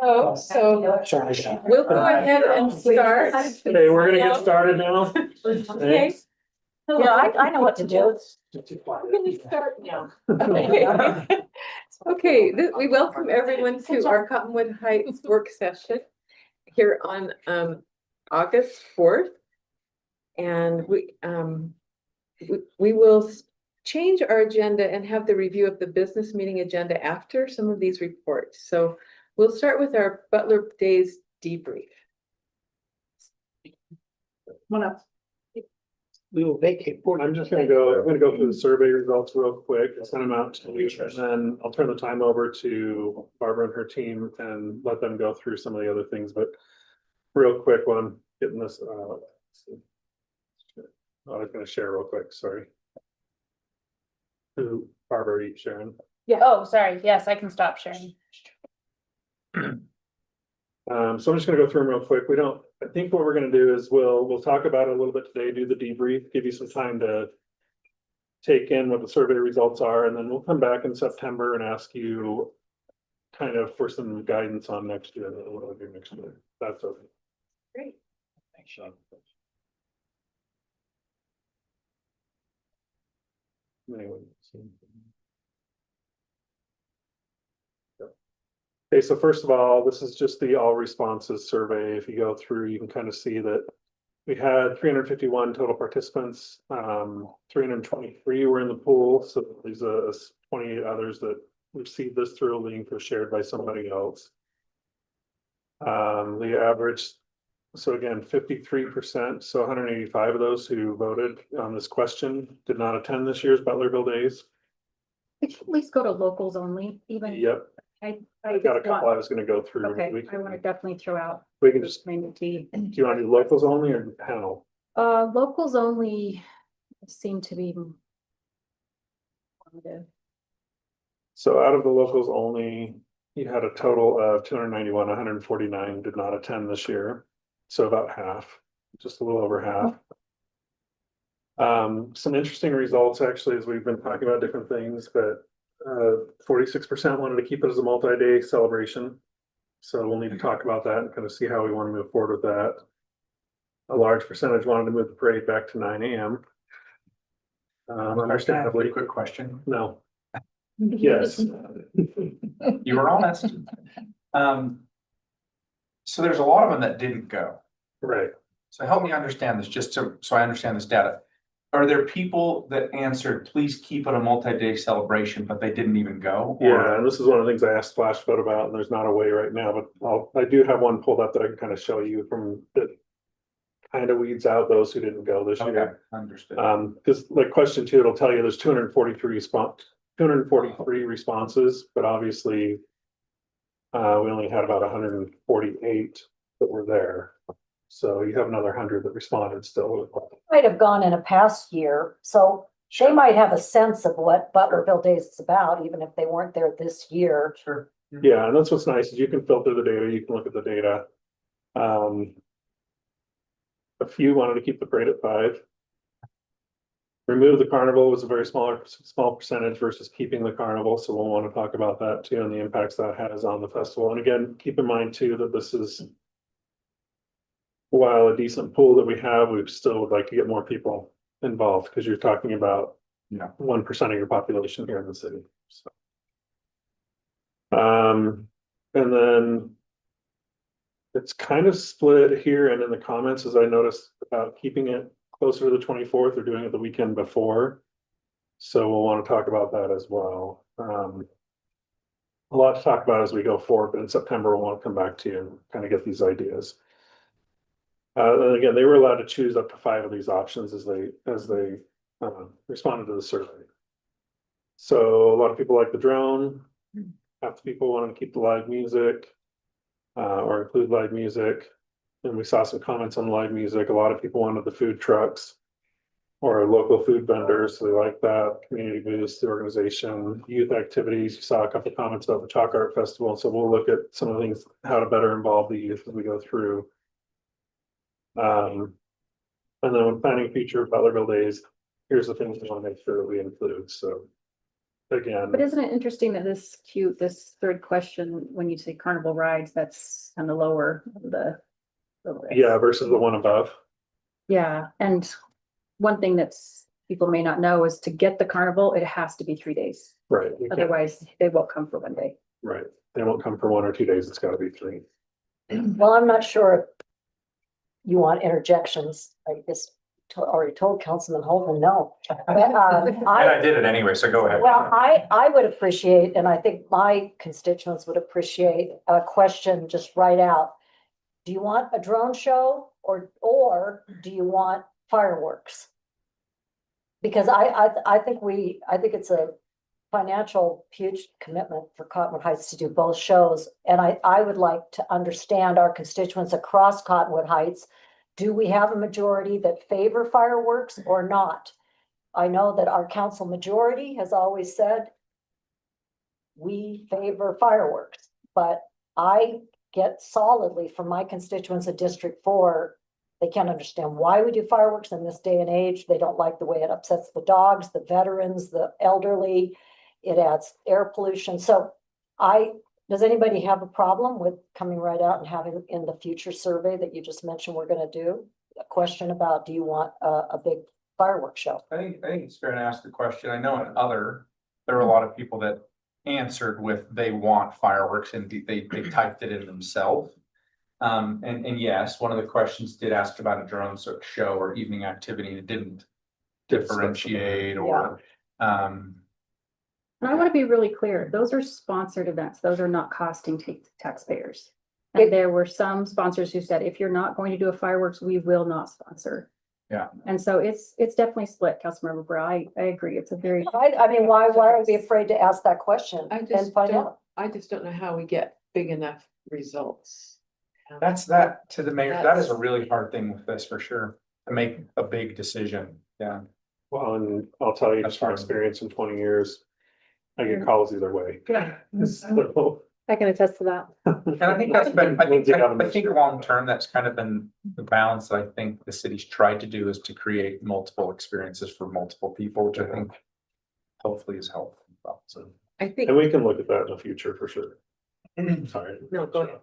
Oh, so we'll go ahead and start. Okay, we're gonna get started now. Okay. Yeah, I know what to do. We're gonna start now. Okay. Okay, we welcome everyone to our Cottonwood Heights work session here on August 4th. And we will change our agenda and have the review of the business meeting agenda after some of these reports. So we'll start with our Butler Days debrief. Come on up. We will vacate. I'm gonna go through the survey results real quick, send them out to you, and then I'll turn the time over to Barbara and her team and let them go through some of the other things, but real quick one, getting this, let's see. I was gonna share real quick, sorry. Who, Barbara, are you sharing? Yeah. Oh, sorry. Yes, I can stop sharing. So I'm just gonna go through them real quick. I think what we're gonna do is we'll talk about it a little bit today, do the debrief, give you some time to take in what the survey results are, and then we'll come back in September and ask you kind of for some guidance on next year, what we'll do next year. That's okay. Great. Thanks, Sean. Anyway, okay, so first of all, this is just the all responses survey. If you go through, you can kind of see that we had 351 total participants. 323 were in the pool, so these are 28 others that received this through a link or shared by somebody else. The average, so again, 53%, so 185 of those who voted on this question did not attend this year's Butlerville Days. Could you at least go to locals only, even? Yep, I I got a couple I was gonna go through. Okay, We I want to definitely throw out. can just, Maybe T. do you want to do locals only or panel? Locals only seem to be. Informative. So out of the locals only, you had a total of 291, 149 did not attend this year. So about half, just a little over half. Some interesting results actually, as we've been talking about different things, but 46% wanted to keep it as a multi-day celebration. So we'll need to talk about that and kind of see how we want to move forward with that. A large percentage wanted to move the parade back to 9 a.m. Understandably. Quick question. No. Yes. You were honest. So there's a lot of them that didn't go. Right. So help me understand this, just so I understand this data. Are there people that answered, please keep it a multi-day celebration, but they didn't even go? Yeah, and this is one of the things I asked Flashfoot about, and there's not a way right now, but I do have one pulled up that I can kind of show you from that kind of weeds out those who didn't go this Okay, year. understood. Because like question 2, it'll tell you there's 243 responses, but obviously we only had about 148 that were there. So you have another 100 that responded still. Might have gone in a past year, so they might have a sense of what Butlerville Days is about, even if they weren't there this year. Sure. Yeah, and that's what's nice is you can filter the data, you can look at the data. A few wanted to keep the parade at 5. Remove the carnival was a very small percentage versus keeping the carnival, so we'll want to talk about that too and the impacts that has on the festival. And again, keep in mind too that this is, while a decent pool that we have, we still would like to get more people involved because you're talking about 1% of your population here in the city. So, and then it's kind of split here and in the comments, as I noticed about keeping it closer to the 24th or doing it the weekend before. So we'll want to talk about that as well. A lot to talk about as we go forward, but in September we'll want to come back to you and kind of get these ideas. And again, they were allowed to choose up to 5 of these options as they responded to the survey. So a lot of people like the drone. Half the people wanted to keep the live music or include live music. And we saw some comments on live music. A lot of people wanted the food trucks or local food vendors. So they like that. Community boosts, the organization, youth activities. You saw a couple of comments about the Chalk Art Festival. So we'll look at some of the things, how to better involve the youth as we go through. And then when planning future Butlerville Days, here's the things we want to make sure that we include. So again, But isn't it interesting that this third question, when you say carnival rides, that's on the lower of the list? yeah, versus the one above. Yeah, and one thing that's people may not know is to get the carnival, it has to be 3 days. Right. you can't- Otherwise, they won't come for one day. Right. They won't come for 1 or 2 days. It's gotta be 3. Well, I'm not sure if you want interjections. I just already told Councilman Holden no. But, And I did it anyway, so go ahead. well, I would appreciate, and I think my constituents would appreciate a question just right out. Do you want a drone show or do you want fireworks? Because I think it's a financial huge commitment for Cottonwood Heights to do both shows. And I would like to understand our constituents across Cottonwood Heights. Do we have a majority that favor fireworks or not? I know that our council majority has always said we favor fireworks, but I get solidly from my constituents of District 4, they can't understand why we do fireworks in this day and age. They don't like the way it upsets the dogs, the veterans, the elderly. It adds air pollution. So does anybody have a problem with coming right out and having in the future survey that you just mentioned we're gonna do? A question about, do you want a big fireworks show? I think it's fair to ask the question. I know there were a lot of people that answered with they want fireworks and they typed it in themselves. And yes, one of the questions did ask about a drone show or evening activity. It didn't differentiate or, And I want to be really clear, those are sponsored events. Those are not costing taxpayers. And there were some sponsors who said, if you're not going to do a fireworks, we will not sponsor. Yeah. And so it's definitely split, Councilmember Bra. I agree. It's a very, I mean, why are we afraid to ask that question I and just find don't, out? I just don't know how we get big enough results. that's that to the mayor. That is a really hard thing with this for sure, to make a big decision. Yeah. Well, and I'll tell you That's just from hard. experience in 20 years, I get calls either way. yeah, So, I can attest to that. And I think that's been, I think Lindsay, long term, that's kind of been the balance that I think the city's tried to do is to create multiple experiences for multiple people, which I think hopefully is helpful. So. I think, And we can look at that in the future for sure. Sorry. no, go ahead.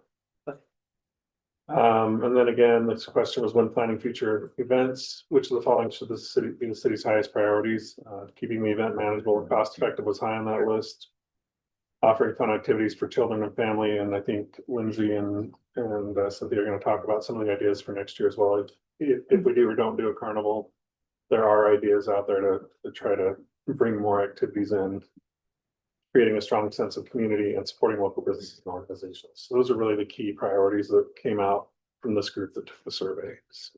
And then again, this question was when planning future events, which of the following should the city be the city's highest priorities? Keeping the event manageable and cost effective was high on that list. Offering fun activities for children and family, and I think Lindsay and Cynthia are gonna talk about some of the ideas for next year as well. If we do or don't do a carnival, there are ideas out there to try to bring more activities in. Creating a strong sense of community and supporting local businesses and organizations. So those are really the key priorities that came out from this group that took the surveys.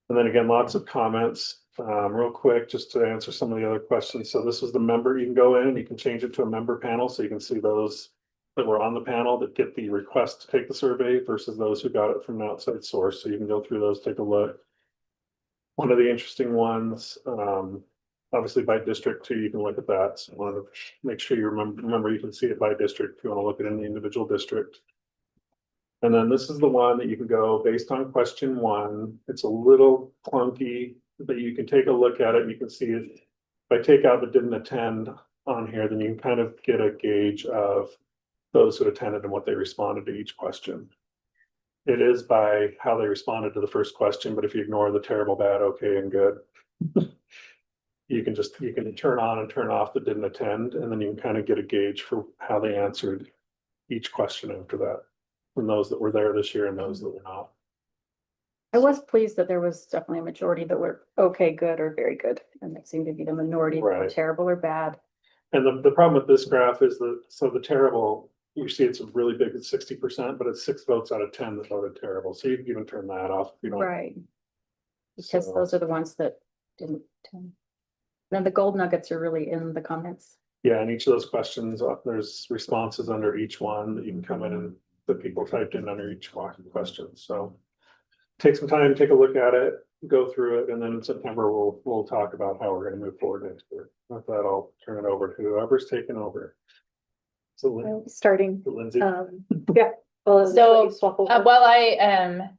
And then again, lots of comments, real quick, just to answer some of the other questions. So this is the member, you can go in and you can change it to a member panel. So you can see those that were on the panel that get the request to take the survey versus those who got it from an outside source. So you can go through those, take a look. One of the interesting ones, obviously by district too, you can look at that. So I want to make sure you remember you can see it by district if you want to look at it in the individual district. And then this is the one that you can go based on question 1. It's a little clunky, but you can take a look at it and you can see it. If I take out the didn't attend on here, then you can kind of get a gauge of those who attended and what they responded to each question. It is by how they responded to the first question, but if you ignore the terrible, bad, okay, and good. You can turn on and turn off the didn't attend, and then you can kind of get a gauge for how they answered each question after that. From those that were there this year and those that were not. I was pleased that there was definitely a majority that were okay, good, or very good. And it seemed to be the minority that were Right. terrible or bad. And the problem with this graph is that, so the terrible, you see it's really big, it's 60%, but it's 6 votes out of 10 that voted terrible. So you can even turn that off if you don't. Right. Because So, those are the ones that didn't. Then the gold nuggets are really in the comments. yeah, and each of those questions, there's responses under each one that you can come in and the people typed in under each question. So take some time, take a look at it, go through it, and then in September, we'll talk about how we're gonna move forward next year. With that, I'll turn it over to whoever's taking over. So Starting, Lindsay, yeah. Well, So, you swap over. while I am,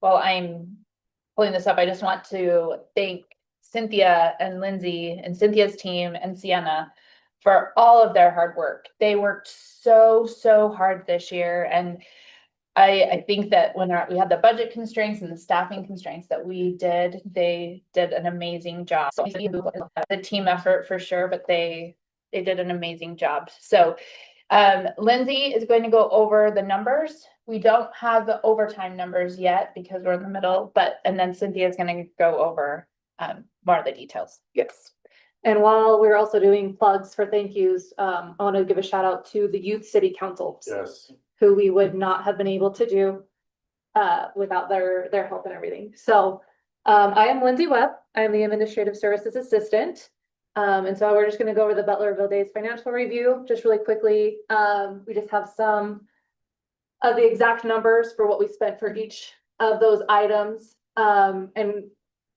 while I'm pulling this up, I just want to thank Cynthia and Lindsay and Cynthia's team and Sienna for all of their hard work. They worked so hard this year, and I think that when we had the budget constraints and the staffing constraints that they did an amazing job. So the team effort for sure, but they did an amazing job. So Lindsay is going to go over the numbers. We don't have the overtime numbers yet because we're in the middle, and then Cynthia is going to go over more of the details. Yes. And while we're also doing plugs for thank yous, I want to give a shout out to the Youth City Councils, Yes. who we would not have been able to do without their help and everything. So I am Lindsay Webb. I am the Administrative Services Assistant. And so we're just going to go over the Butlerville Days financial review just really quickly. We just have some of the exact numbers for what we spent for each of those items.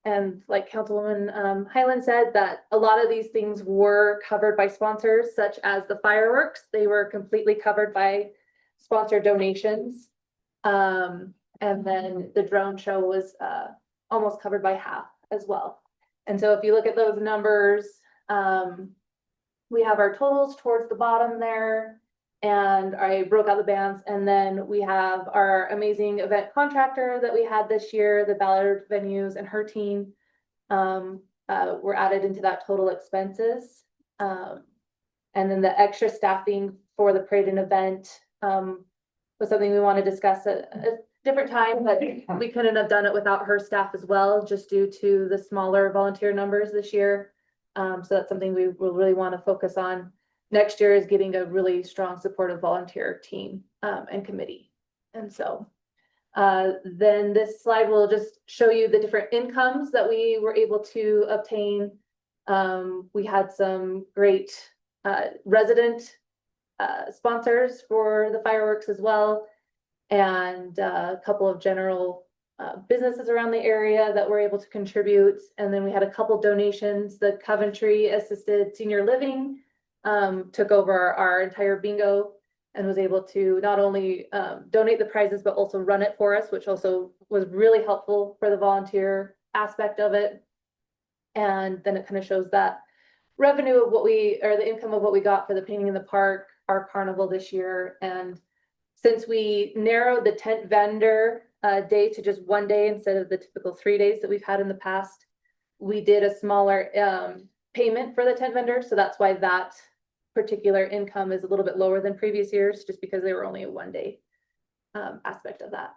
And like Councilwoman Highland said, that a lot of these things were covered by sponsors, such as the fireworks. They were completely covered by sponsor donations. And then the drone show was almost covered by half as well. And so if you look at those numbers, we have our totals towards the bottom there. And I broke out the bands, and then we have our amazing event contractor that we had this year, the Ballard Venues, and her team were added into that total expenses. And then the extra staffing for the parade and event was something we want to discuss at a different time, but we couldn't have done it without her staff as well, just due to the smaller volunteer numbers this year. So that's something we will really want to focus on. Next year is getting a really strong supportive volunteer team and committee. And so then this slide will just show you the different incomes that we were able to obtain. We had some great resident sponsors for the fireworks as well, and a couple of general businesses around the area that were able to contribute. And then we had a couple donations. The Coventry Assisted Senior Living took over our entire bingo and was able to not only donate the prizes, but also run it for us, which also was really helpful for the volunteer aspect of it. And then it kind of shows that revenue of the income of what we got for the painting in the park, our carnival this year. And since we narrowed the tent vendor day to just one day instead of the typical 3 days that we've had in the past, we did a smaller payment for the tent vendor. So that's why that particular income is a little bit lower than previous years, just because they were only a 1 day aspect of that.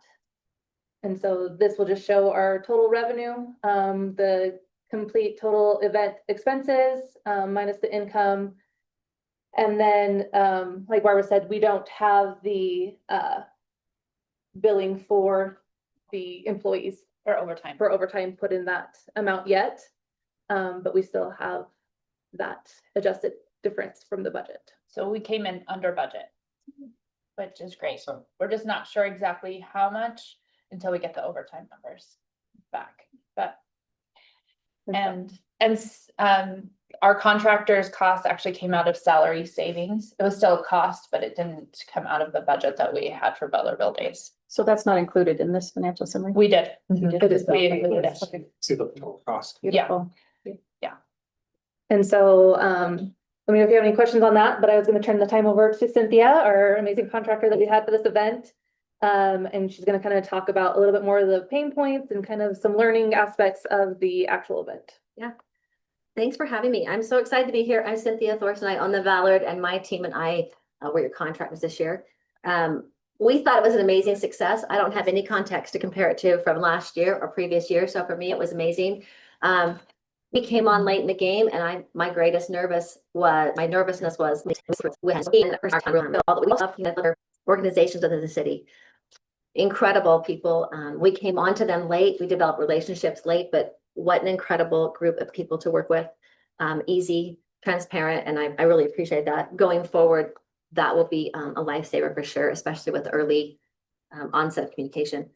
And so this will just show our total revenue, the complete total event expenses minus the income. And then, like Barbara said, we don't have the billing for the employees For overtime. put in that amount yet. But we still have that adjusted difference from the budget. So we came in under budget, which is great. Awesome. We're just not sure exactly how much until we get the overtime numbers back. But and our contractors' costs actually came out of salary savings. It was still a cost, but it didn't come out of the budget that we had for Butlerville Days. So that's not included in this financial summary? We did. It is. We included it. Okay, See the total cost. beautiful. And so, let me know if you have any questions on that, but I was gonna turn the time over to Cynthia, our amazing contractor that we had for this event. And she's gonna kind of talk about a little bit more of the pain points and kind of some learning aspects of the actual event. Thanks for having me. I'm so excited to be here. I'm Cynthia Thorson. I own the Ballard, and my team and I were your contractors this year. We thought it was an amazing success. I don't have any context to compare it to from last year or previous year. So for me, it was amazing. We came on late in the game, and my nervousness was all the organizations within the city. Incredible people. We came on to them late. We developed relationships late, but what an incredible group of people to work with. Easy, transparent, and I really appreciate that. Going forward, that will be a lifesaver for sure, especially with early onset of communication.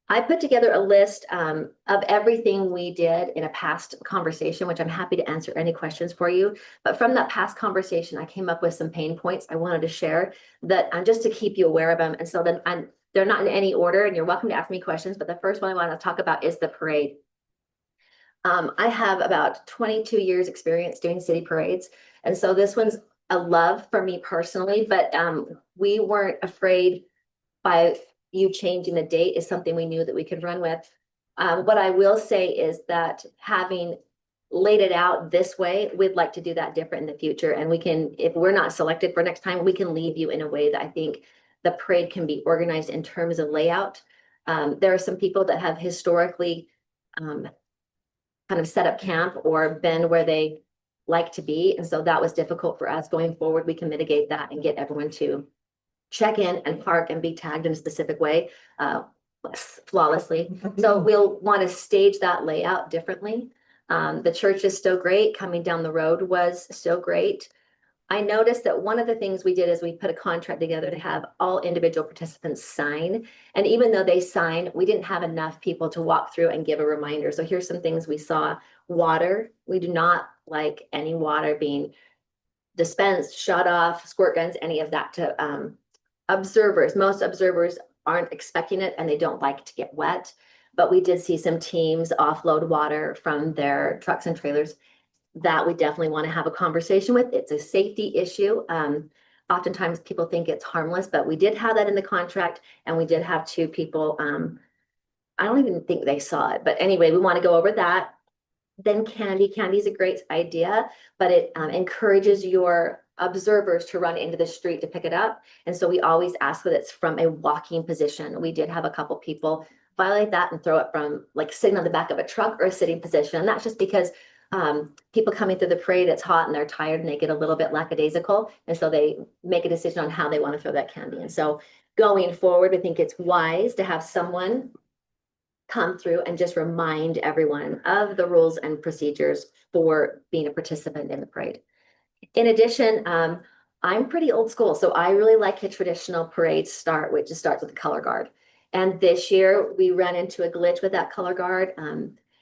I put together a list of everything we did in a past conversation, which I'm happy to answer any questions for you. But from that past conversation, I came up with some pain points I wanted to share that just to keep you aware of them. And so then they're not in any order, and you're welcome to ask me questions. But the first one I want to talk about is the parade. I have about 22 years experience doing city parades. And so this one's a love for me personally, but we weren't afraid by you changing the date is something we knew that we could run with. What I will say is that having laid it out this way, we'd like to do that different in the future. And we can, if we're not selected for next time, we can leave you in a way that I think the parade can be organized in terms of layout. There are some people that have historically kind of set up camp or been where they like to be. And so that was difficult for us. Going forward, we can mitigate that and get everyone to check in and park and be tagged in a specific way, flawlessly. So we'll want to stage that layout differently. The church is still great. Coming down the road was still great. I noticed that one of the things we did is we put a contract together to have all individual participants sign. And even though they signed, we didn't have enough people to walk through and give a reminder. So here's some things we saw. Water, we do not like any water being dispensed, shut off, squirt guns, any of that to observers. Most observers aren't expecting it and they don't like to get wet. But we did see some teams offload water from their trucks and trailers that we definitely want to have a conversation with. It's a safety issue. Oftentimes people think it's harmless, but we did have that in the contract and we did have two people, I don't even think they saw it, but anyway, we want to go over that. Then candy's a great idea, but it encourages your observers to run into the street to pick it up. And so we always ask that it's from a walking position. We did have a couple people violate that and throw it from like sitting on the back of a truck or a sitting position. And that's just because people coming through the parade, it's hot and they're tired and they get a little bit lackadaisical. And so they make a decision on how they want to throw that candy. And so going forward, I think it's wise to have someone come through and just remind everyone of the rules and procedures for being a participant in the parade. In addition, I'm pretty old school, so I really like a traditional parade start, which just starts with the color guard. And this year we ran into a glitch with that color guard.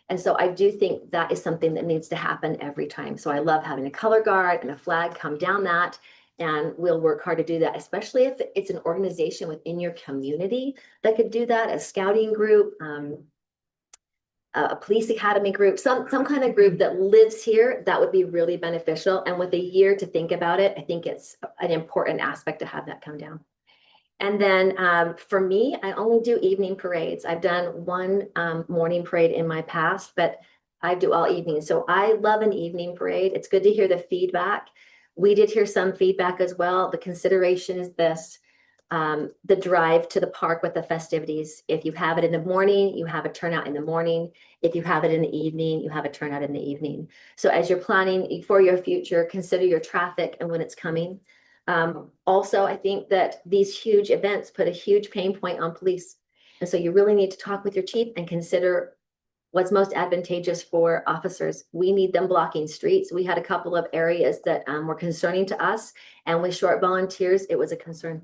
And so I do think that is something that needs to happen every time. So I love having a color guard and a flag come down that, and we'll work hard to do that, especially if it's an organization within your community that could do that, a scouting group, a police academy group, some kind of group that lives here. That would be really beneficial. And with a year to think about it, I think it's an important aspect to have that come down. And then for me, I only do evening parades. I've done one morning parade in my past, but I do all evening. So I love an evening parade. It's good to hear the feedback. We did hear some feedback as well. The consideration is this, the drive to the park with the festivities. If you have it in the morning, you have a turnout in the morning. If you have it in the evening, you have a turnout in the evening. So as you're planning for your future, consider your traffic and when it's coming. Also, I think that these huge events put a huge pain point on police. And so you really need to talk with your chief and consider what's most advantageous for officers. We need them blocking streets. We had a couple of areas that were concerning to us, and with short volunteers, it was a concern.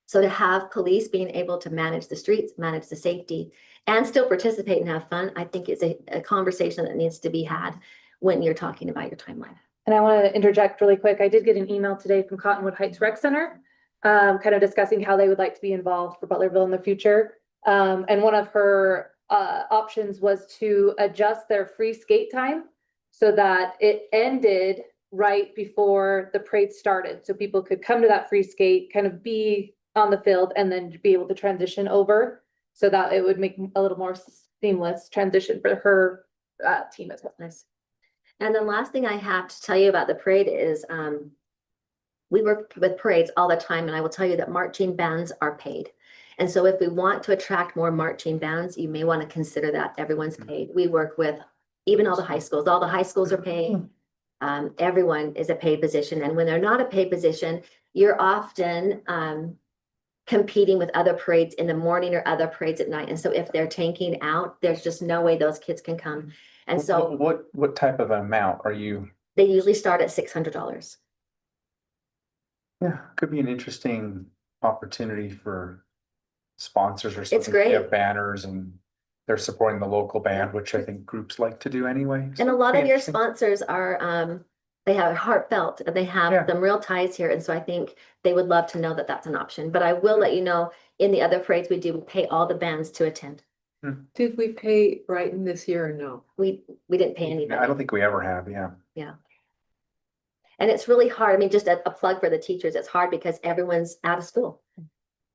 So to have police being able to manage the streets, manage the safety, and still participate and have fun, I think it's a conversation that needs to be had when you're talking about your timeline. And I want to interject really quick. I did get an email today from Cottonwood Heights Rec Center, kind of discussing how they would like to be involved for Butlerville in the future. And one of her options was to adjust their free skate time so that it ended right before the parade started. So people could come to that free skate, kind of be on the field, and then be able to transition over so that it would make a little more seamless transition for her team as well. Nice. And the last thing I have to tell you about the parade is we work with parades all the time, and I will tell you that marching bands are paid. And so if we want to attract more marching bands, you may want to consider that everyone's paid. We work with even all the high schools. All the high schools are paid. Everyone is a paid position. And when they're not a paid position, you're often competing with other parades in the morning or other parades at night. And so if they're tanking out, there's just no way those kids can come. And so what type of amount are you? they usually start at $600. Yeah, could be an interesting opportunity for sponsors or something. It's great. They have banners and they're supporting the local band, which I think groups like to do anyway. And a lot of Pretty your interesting. sponsors are, they have heartfelt and they have Yeah. some real ties here. And so I think they would love to know that that's an option. But I will let you know, in the other parades we do, we pay all the bands to attend. Did we pay Brighton this year or no? We didn't pay anybody. I don't think we ever have, yeah. And it's really hard. I mean, just a plug for the teachers. It's hard because everyone's out of school.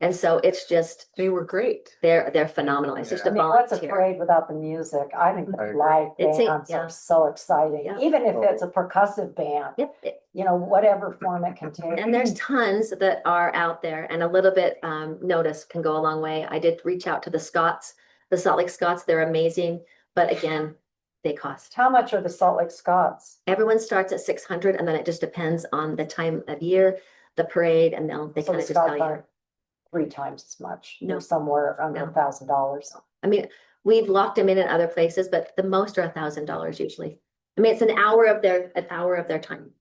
And so it's just, They were great. they're phenomenal. It's just I a mean, what's a volunteer. parade without the music? I think I the agree. live It's a- bands yeah. are so exciting, Yeah. even if it's a percussive band, Yep. you know, whatever form it can take. And there's tons that are out there and a little bit notice can go a long way. I did reach out to the Scots, the Salt Lake Scots. They're amazing, but again, they cost. How much are the Salt Lake Scots? Everyone starts at 600 and then it just depends on the time of year, the parade, and they So kind the of just tell Scots you. aren't 3 times as much. No. They're somewhere under No. $1,000. I mean, we've locked them in other places, but the most are $1,000 usually. I mean, it's an hour of their time.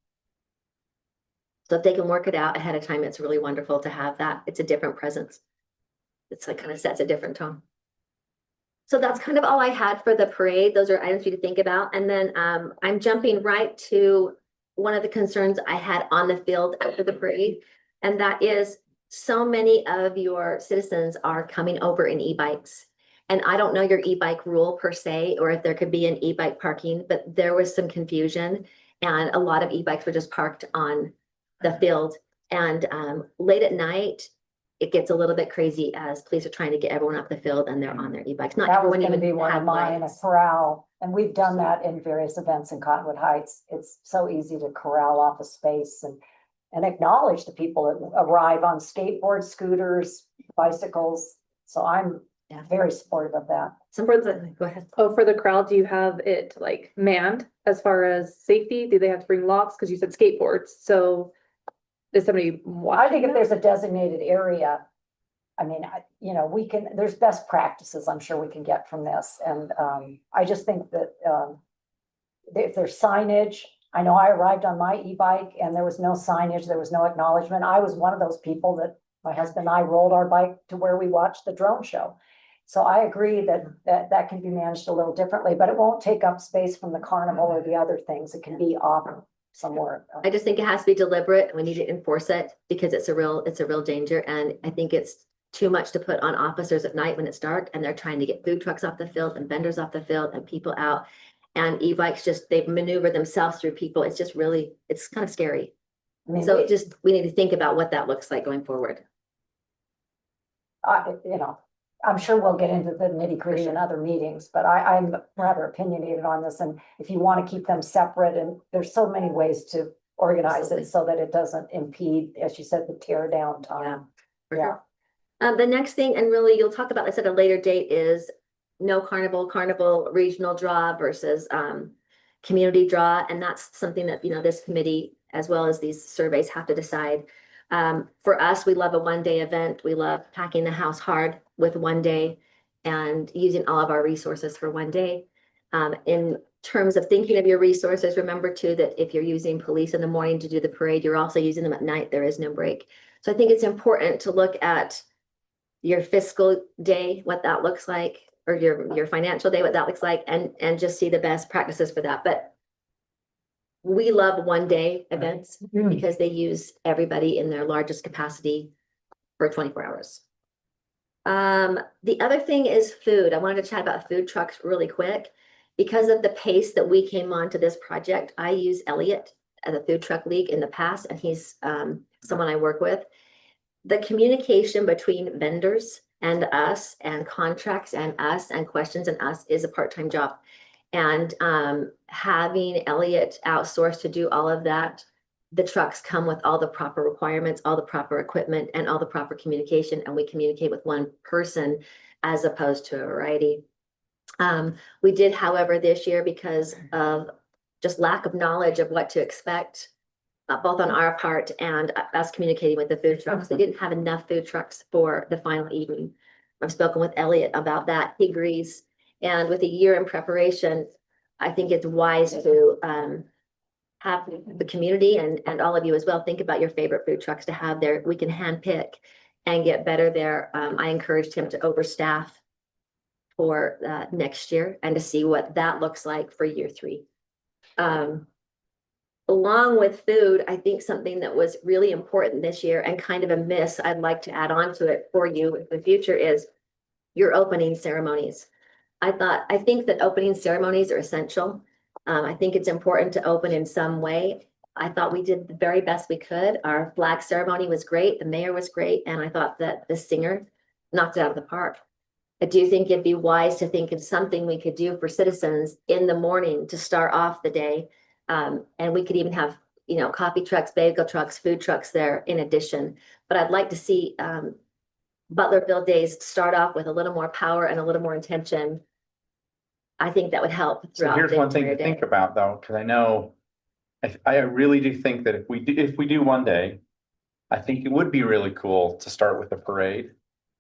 So if they can work it out ahead of time, it's really wonderful to have that. It's a different presence. It's like kind of sets a different tone. So that's kind of all I had for the parade. Those are items for you to think about. And then I'm jumping right to one of the concerns I had on the field after the parade. And that is so many of your citizens are coming over in e-bikes. And I don't know your e-bike rule per se, or if there could be an e-bike parking, but there was some confusion. And a lot of e-bikes were just parked on the field. And late at night, it gets a little bit crazy as police are trying to get everyone off the field and they're on their e-bikes. Not That was everyone gonna even be one had of mine, a lights. corral, and we've done that in various events in Cottonwood Heights. It's so easy to corral off a space and acknowledge the people that arrive on skateboards, scooters, bicycles. So I'm Yeah. very supportive of that. Go ahead. Oh, for the crowd, do you have it like manned as far as safety? Do they have to bring locks? Cause you said skateboards, so is somebody I watching think if that? there's a designated area, I mean, you know, there's best practices I'm sure we can get from this. And I just think that if there's signage, I know I arrived on my e-bike and there was no signage, there was no acknowledgement. I was one of those people that my husband and I rolled our bike to where we watched the drone show. So I agree that can be managed a little differently, but it won't take up space from the carnival or the other things. It can be off somewhere. I just think it has to be deliberate and we need to enforce it because it's a real danger. And I think it's too much to put on officers at night when it's dark and they're trying to get food trucks off the field and vendors off the field and people out. And e-bikes they maneuver themselves through people. It's just really, it's kind of scary. I mean, So we need to think about what that looks like going forward. you know, I'm sure we'll get into the nitty gritty in other meetings, but I'm rather opinionated on this. And if you want to keep them separate, and there's so many ways to organize it so that it doesn't impede, as you said, the tear down time. For Yeah. sure. The next thing, and really you'll talk about this at a later date, is no carnival regional draw versus community draw. And that's something that, this committee, as well as these surveys, have to decide. For us, we love a one-day event. We love packing the house hard with one day and using all of our resources for one day. In terms of thinking of your resources, remember too, that if you're using police in the morning to do the parade, you're also using them at night. There is no break. So I think it's important to look at your fiscal day, what that looks like, or your financial day, what that looks like, and just see the best practices for that. But we love one-day events because they use everybody in their largest capacity for 24 hours. The other thing is food. I wanted to chat about food trucks really quick. Because of the pace that we came on to this project, I use Elliot at the Food Truck League in the past, and he's someone I work with. The communication between vendors and us and contracts and us and questions and us is a part-time job. And having Elliot outsourced to do all of that, the trucks come with all the proper requirements, all the proper equipment, and all the proper communication, and we communicate with one person as opposed to a variety. We did, however, this year, because of just lack of knowledge of what to expect, both on our part and us communicating with the food trucks, they didn't have enough food trucks for the final evening. I've spoken with Elliot about that. He agrees. And with a year in preparation, I think it's wise to have the community and all of you as well think about your favorite food trucks to have there. We can handpick and get better there. I encouraged him to overstaff for next year and to see what that looks like for year 3. Along with food, I think something that was really important this year and kind of a miss I'd like to add on to it for you in the future is your opening ceremonies. I think that opening ceremonies are essential. I think it's important to open in some way. I thought we did the very best we could. Our flag ceremony was great, the mayor was great, and I thought that the singer knocked it out of the park. I do think it'd be wise to think of something we could do for citizens in the morning to start off the day. And we could even have, coffee trucks, bagel trucks, food trucks there in addition. But I'd like to see Butlerville Days start off with a little more power and a little more intention. I think that would help So throughout here's the one thing entire to think day. about though, because I know, I really do think that if we do one day, I think it would be really cool to start with a parade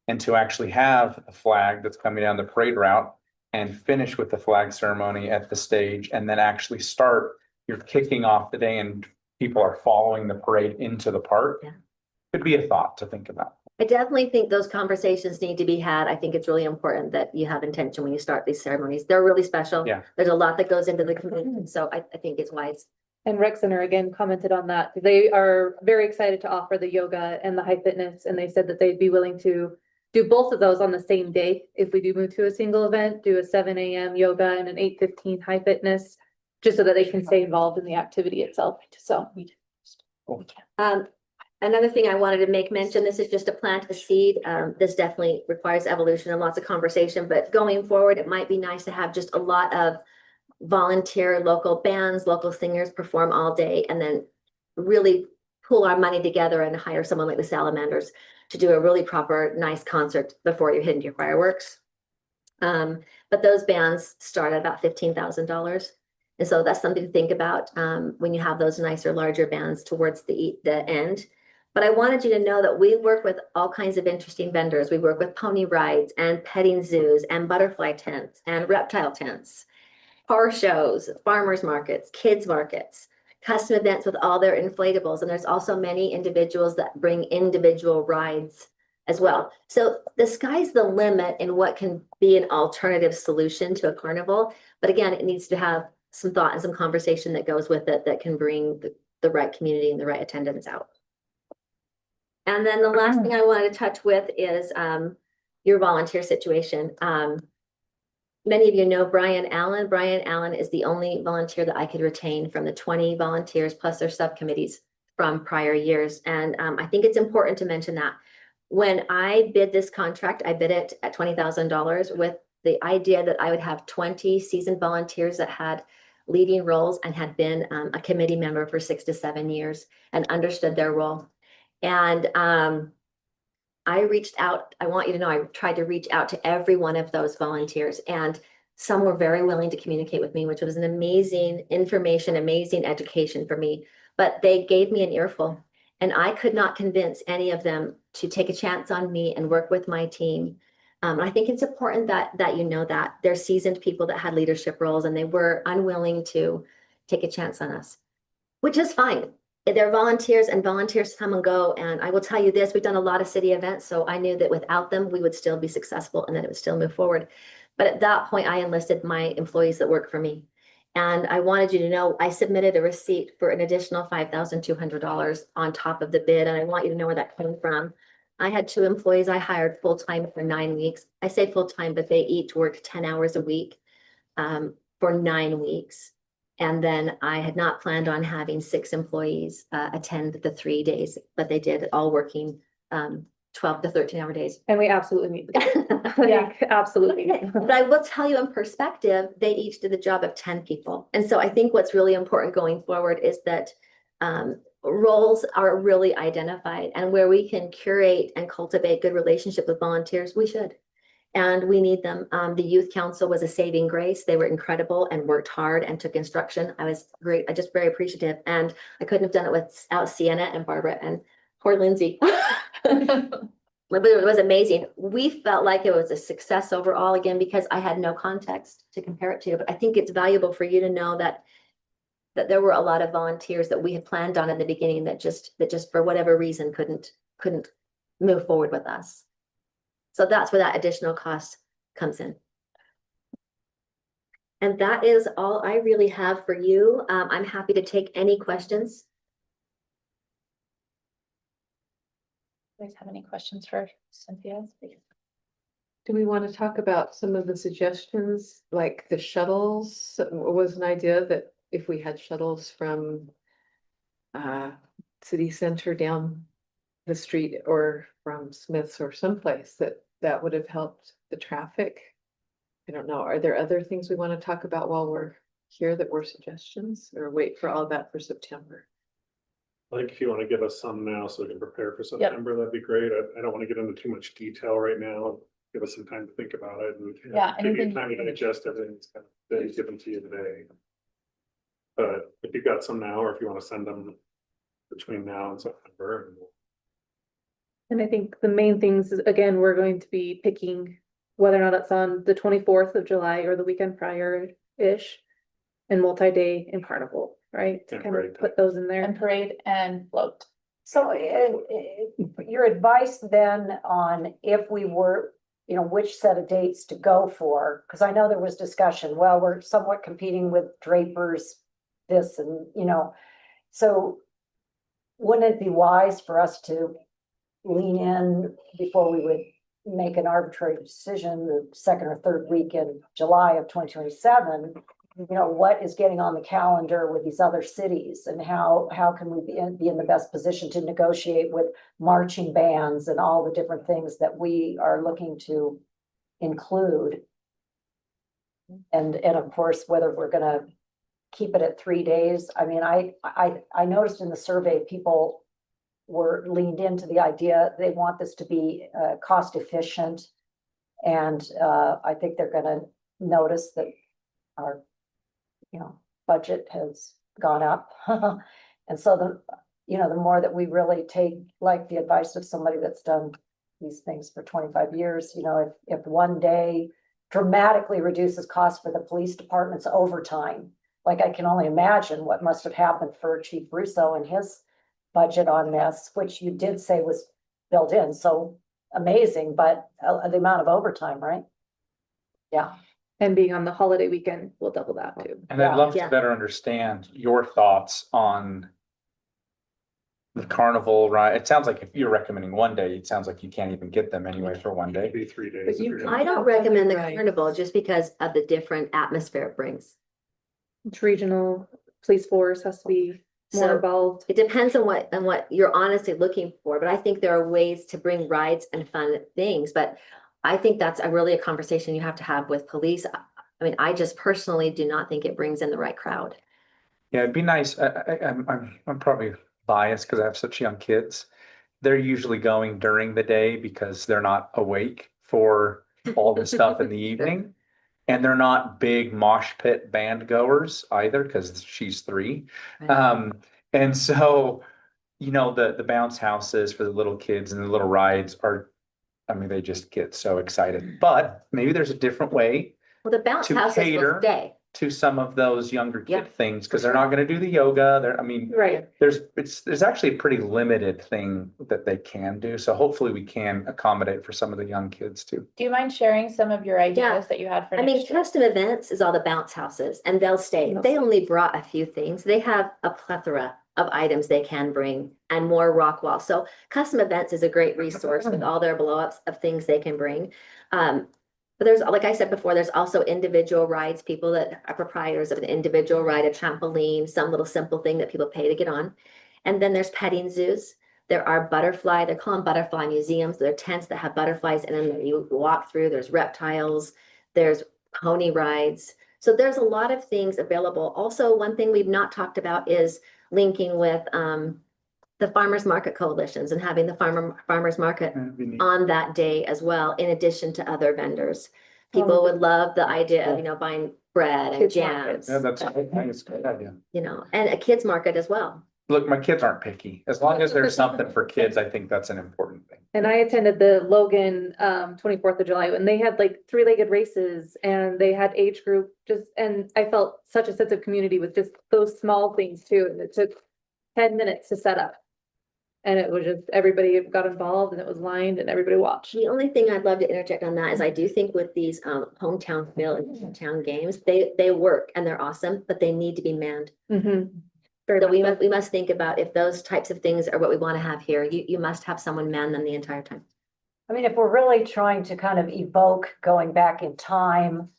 and to actually have a flag that's coming down the parade route and finish with the flag ceremony at the stage and then actually start, you're kicking off the day and people are following the parade into the park. Yeah. Could be a thought to think about. I definitely think those conversations need to be had. I think it's really important that you have intention when you start these ceremonies. They're really special. Yeah. There's a lot that goes into the community, so I think it's wise. And Rec Center again commented on that. They are very excited to offer the yoga and the high fitness, and they said that they'd be willing to do both of those on the same day. If we do move to a single event, do a 7 a.m. yoga and an 8:15 high fitness, just so that they can stay involved in the activity itself. So. Another thing I wanted to make mention, this is just a plant a seed. This definitely requires evolution and lots of conversation, but going forward, it might be nice to have just a lot of volunteer local bands, local singers perform all day, and then really pool our money together and hire someone like the Salamanders to do a really proper, nice concert before you hit into your fireworks. But those bands start at about $15,000. And so that's something to think about when you have those nicer, larger bands towards the end. But I wanted you to know that we work with all kinds of interesting vendors. We work with pony rides and petting zoos and butterfly tents and reptile tents, car shows, farmers markets, kids markets, custom events with all their inflatables. And there's also many individuals that bring individual rides as well. So the sky's the limit in what can be an alternative solution to a carnival. But again, it needs to have some thought and some conversation that goes with it that can bring the right community and the right attendance out. And then the last thing I wanted to touch with is your volunteer situation. Many of you know Brian Allen. Brian Allen is the only volunteer that I could retain from the 20 volunteers plus their subcommittees from prior years. And I think it's important to mention that when I bid this contract, I bid it at $20,000 with the idea that I would have 20 seasoned volunteers that had leading roles and had been a committee member for 6 to 7 years and understood their role. And I reached out, I want you to know, I tried to reach out to every one of those volunteers, and some were very willing to communicate with me, which was an amazing information, amazing education for me. But they gave me an earful, and I could not convince any of them to take a chance on me and work with my team. I think it's important that you know that they're seasoned people that had leadership roles, and they were unwilling to take a chance on us, which is fine. They're volunteers, and volunteers come and go. And I will tell you this, we've done a lot of city events, so I knew that without them, we would still be successful and that it would still move forward. But at that point, I enlisted my employees that work for me. And I wanted you to know, I submitted a receipt for an additional $5,200 on top of the bid. And I want you to know where that came from. I had 2 employees I hired full-time for 9 weeks. I say full-time, but they each worked 10 hours a week for 9 weeks. And then I had not planned on having 6 employees attend the 3 days, but they did, all working 12 to 13-hour days. And we absolutely need. Yeah, absolutely. But I will tell you in perspective, they each did the job of 10 people. And so I think what's really important going forward is that roles are really identified, and where we can curate and cultivate good relationship with volunteers, we should. And we need them. The youth council was a saving grace. They were incredible and worked hard and took instruction. I was great. I just very appreciative. And I couldn't have done it without Sienna and Barbara and poor Lindsay. But it was amazing. We felt like it was a success overall, again, because I had no context to compare it to. But I think it's valuable for you to know that there were a lot of volunteers that we had planned on in the beginning that just for whatever reason couldn't move forward with us. So that's where that additional cost comes in. And that is all I really have for you. I'm happy to take any questions. Do you guys have any questions for Cynthia? Do we want to talk about some of the suggestions, like the shuttles? Was an idea that if we had shuttles from city center down the street or from Smith's or someplace that would have helped the traffic. I don't know. Are there other things we want to talk about while we're here that were suggestions, or wait for all that for September? I think if you want to give us some now so we can prepare for September, that'd be great. I don't want to get into too much detail right now. Give us some time to think about it and Yeah, give you anything- time to digest everything that's kind of been given to you today. But if you've got some now, or if you want to send them between now and September. And I think the main things is, again, we're going to be picking whether or not it's on the 24th of July or the weekend prior-ish. And multi-day and carnival, right? To And kind of parade time. put those in And there. parade and float. So your advice then on if we were, which set of dates to go for, because I know there was discussion, well, we're somewhat competing with Draper's this and, so wouldn't it be wise for us to lean in before we would make an arbitrary decision the second or third week in July of 2027? What is getting on the calendar with these other cities and how can we be in the best position to negotiate with marching bands and all the different things that we are looking to include? And of course, whether we're gonna keep it at 3 days. I mean, I noticed in the survey, people were leaned into the idea, they want this to be cost efficient. And I think they're gonna notice that our budget has gone up. And so the more that we really take like the advice of somebody that's done these things for 25 years, if one day dramatically reduces costs for the police department's overtime, like I can only imagine what must have happened for Chief Russo and his budget on this, which you did say was built in, so amazing, but the amount of overtime, right? Yeah. And being on the holiday weekend, we'll double that too. And I'd love Yeah. to better understand your thoughts on the carnival, right? It sounds like if you're recommending 1 day, it sounds like you can't even get them anyway for 1 day. Maybe 3 days. But if you you're can- gonna- I don't Yeah, recommend the right. carnival just because of the different atmosphere it brings. It's regional, police force has to be more So involved. it depends on what you're honestly looking for, but I think there are ways to bring rides and fun things, but I think that's really a conversation you have to have with police. I mean, I just personally do not think it brings in the right crowd. Yeah, it'd be nice. I'm probably biased because I have such young kids. They're usually going during the day because they're not awake for all the stuff in the evening. And they're not big mosh pit band goers either, because she's 3. Right. And so, the bounce houses for the little kids and the little rides are, I mean, they just get so excited. But maybe there's a different way Well, the bounce To houses cater. will stay. to some of those younger Yeah, kid things, for because they're sure. not gonna do the yoga. Right. There's actually a pretty limited thing that they can do. So hopefully we can accommodate for some of the young kids too. Do you mind sharing some of your ideas that you had for I mean, next year? custom events is all the bounce houses and they'll stay. They'll They stay. only brought a few things. They have a plethora of items they can bring and more rock walls. So custom events is a great resource with all their blow ups of things they can bring. But there's, like I said before, there's also individual rides, people that are proprietors of an individual ride, a trampoline, some little simple thing that people pay to get on. And then there's petting zoos. There are they're called butterfly museums. They're tents that have butterflies in them that you walk through. There's reptiles, there's pony rides. So there's a lot of things available. Also, one thing we've not talked about is linking with the farmers market coalitions and having the farmers market on that day as well, in addition to other vendors. People would love the idea of, buying bread and Kids jams. markets. Yeah, I think it's a good idea. And a kids market as well. Look, my kids aren't picky. As long as there's something for kids, I think that's an important thing. And I attended the Logan 24th of July, and they had like 3-legged races and they had age group and I felt such a sense of community with just those small things too. And it took 10 minutes to set up. And it was just, everybody got involved and it was lined and everybody watched. The only thing I'd love to interject on that is I do think with these hometown feel and hometown games, they work and they're awesome, but they need to be manned. Mhm. Very So much we must think about if those types of things are what we want to have here, you must have someone man them the entire time. I mean, if we're really trying to kind of evoke going back in time,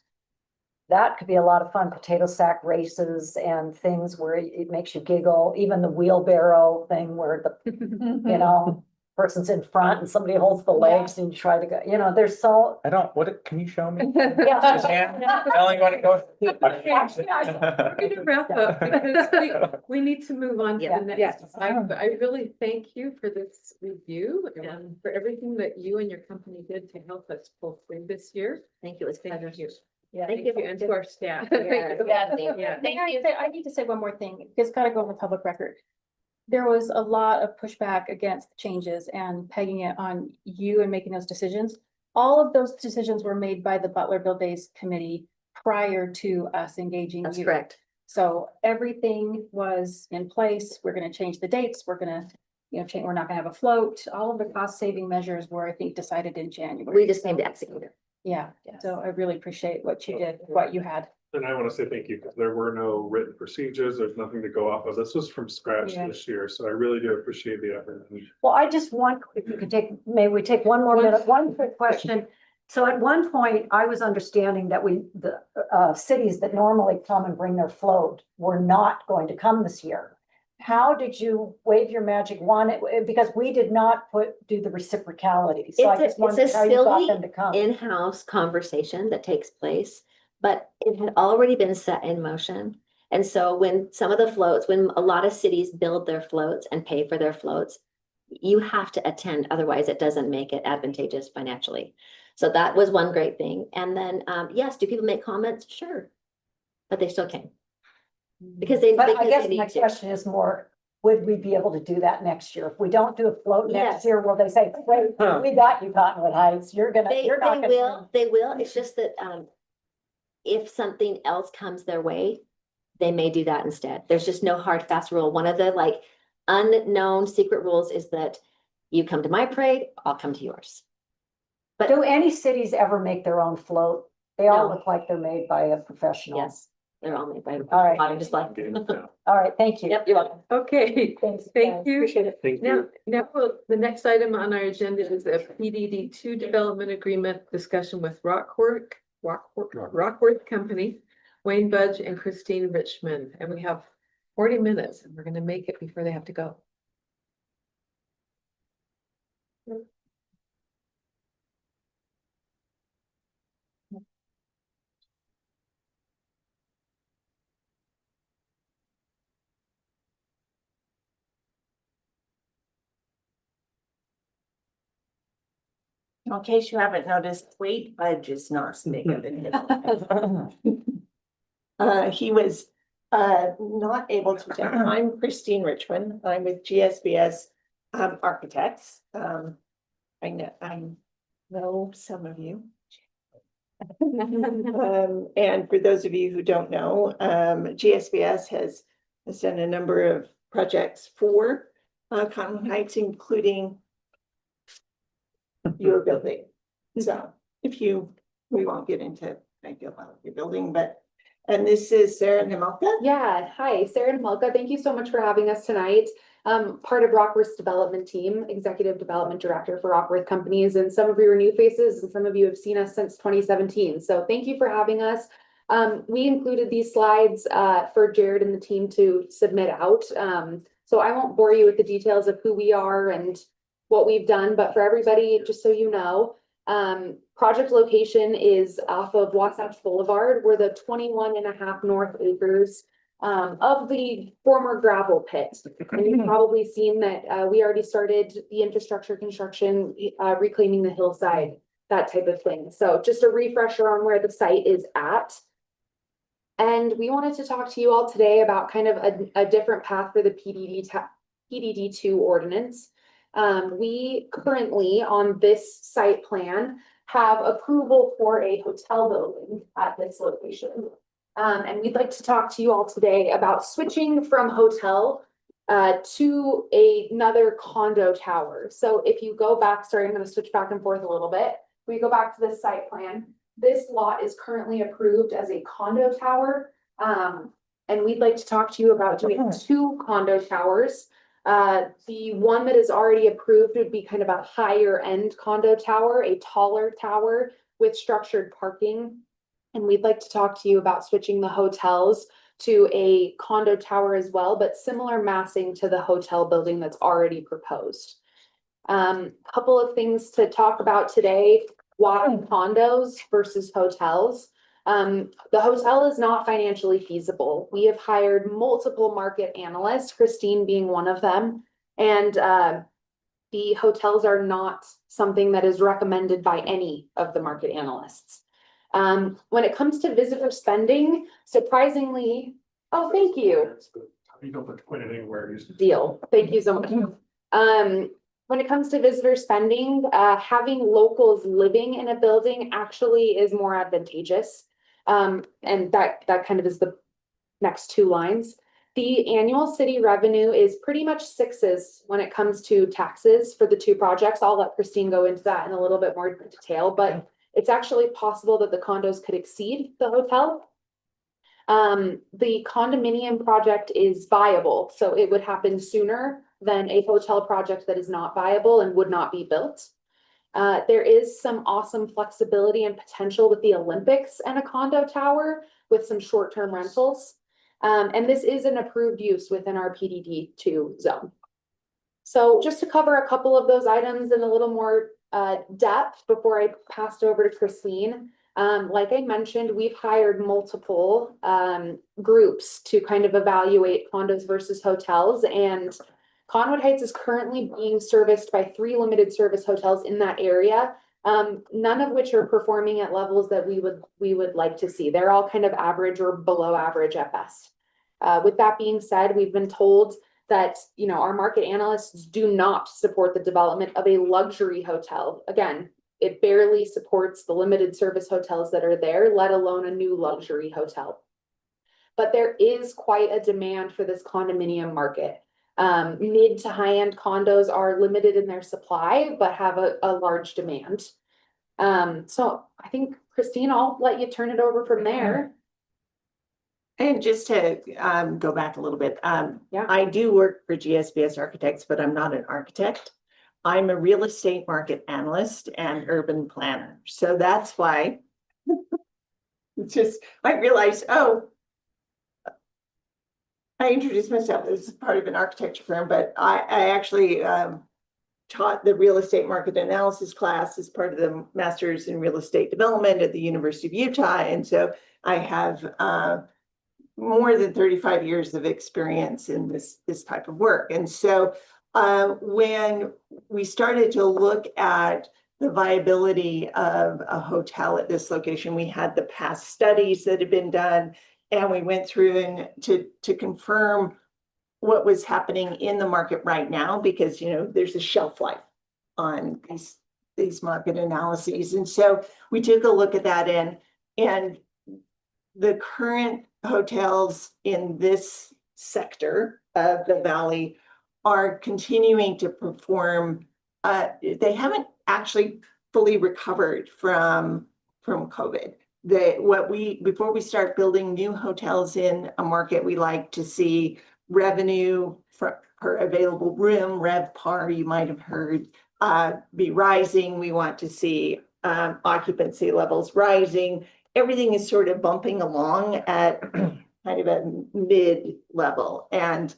that could be a lot of fun, potato sack races and things where it makes you giggle, even the wheelbarrow thing where the, you know, person's in front and somebody holds the legs and you try to go, you know, there's so. I don't, what, can you show me? Yeah. Suzanne, I only want to go. We're gonna wrap up because we need to move on to Yeah. the next Yes. slide, but I really thank you for this review and for everything that you and your company did to help us pull through this year. Thank you. It was Thank pleasure. you. Yeah. Thank Thank you. you, and to our staff. Yeah. May I say, I need to say one more thing, it's gotta go on the public record. There was a lot of pushback against the changes and pegging it on you and making those decisions. All of those decisions were made by the Butler Build Days Committee prior to us engaging That's you. correct. So everything was in place. We're gonna change the dates. We're gonna, change, we're not gonna have a float. All of the cost saving measures were, I think, decided in January. We just need to execute it. Yeah, so I really appreciate what you did, what you had. And I want to say thank you because there were no written procedures. There's nothing to go off of. This was from scratch Yeah. this year. So I really do appreciate the effort. Well, I just want, if you could take, may we take one more minute, one quick question? So at one point, I was understanding that the cities that normally come and bring their float were not going to come this year. How did you wave your magic wand? Because we did not do the reciprocality. So I It's a- just wondered it's a how you got silly them to come. In-house conversation that takes place, but it had already been set in motion. And so when some of the floats, when a lot of cities build their floats and pay for their floats, you have to attend, otherwise it doesn't make it advantageous financially. So that was one great thing. And then, yes, do people make comments? Sure. But they still came. Because they. But I because guess they my need to. question is more, would we be able to do that next year? If we don't do a float Yes. next year, will they say, wait, we got you Cottonwood Heights, you're not They gonna. will, they will. It's just that, if something else comes their way, they may do that instead. There's just no hard, fast rule. One of the unknown secret rules is that you come to my parade, I'll come to yours. But Do any cities ever make their own float? They all No. look like they're made by a professional. yes, they're all made by. All right. I'm just like. All right, thank you. Yep, you're welcome. Okay, Thanks, thank guys. you. Appreciate it. Thank Now, you. the next item on our agenda is a PDD 2 development agreement discussion with Rockworth Company, Wayne Budge and Christine Richmond, and we have 40 minutes and we're gonna make it before they have to go. In case you haven't noticed, Wade Budge is not speaking. He was not able to attend. I'm Christine Richmond. I'm with GSBS Architects. I know some of you. And for those of you who don't know, GSBS has done a number of projects for Cottonwood Heights, including your building. So we won't get into, I feel about your building, and this is Sarah Namalka. Yeah, hi, Sarah Namalka. Thank you so much for having us tonight. Part of Rockworth's development team, executive development director for Rockworth Companies, and some of you are new faces and some of you have seen us since 2017. So thank you for having us. We included these slides for Jared and the team to submit out. So I won't bore you with the details of who we are and what we've done, but for everybody, just so you know, project location is off of Wasatch Boulevard. We're the 21.5 north acres of the former gravel pit. And you've probably seen that we already started the infrastructure construction, reclaiming the hillside, that type of thing. So just a refresher on where the site is at. And we wanted to talk to you all today about kind of a different path for the PDD2 ordinance. We currently on this site plan have approval for a hotel building at this location. And we'd like to talk to you all today about switching from hotel to another condo tower. So if you go back, sorry, I'm going to switch back and forth a little bit. We go back to this site plan. This lot is currently approved as a condo tower. And we'd like to talk to you about doing 2 condo towers. The one that is already approved would be kind of a higher end condo tower, a taller tower with structured parking. And we'd like to talk to you about switching the hotels to a condo tower as well, but similar massing to the hotel building that's already proposed. Couple of things to talk about today, why condos versus hotels. The hotel is not financially feasible. We have hired multiple market analysts, Christine being one of them, and the hotels are not something that is recommended by any of the market analysts. When it comes to visitor spending, surprisingly, oh, thank you. You don't put it anywhere. Deal. Thank you so much. When it comes to visitor spending, having locals living in a building actually is more advantageous. And that kind of is the next two lines. The annual city revenue is pretty much sixes when it comes to taxes for the two projects. I'll let Christine go into that in a little bit more detail, but it's actually possible that the condos could exceed the hotel. The condominium project is viable, so it would happen sooner than a hotel project that is not viable and would not be built. There is some awesome flexibility and potential with the Olympics and a condo tower with some short-term rentals. And this is an approved use within our PDD2 zone. So just to cover a couple of those items in a little more depth before I passed over to Christine. Like I mentioned, we've hired multiple groups to kind of evaluate condos versus hotels, and Conwood Heights is currently being serviced by 3 limited service hotels in that area, none of which are performing at levels that we would like to see. They're all kind of average or below average at best. With that being said, we've been told that, you know, our market analysts do not support the development of a luxury hotel. Again, it barely supports the limited service hotels that are there, let alone a new luxury hotel. But there is quite a demand for this condominium market. Mid to high-end condos are limited in their supply, but have a large demand. So I think, Christine, I'll let you turn it over from there. And just to go back a little bit, Yeah. I do work for GSBS Architects, but I'm not an architect. I'm a real estate market analyst and urban planner. So that's why I realized, oh, I introduced myself as part of an architecture firm, but I actually taught the real estate market analysis class as part of the master's in real estate development at the University of Utah. And so I have more than 35 years of experience in this type of work. And so when we started to look at the viability of a hotel at this location, we had the past studies that had been done, and we went through and to confirm what was happening in the market right now, because, you know, there's a shelf life on these market analyses. And so we took a look at that, and the current hotels in this sector of the valley are continuing to perform. They haven't actually fully recovered from COVID. Before we start building new hotels in a market, we like to see revenue per available room, RevPAR, you might have heard, be rising. We want to see occupancy levels rising. Everything is sort of bumping along at kind of a mid level, and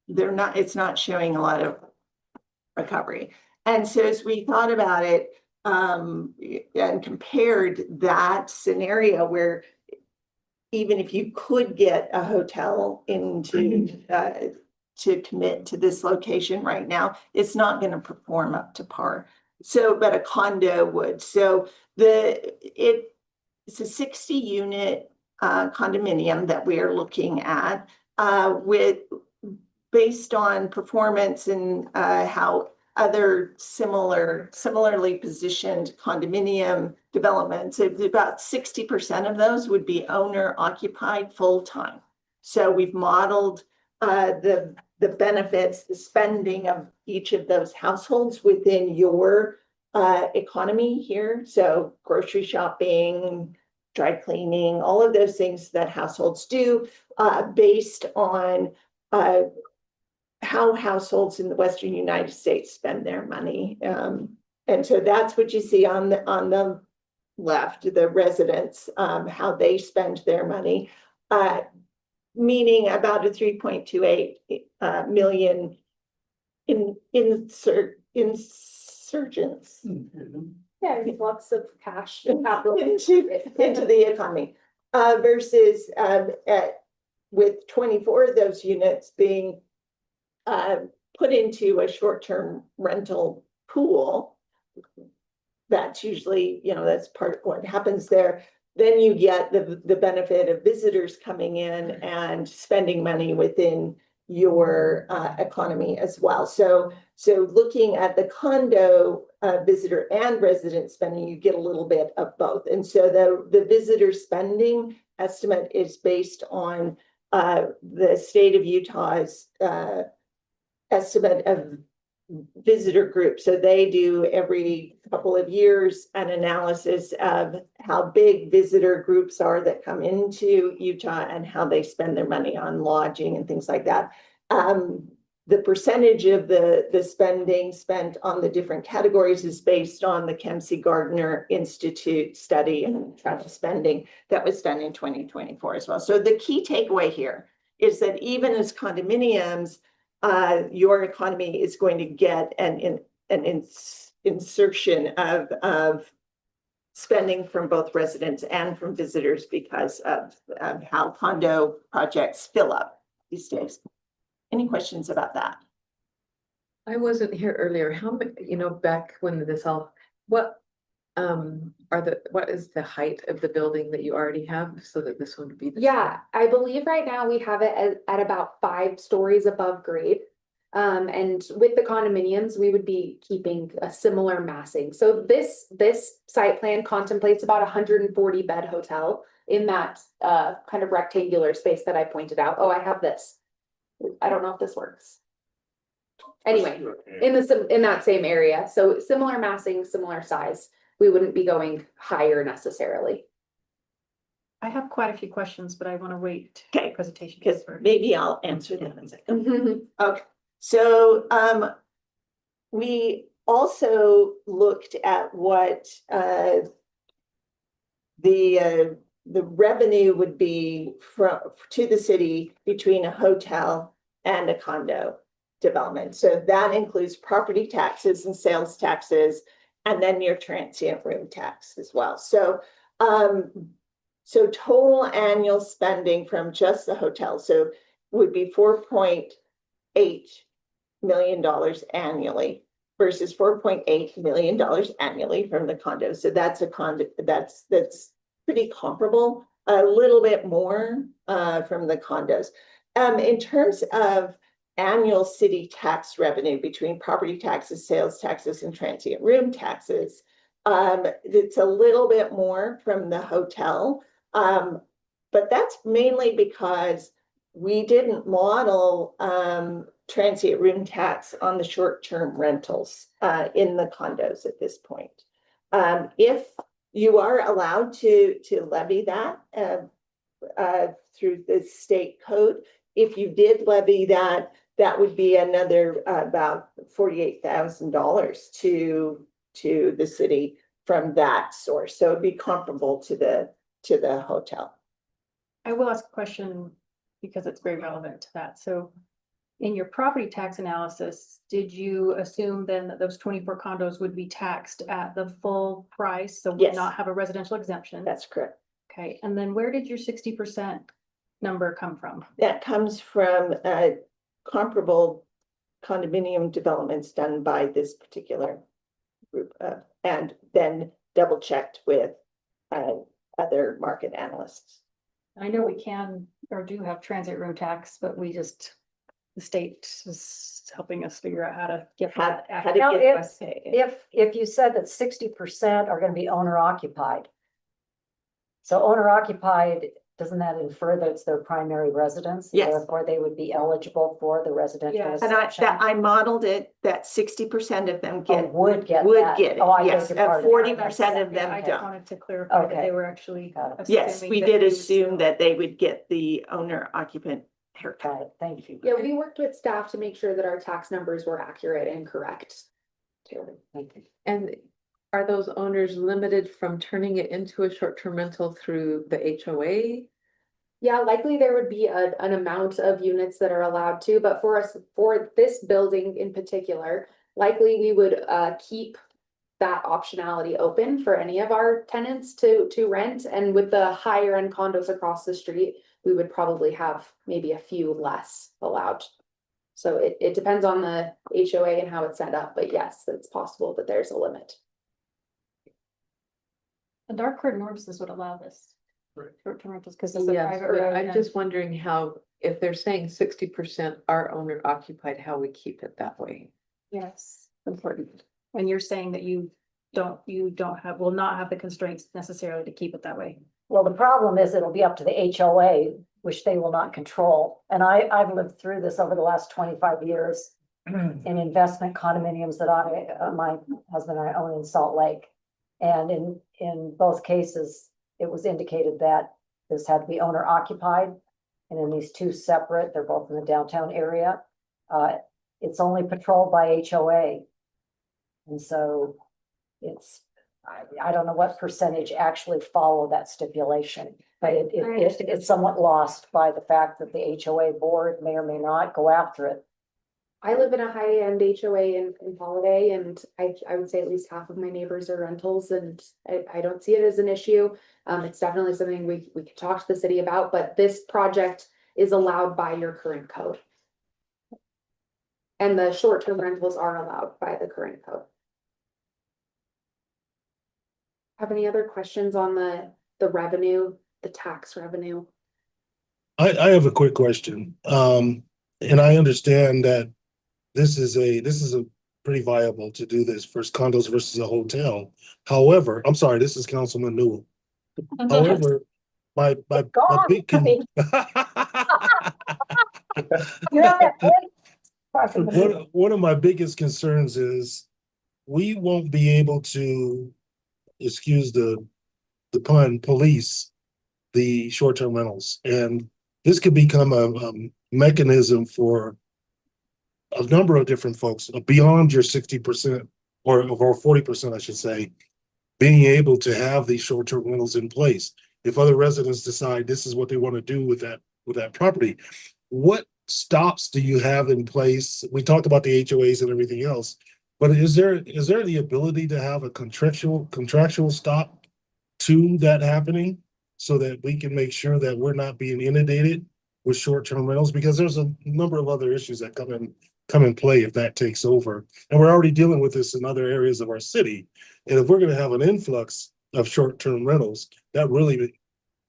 it's not showing a lot of recovery. And so as we thought about it, and compared that scenario where even if you could get a hotel into to commit to this location right now, it's not going to perform up to par. So, but a condo would. So it's a 60-unit condominium that we are looking at based on performance and how other similarly positioned condominium developments. About 60% of those would be owner occupied full time. So we've modeled the benefits, the spending of each of those households within your economy here. So grocery shopping, dry cleaning, all of those things that households do based on how households in the Western United States spend their money. And so that's what you see on the left, the residents, how they spend their money. Meaning about a 3.28 million insurgents Yeah, lots of cash. capital. into the economy, versus with 24 of those units being put into a short-term rental pool. That's usually, that's part of what happens there. Then you get the benefit of visitors coming in and spending money within your economy as well. So looking at the condo visitor and resident spending, you get a little bit of both. And so the visitor spending estimate is based on the state of Utah's estimate of visitor groups. So they do every couple of years an analysis of how big visitor groups are that come into Utah and how they spend their money on lodging and things like that. The percentage of the spending spent on the different categories is based on the Kempsey Gardner Institute study and travel spending that was done in 2024 as well. So the key takeaway here is that even as condominiums, your economy is going to get an insertion of spending from both residents and from visitors because of how condo projects fill up these days. Any questions about that? I wasn't here earlier. How many, back when this all, what is the height of the building that you already have so that this one would be? The Yeah, I believe right now we have it at about 5 stories above grade. And with the condominiums, we would be keeping a similar massing. So this site plan contemplates about 140 bed hotel in that kind of rectangular space that I pointed out. Oh, I have this. I don't know if this works. Anyway, in that same area. So similar massing, similar size. We wouldn't be going higher necessarily. I have quite a few questions, but I want to wait. Okay, Presentation. because maybe I'll answer them in a second. Mhm. Okay, so we also looked at what the revenue would be to the city between a hotel and a condo development. So that includes property taxes and sales taxes, and then your transient room tax as well. So total annual spending from just the hotel, would be $4.8 million annually versus $4.8 million annually from the condo. So that's that's pretty comparable, a little bit more from the condos. In terms of annual city tax revenue between property taxes, sales taxes, and transient room taxes, it's a little bit more from the hotel. But that's mainly because we didn't model transient room tax on the short-term rentals in the condos at this point. If you are allowed to levy that through the state code, if you did levy that, that would be another about $48,000 to the city from that source. So it'd be comparable to the hotel. I will ask a question because it's very relevant to that. So in your property tax analysis, did you assume then that those 24 condos would be taxed at the full price? So would Yes. not have a residential exemption? That's correct. Okay, and then where did your 60% number come from? That comes from comparable condominium developments done by this particular group, and then double checked with other market analysts. I know we can or do have transit room tax, but the state is helping us figure out how to get that. How to Now, get if you said that 60% are gonna be owner occupied. So owner occupied, doesn't that infer that it's their primary residence? Yes. Therefore, they would be eligible for the residential Yes. and exemption? I modeled it that 60% of them Oh, would get that. it. Oh, I Yes, beg your pardon. 40% of them I just don't. wanted to clarify that Okay. they were actually. Got it. Yes, assuming we that did we would assume still- that they would get the owner occupant Got it, thank you. Yeah, we worked with staff to make sure that our tax numbers were accurate and correct. Too. Thank you. And are those owners limited from turning it into a short-term rental through the HOA? Yeah, likely there would be an amount of units that are allowed to, but for us, for this building in particular, likely we would keep that optionality open for any of our tenants to rent, and with the higher end condos across the street, we would probably have maybe a few less allowed. So it depends on the HOA and how it's set up, but yes, it's possible that there's a limit. The dark curtain ordinances would allow this. Right. Short-term rentals, because it's a Yes, private but road. I'm and- just wondering how, if they're saying 60% are owner occupied, how we keep it that way. Yes, important. And you're saying that you don't have, will not have the constraints necessarily to keep it that way. Well, the problem is it'll be up to the HOA, which they will not control. And I've lived through this over the last 25 years in investment condominiums that my husband and I own in Salt Lake. And in both cases, it was indicated that this had to be owner occupied. And in these two separate, they're both in the downtown area. It's only patrolled by HOA. And so it's, I don't know what percentage actually follow that stipulation, but it's somewhat lost by the fact that the HOA board may or may not go after it. I live in a high-end HOA in Holiday, and I would say at least half of my neighbors are rentals, and I don't see it as an issue. It's definitely something we could talk to the city about, but this project is allowed by your current code. And the short-term rentals are allowed by the current code. Have any other questions on the revenue, the tax revenue? I have a quick question. And I understand that this is a pretty viable to do this for condos versus a hotel. However, I'm sorry, this is Councilman Newell. However, my big You know that point? one of my biggest concerns is we won't be able to, excuse the pun, police the short-term rentals. And this could become a mechanism for a number of different folks beyond your 60% or 40%, I should say, being able to have these short-term rentals in place. If other residents decide this is what they want to do with that property, what stops do you have in place? We talked about the HOAs and everything else, but is there the ability to have a contractual stop to that happening so that we can make sure that we're not being inundated with short-term rentals? Because there's a number of other issues that come in play if that takes over. And we're already dealing with this in other areas of our city. And if we're going to have an influx of short-term rentals, that really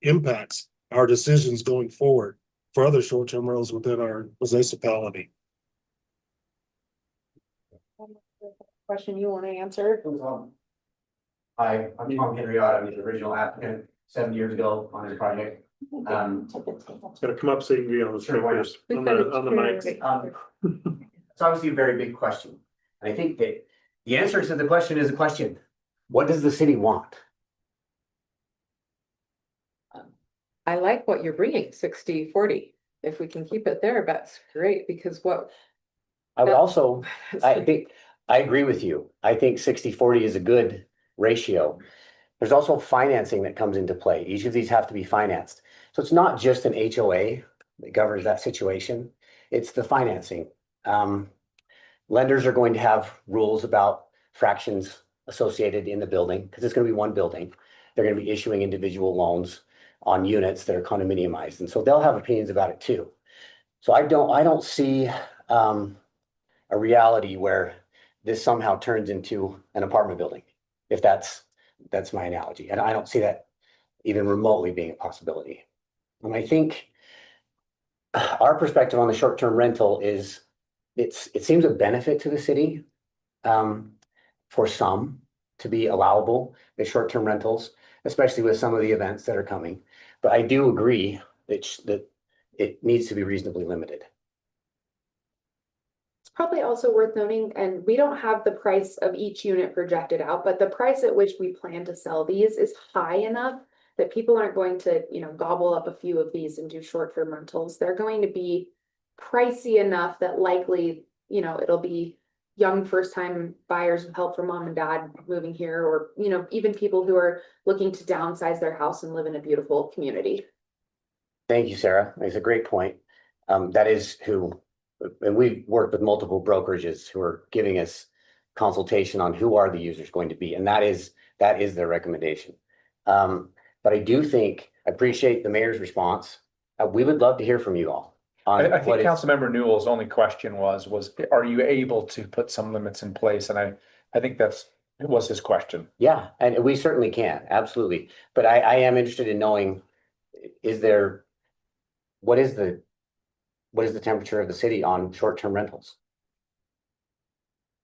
impacts our decisions going forward for other short-term rentals within our municipality. Question you want to answer? Hi, I'm Tom Henriot. I'm the original applicant 7 years ago on this project. It's gonna come up so you can be on the Sure, why not? speakers, on the mics. It's obviously a very big question. And I think that the answer to the question is a question. What does the city want? I like what you're bringing, 60-40. If we can keep it there, that's great, because what. I would also, I think, I agree with you. I think 60-40 is a good ratio. There's also financing that comes into play. Each of these have to be financed. So it's not just an HOA that governs that situation. It's the financing. Lenders are going to have rules about fractions associated in the building because it's going to be one building. They're going to be issuing individual loans on units that are condominiumized. And so they'll have opinions about it too. So I don't see a reality where this somehow turns into an apartment building, if that's my analogy. And I don't see that even remotely being a possibility. And I think our perspective on the short-term rental is it seems a benefit to the city for some to be allowable, the short-term rentals, especially with some of the events that are coming. But I do agree that it needs to be reasonably limited. It's probably also worth noting, and we don't have the price of each unit projected out, but the price at which we plan to sell these is high enough that people aren't going to, gobble up a few of these and do short-term rentals. They're going to be pricey enough that likely, it'll be young first-time buyers with help from mom and dad moving here, or, even people who are looking to downsize their house and live in a beautiful community. Thank you, Sarah. It's a great point. That is who, and we've worked with multiple brokerages who are giving us consultation on who are the users going to be, and that is their recommendation. But I do think, I appreciate the mayor's response. We would love to hear from you all. I on think what is- Councilmember Newell's only question was, are you able to put some limits in place? And I think it was his question. Yeah, and we certainly can, absolutely. But I am interested in knowing, what is the temperature of the city on short-term rentals?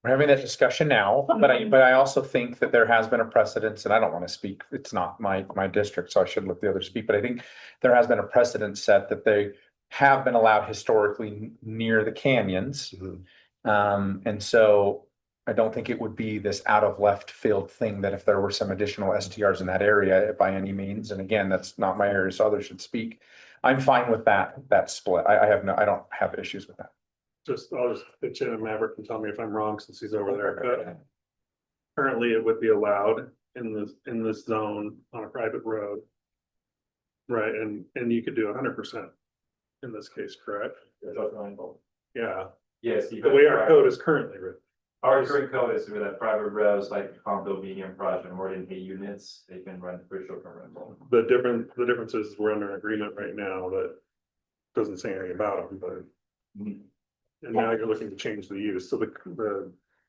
We're having that discussion now, but I also think that there has been a precedence, and I don't want to speak, it's not my district, so I should let the others speak, but I think there has been a precedent set that they have been allowed historically near the canyons. And so I don't think it would be this out of left field thing that if there were some additional STRs in that area by any means, and again, that's not my area, so others should speak. I'm fine with that split. I don't have issues with that. I'll just pitch in, and Maverick can tell me if I'm wrong since he's over there, but currently it would be allowed in this zone on a private road. Right, and you could do 100% in this case, correct? Yeah, Yes. the way our code is currently written. Our current code is with a private roads like condo, medium project, more than 8 units, they can rent for short-term rental. The difference is we're under an agreement right now that doesn't say anything about them, but. And now you're looking to change the use, so I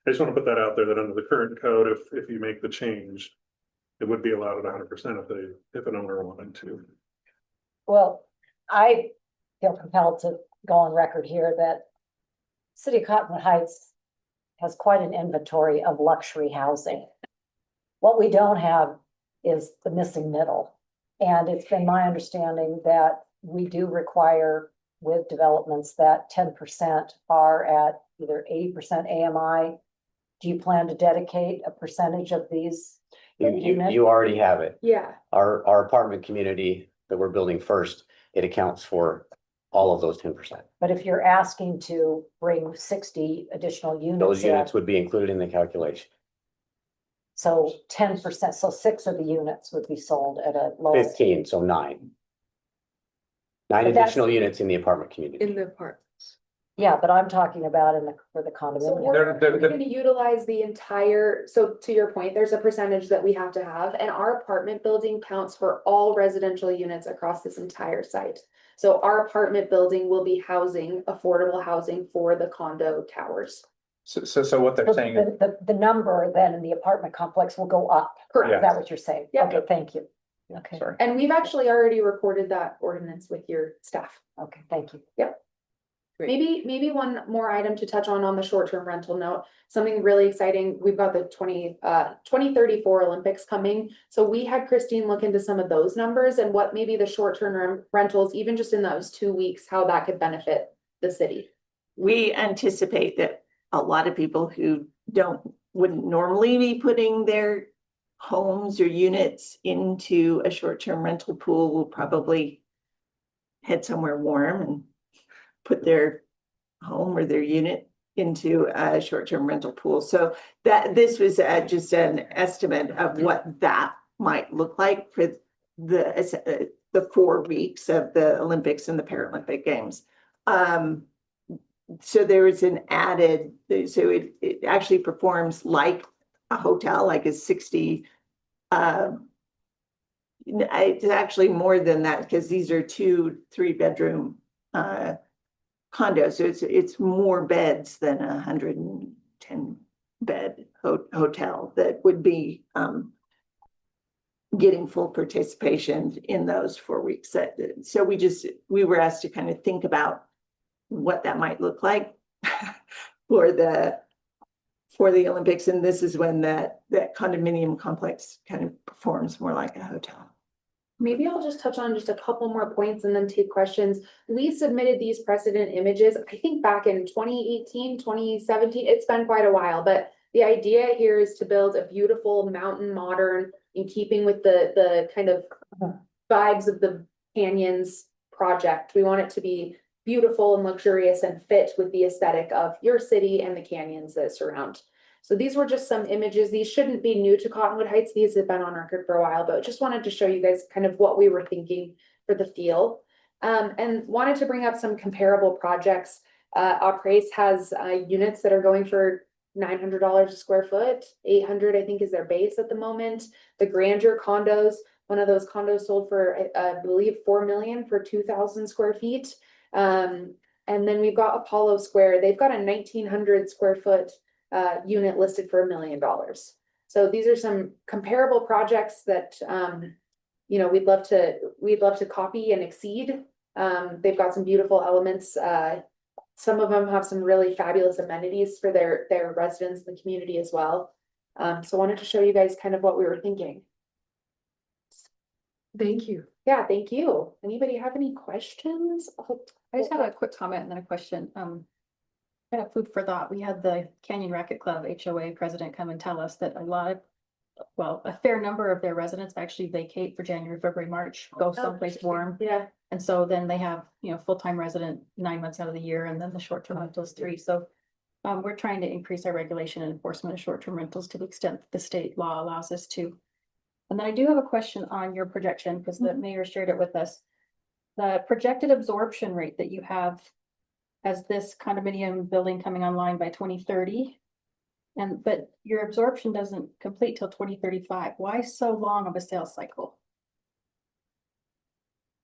just want to put that out there that under the current code, if you make the change. It would be allowed at 100% if an owner wanted to. Well, I feel compelled to go on record here that City of Cottonwood Heights has quite an inventory of luxury housing. What we don't have is the missing middle. And it's been my understanding that we do require with developments that 10% are at either 80% AMI. Do you plan to dedicate a percentage of these? You already have it. Yeah. Our apartment community that we're building first, it accounts for all of those 10%. But if you're asking to bring 60 additional units Those in, units would be included in the calculation. so 10%, so 6 of the units would be sold at a lower. 15, so 9. 9 But that's- additional units in the apartment community. In the apartments. Yeah, but I'm talking about for the So condominium. we're gonna utilize the entire, so to your point, there's a percentage that we have to have, and our apartment building counts for all residential units across this entire site. So our apartment building will be housing, affordable housing for the condo towers. So what they're So saying is, the number then in the apartment complex will go up. Correct. Is that what you're saying? Yeah. Okay, thank you. Okay, sorry. And we've actually already recorded that ordinance with your staff. okay, thank you. Great. Maybe one more item to touch on the short-term rental note, something really exciting. We've got the 2034 Olympics coming. So we had Christine look into some of those numbers and what maybe the short-term rentals, even just in those 2 weeks, how that could benefit the city. We anticipate that a lot of people who wouldn't normally be putting their homes or units into a short-term rental pool will probably head somewhere warm and put their home or their unit into a short-term rental pool. So this was just an estimate of what that might look like for the 4 weeks of the Olympics and the Paralympic Games. So there is an added, so it actually performs like a hotel, like a 60. It's actually more than that because these are 2-3 bedroom condos. So it's more beds than 110 bed hotel that would be getting full participation in those 4 weeks. So we were asked to kind of think about what that might look like for the Olympics. And this is when that condominium complex kind of performs more like a hotel. Maybe I'll just touch on just a couple more points and then take questions. We submitted these precedent images, I think back in 2018, 2017, it's been quite a while, but the idea here is to build a beautiful mountain modern in keeping with the kind of vibes of the Canyons project. We want it to be beautiful and luxurious and fit with the aesthetic of your city and the canyons that surround. So these were just some images. These shouldn't be new to Cottonwood Heights. These have been on record for a while, but just wanted to show you guys kind of what we were thinking for the feel. And wanted to bring up some comparable projects. Appraise has units that are going for $900 a square foot, 800 I think is their base at the moment. The Grandeur condos, one of those condos sold for I believe 4 million for 2,000 square feet. And then we've got Apollo Square. They've got a 1,900 square foot unit listed for $1 million. So these are some comparable projects that you know, we'd love to copy and exceed. They've got some beautiful elements. Some of them have some really fabulous amenities for their residents in the community as well. So wanted to show you guys kind of what we were thinking. Thank you. Yeah, thank you. Anybody have any questions? I just have a quick comment and then a question. Kind of food for thought. We had the Canyon Racquet Club HOA president come and tell us that a fair number of their residents actually vacate for January, February, March, go someplace warm. Yeah. And so then they have, you know, full-time resident 9 months out of the year and then the short-term rentals 3. So we're trying to increase our regulation and enforcement of short-term rentals to the extent that the state law allows us to. And then I do have a question on your projection because the mayor shared it with us. The projected absorption rate that you have as this condominium building coming online by 2030. But your absorption doesn't complete till 2035. Why so long of a sales cycle?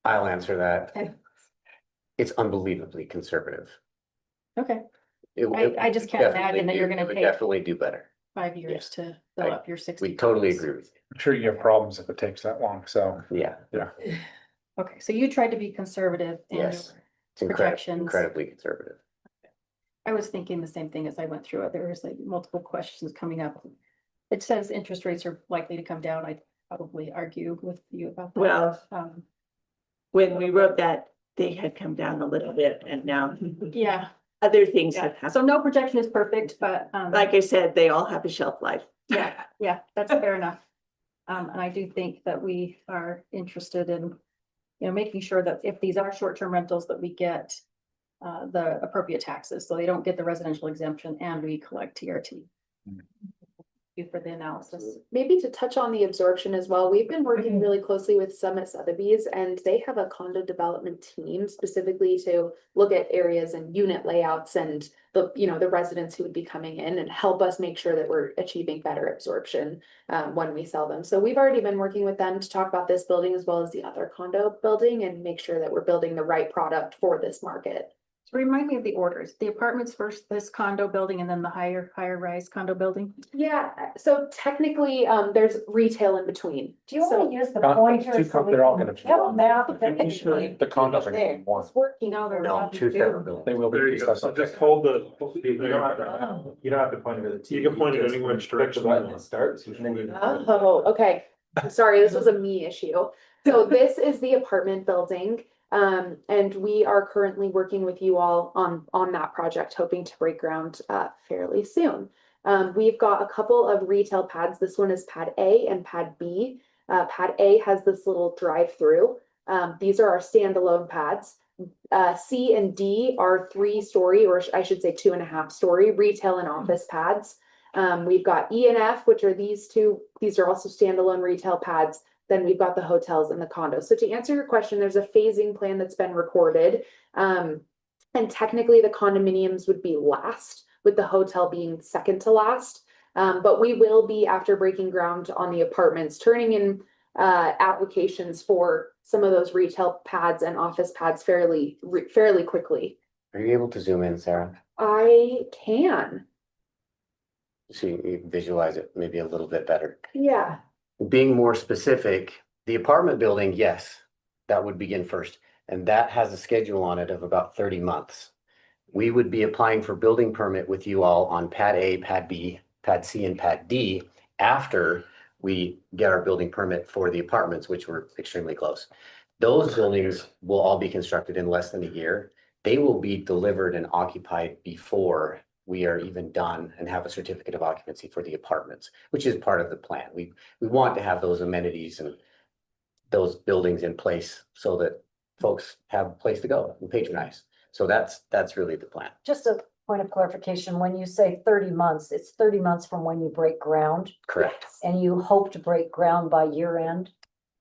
I'll answer that. Okay. It's unbelievably conservative. Okay, It I just can't definitely imagine that you're do- gonna it would take Definitely do better. 5 years Yes. to fill up your 60. We totally homes. agree with I'm sure you have problems if it takes that long, so. you. Yeah, Okay, so you tried to be conservative in your yes. It's projections. incredibly conservative. I was thinking the same thing as I went through it. There was like multiple questions coming up. It says interest rates are likely to come down. I'd probably argue with you about that. Well, Um, when we wrote that, they had come down a little bit and now yeah, other things have yeah. happened. So no projection is perfect, but Like I said, they all have a shelf life. yeah, that's fair enough. And I do think that we are interested in, you know, making sure that if these are short-term rentals, that we get the appropriate taxes, so they don't get the residential exemption and we collect TRT. You for the analysis. Maybe to touch on the absorption as well, we've been working really closely with Summit Sotheby's and they have a condo development team specifically to look at areas and unit layouts and the, you know, the residents who would be coming in and help us make sure that we're achieving better absorption when we sell them. So we've already been working with them to talk about this building as well as the other condo building and make sure that we're building the right product for this market. So remind me of the orders, the apartments first, this condo building, and then the higher rise condo building. Yeah, so technically, there's retail in between. Do you want to use the Con- pointer? two so con- we they're all can gonna be get one. them out? The condos are gonna be one. It's working. No, they're No, not. two separate buildings. They will be. There you go. So just hold the. You don't have to point it at the TV. You can point it any which direction you want. It starts. Oh, okay. Sorry, this was a me issue. So this is the apartment building. And we are currently working with you all on that project, hoping to break ground fairly soon. We've got a couple of retail pads. This one is pad A and pad B. Pad A has this little drive-through. These are our standalone pads. C and D are 3-story, or I should say 2.5-story retail and office pads. We've got E and F, which are these two. These are also standalone retail pads. Then we've got the hotels and the condos. So to answer your question, there's a phasing plan that's been recorded. And technically the condominiums would be last, with the hotel being second to last. But we will be, after breaking ground on the apartments, turning in applications for some of those retail pads and office pads fairly quickly. Are you able to zoom in, Sarah? I can. So you visualize it maybe a little bit better. Yeah. Being more specific, the apartment building, yes, that would begin first. And that has a schedule on it of about 30 months. We would be applying for building permit with you all on pad A, pad B, pad C, and pad D after we get our building permit for the apartments, which we're extremely close. Those buildings will all be constructed in less than a year. They will be delivered and occupied before we are even done and have a certificate of occupancy for the apartments, which is part of the plan. We want to have those amenities and those buildings in place so that folks have a place to go and patronize. So that's really the plan. Just a point of clarification, when you say 30 months, it's 30 months from when you break ground? Correct. And you hope to break ground by year end?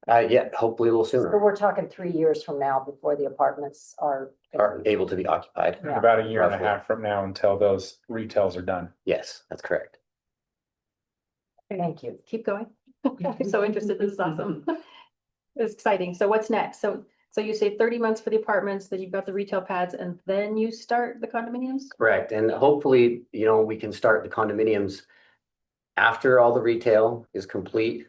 Yeah, hopefully a little So sooner, we're talking 3 years from now before the apartments are. are able to be occupied. Yeah. About a year and a Roughly. half from now until those retails are done. Yes, that's correct. Thank you. Keep going. I'm so interested. This is awesome. It's exciting. So what's next? So you say 30 months for the apartments, then you've got the retail pads, and then you start the condominiums? Correct. And hopefully, we can start the condominiums after all the retail is complete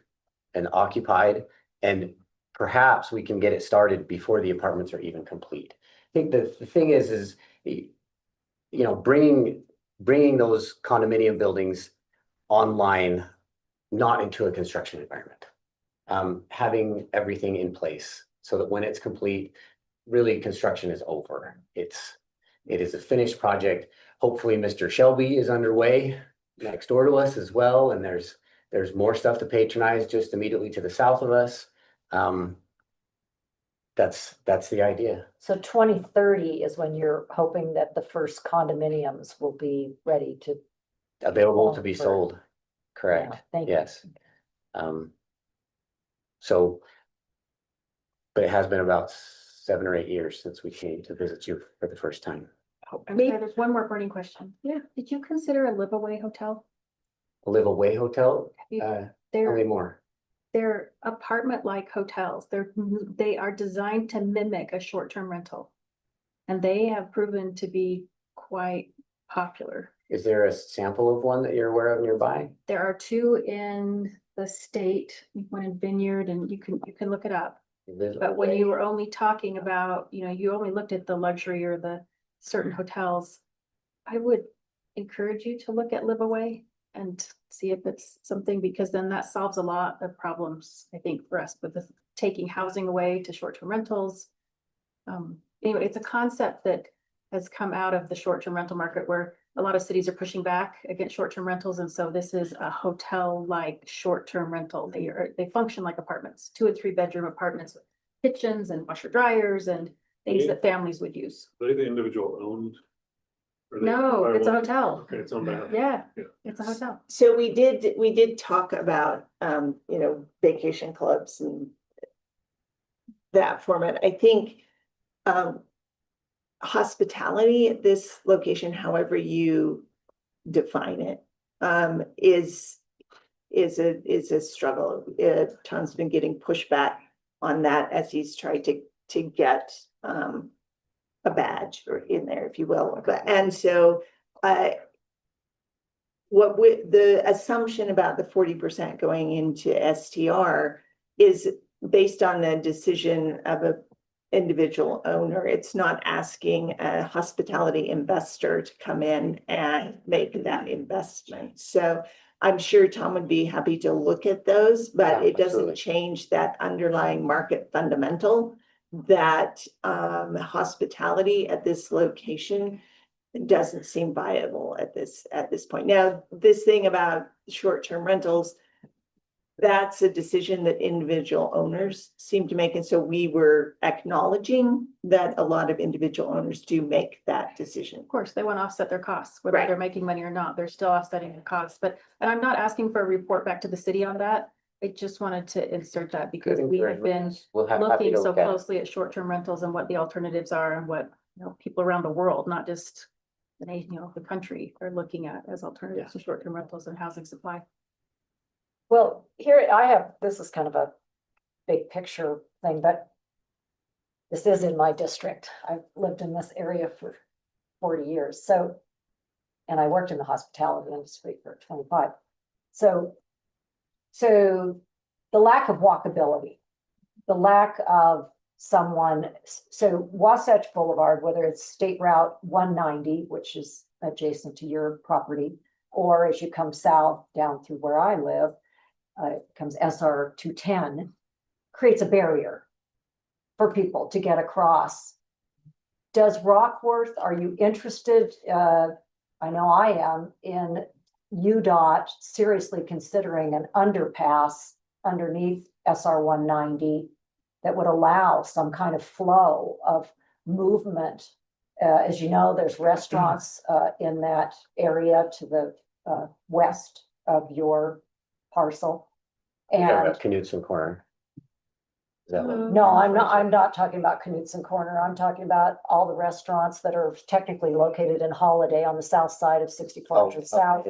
and occupied. And perhaps we can get it started before the apartments are even complete. I think the thing is, bringing those condominium buildings online, not into a construction environment. Having everything in place so that when it's complete, really construction is over. It is a finished project. Hopefully, Mr. Shelby is underway next door to us as well. And there's more stuff to patronize just immediately to the south of us. That's the idea. So 2030 is when you're hoping that the first condominiums will be ready to. Available to be For- sold. Correct. Yeah, thank you. Yes. So, but it has been about 7 or 8 years since we came to visit you for the first time. I'm sorry, there's one more burning question. Yeah. Did you consider a live away hotel? Live Away Hotel, You- tell me They're, more. they're apartment-like hotels. They are designed to mimic a short-term rental. And they have proven to be quite popular. Is there a sample of one that you're aware of nearby? There are 2 in the state, one in Vineyard, and you can look it up. Live But when Away? you were only talking about, you only looked at the luxury or the certain hotels, I would encourage you to look at Live Away and see if it's something, because then that solves a lot of problems, I think, for us with the taking housing away to short-term rentals. Anyway, it's a concept that has come out of the short-term rental market where a lot of cities are pushing back against short-term rentals. And so this is a hotel-like short-term rental. They function like apartments, 2 and 3 bedroom apartments with kitchens and washer dryers and things that families would use. Are they the individual owned? Or they No, by it's a one? hotel. Okay, it's owned by. Yeah, Yeah. it's a hotel. So we did talk about, vacation clubs and that format. I think, hospitality at this location, however you define it, is a struggle. Tom's been getting pushback on that as he's tried to get, a badge or in there, if you will. And so, the assumption about the 40% going into STR is based on the decision of a individual owner. It's not asking a hospitality investor to come in and make that investment. So I'm sure Tom would be happy to look at those, but Yeah, it doesn't absolutely. change that underlying market fundamental that hospitality at this location doesn't seem viable at this point. Now, this thing about short-term rentals, that's a decision that individual owners seem to make. And so we were acknowledging that a lot of individual owners do make that decision. Of course, they want to offset their costs, whether Right. they're making money or not, they're still offsetting their costs, and I'm not asking for a report back to the city on that. I just wanted to insert that because Good we have been encouragement. We'll happy looking to so look at it. closely at short-term rentals and what the alternatives are and what, people around the world, not just the nation, the country are looking at as alternatives to short-term rentals and housing supply. Well, here this is kind of a big picture thing, but this is in my district. I've lived in this area for 40 years. So, and I worked in the hospitality industry for 25. So the lack of walkability, the lack of someone, so Wasatch Boulevard, whether it's State Route 190, which is adjacent to your property, or as you come south down through where I live, comes SR 210, creates a barrier for people to get across. Does Rockworth, are you interested, I know I am, in UDOT seriously considering an underpass underneath SR 190 that would allow some kind of flow of movement. As you know, there's restaurants in that area to the west of your parcel. And Knutson Corner. Is that what? no, I'm not talking about Knutson Corner. I'm talking about all the restaurants that are technically located in Holiday on the south side of 6400 South.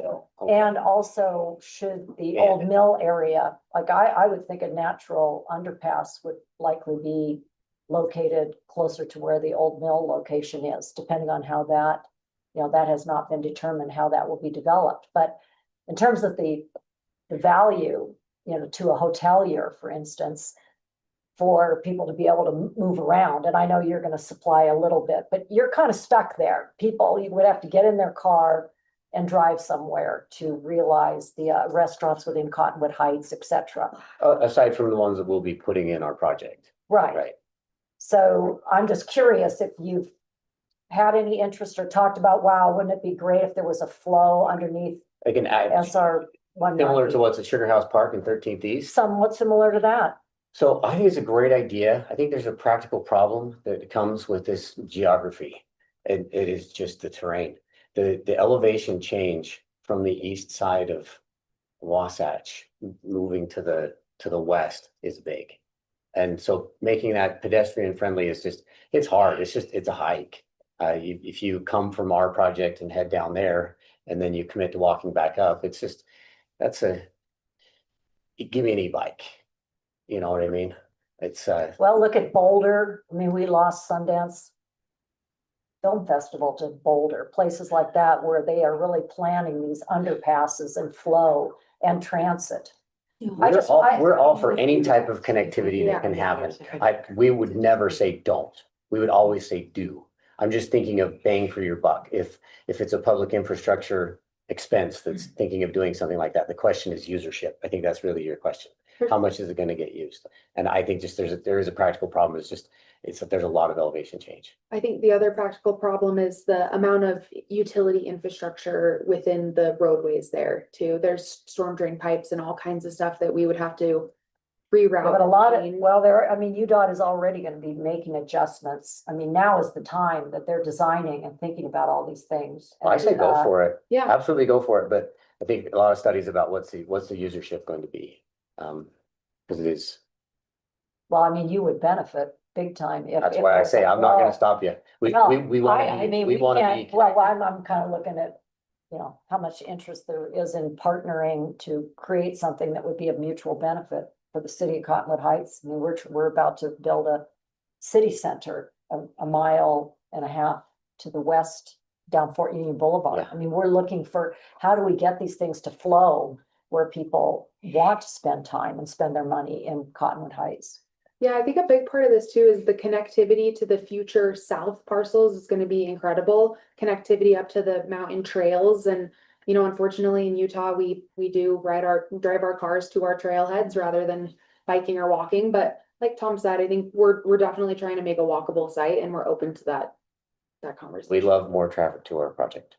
And also should the old mill area, like I would think a natural underpass would likely be located closer to where the old mill location is, depending on how that, that has not been determined how that will be developed. But in terms of the value, to a hotelier, for instance, for people to be able to move around. And I know you're going to supply a little bit, but you're kind of stuck there. People, you would have to get in their car and drive somewhere to realize the restaurants within Cottonwood Heights, et cetera. Aside from the ones that we'll be putting in our project. Right. Right. So I'm just curious if you've had any interest or talked about, wow, wouldn't it be great if there was a flow underneath Again, SR 190? similar to what's at Sugar House Park and 13th East. Somewhat similar to that. So I think it's a great idea. I think there's a practical problem that comes with this geography. It is just the terrain. The elevation change from the east side of Wasatch moving to the west is big. And so making that pedestrian friendly is just, it's hard. It's a hike. If you come from our project and head down there and then you commit to walking back up, it's just, give me an e-bike. You know what I mean? It's Well, look at Boulder. I mean, we lost Sundance Film Festival to Boulder, places like that where they are really planning these underpasses and flow and transit. we're all for any type of connectivity that can happen. We would never say don't. We would always say do. I'm just thinking of bang for your buck. If it's a public infrastructure expense that's thinking of doing something like that, the question is usership. I think that's really your question. How much is it going to get used? And I think just there is a practical problem. It's that there's a lot of elevation change. I think the other practical problem is the amount of utility infrastructure within the roadways there too. There's storm drain pipes and all kinds of stuff that we would have to reroute. But a lot of, UDOT is already going to be making adjustments. I mean, now is the time that they're designing and thinking about all these things. I say go for it. Yeah. Absolutely go for it. But I think a lot of studies about what's the usership going to be. Because it is. Well, I mean, you would benefit big time. That's why I say I'm not going to stop you. We want to be. Well, I'm kind of looking at, how much interest there is in partnering to create something that would be of mutual benefit for the city of Cottonwood Heights. I mean, we're about to build a city center a mile and a half to the west down Fort Union Boulevard. Yeah. I mean, we're looking for how do we get these things to flow where people want to spend time and spend their money in Cottonwood Heights. Yeah, I think a big part of this too is the connectivity to the future south parcels is going to be incredible. Connectivity up to the mountain trails. And, unfortunately in Utah, we do drive our cars to our trailheads rather than biking or walking. But like Tom said, I think we're definitely trying to make a walkable site and we're open to that conversation. We love more traffic to our project.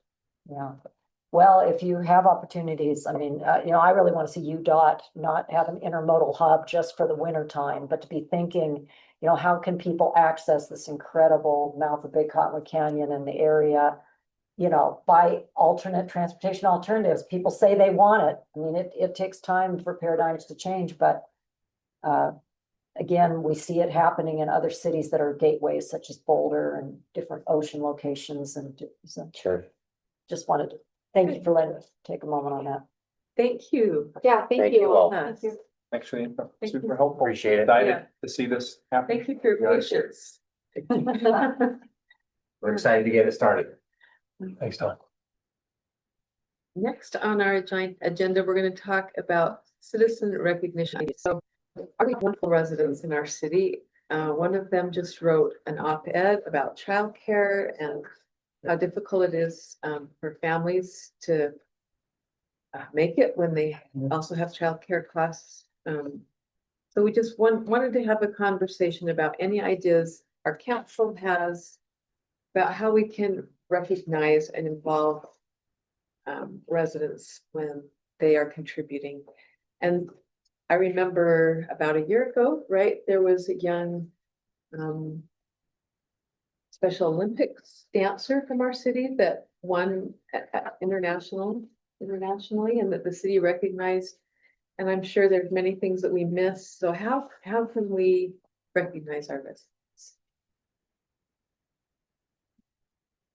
Yeah. Well, if you have opportunities, I mean, I really want to see UDOT not have an intermodal hub just for the winter time, but to be thinking, how can people access this incredible mouth of Big Cottonwood Canyon and the area, by alternate transportation alternatives. People say they want it. I mean, it takes time for paradigms to change, but again, we see it happening in other cities that are gateways such as Boulder and different ocean locations. And so Sure. just wanted to thank you for letting us take a moment on that. Thank you. Yeah, thank you all. Thank you. Thanks for the info. Thank Super you. helpful. Appreciate it. Excited to see this happen. Thank you for your patience. We're excited to get it started. Thanks, Tom. Next on our agenda, we're going to talk about citizen recognition. So our wonderful residents in our city, one of them just wrote an op-ed about childcare and how difficult it is for families to make it when they also have childcare costs. So we just wanted to have a conversation about any ideas our council has about how we can recognize and involve residents when they are contributing. And I remember about a year ago, right, there was a young, Special Olympics dancer from our city that won internationally, and that the city recognized. And I'm sure there's many things that we miss, so how can we recognize our residents?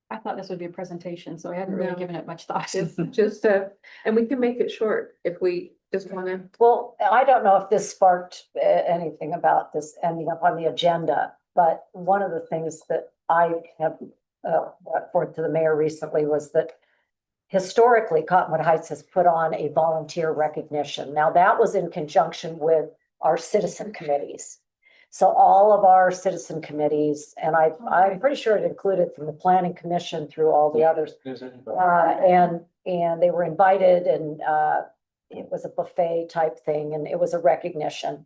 I thought this would be a presentation, so I haven't really No. given it much thought. Just, and we can make it short if we just wanna. Well, I don't know if this sparked anything about this ending up on the agenda, but one of the things that I have brought forth to the mayor recently was that historically Cottonwood Heights has put on a volunteer recognition. Now, that was in conjunction with our citizen committees. So all of our citizen committees, and I'm pretty sure it included from the planning commission through all the others. And they were invited, and it was a buffet type thing, and it was a recognition.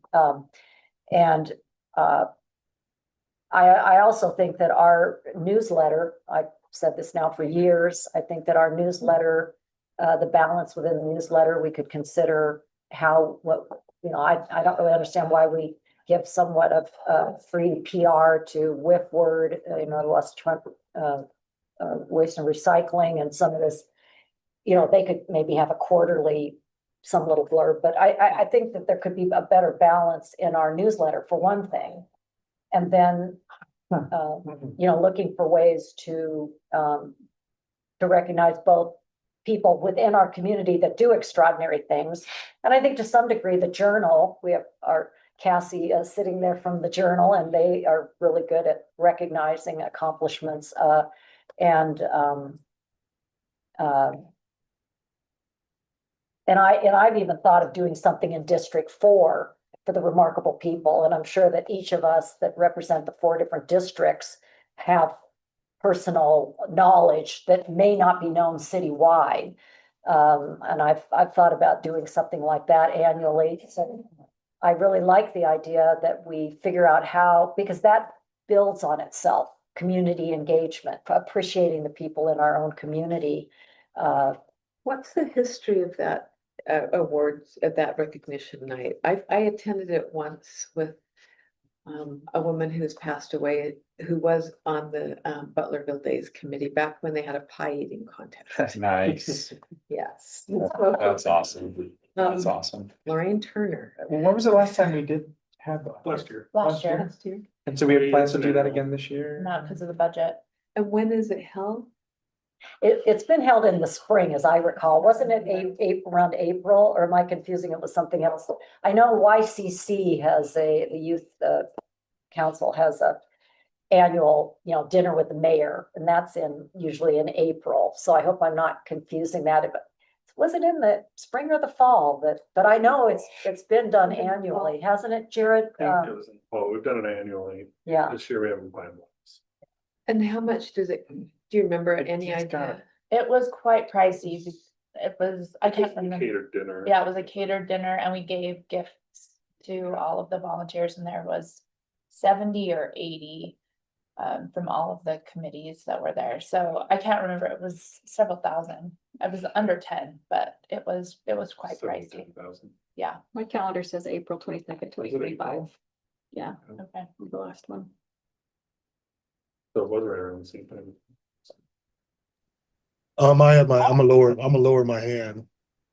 I also think that our newsletter, I've said this now for years, I think that our newsletter, the balance within the newsletter, we could consider I don't really understand why we give somewhat of free PR to WIF Word, West Trent, Waste and Recycling, and some of this, they could maybe have a quarterly, some little blurb, but I think that there could be a better balance in our newsletter for one thing. And then, looking for ways to recognize both people within our community that do extraordinary things. And I think to some degree, the Journal, we have our Cassie sitting there from the Journal, and they are really good at recognizing accomplishments. And I've even thought of doing something in District 4 for the remarkable people. And I'm sure that each of us that represent the 4 different districts have personal knowledge that may not be known citywide. And I've thought about doing something like that annually. So I really like the idea that we figure out how, because that builds on itself, community engagement, appreciating the people in our own community. What's the history of that awards, of that recognition night? I attended it once with a woman who's passed away, who was on the Butlerville Days committee back when they had a pie eating contest. Nice. Yes. That's awesome. That's Um, awesome. Lorraine Turner. When was the last time we did have that? Last year. Last year, Last year. And so we have plans to do that again this year? not because of the budget. And when is it held? It's been held in the spring, as I recall. Wasn't it around April, or am I confusing it with something else? I know YCC has the youth council has a annual, dinner with the mayor, and that's usually in April. So I hope I'm not confusing that. But was it in the spring or the fall? But I know it's been done annually, hasn't it, Jared? We've done it annually. Yeah. This year we haven't planned one. And how much does it, do you remember any It's got idea? It was quite pricey. It was, I can't remember. Catered dinner. Yeah, it was a catered dinner, and we gave gifts to all of the volunteers, and there was 70 or 80 from all of the committees that were there. So I can't remember. It was several thousand. It was under 10, but it was quite pricey. 17,000. Yeah. My calendar says April 22nd, 2025. Yeah, Okay. the last one. So it was right around the same time. I'm gonna lower my hand.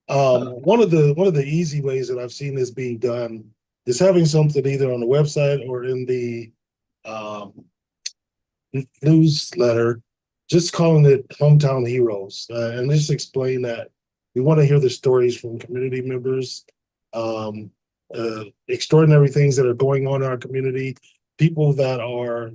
One of the easy ways that I've seen this being done is having something either on the website or in the newsletter, just calling it Hometown Heroes, and just explain that we want to hear the stories from community members, extraordinary things that are going on in our community, people that are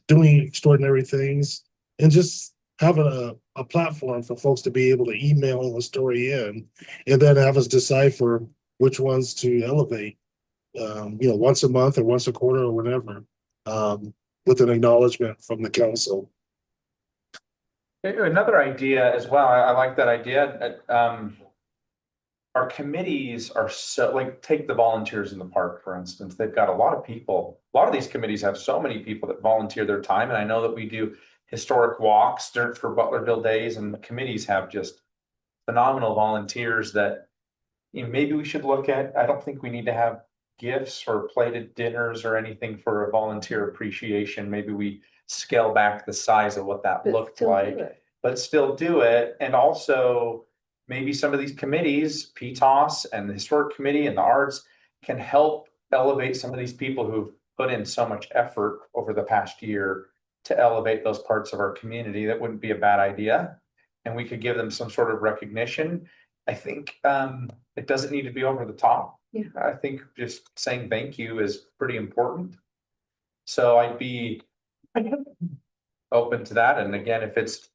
doing extraordinary things, and just having a platform for folks to be able to email a story in, and then have us decipher which ones to elevate, once a month or once a quarter or whatever, with an acknowledgement from the council. Another idea as well, I like that idea. Our committees are so, like, take the volunteers in the park, for instance. They've got a lot of people. A lot of these committees have so many people that volunteer their time. And I know that we do historic walks for Butlerville Days, and the committees have just phenomenal volunteers that you know, maybe we should look at, I don't think we need to have gifts or plated dinners or anything for a volunteer appreciation. Maybe we scale back the size of what that But looked still do like, it. but still do it. And also maybe some of these committees, PTOS and the Historic Committee and the Arts can help elevate some of these people who've put in so much effort over the past year to elevate those parts of our community. That wouldn't be a bad idea. And we could give them some sort of recognition. I think it doesn't need to be over the top. Yeah. I think just saying thank you is pretty important. So I'd be open to that. And again, if it's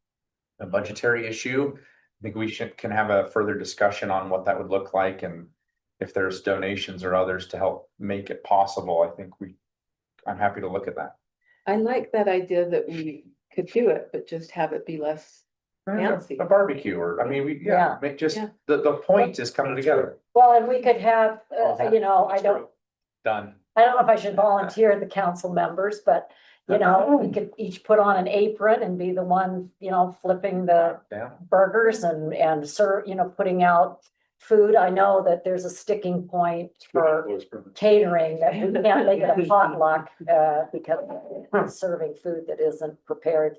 a budgetary issue, I think we can have a further discussion on what that would look like. And if there's donations or others to help make it possible, I think I'm happy to look at that. I like that idea that we could do it, but just have it be less fancy. A barbecue or, I mean, Yeah. make just, Yeah. the point is coming together. Well, and we could have, Okay. you know, I don't Done. know if I should volunteer the council members, but, you know, we could each put on an apron and be the one, you know, flipping the Yeah. burgers and serve, you know, putting out food. I know that there's a sticking point for catering, that we can't make it a potluck, because we're serving food that isn't prepared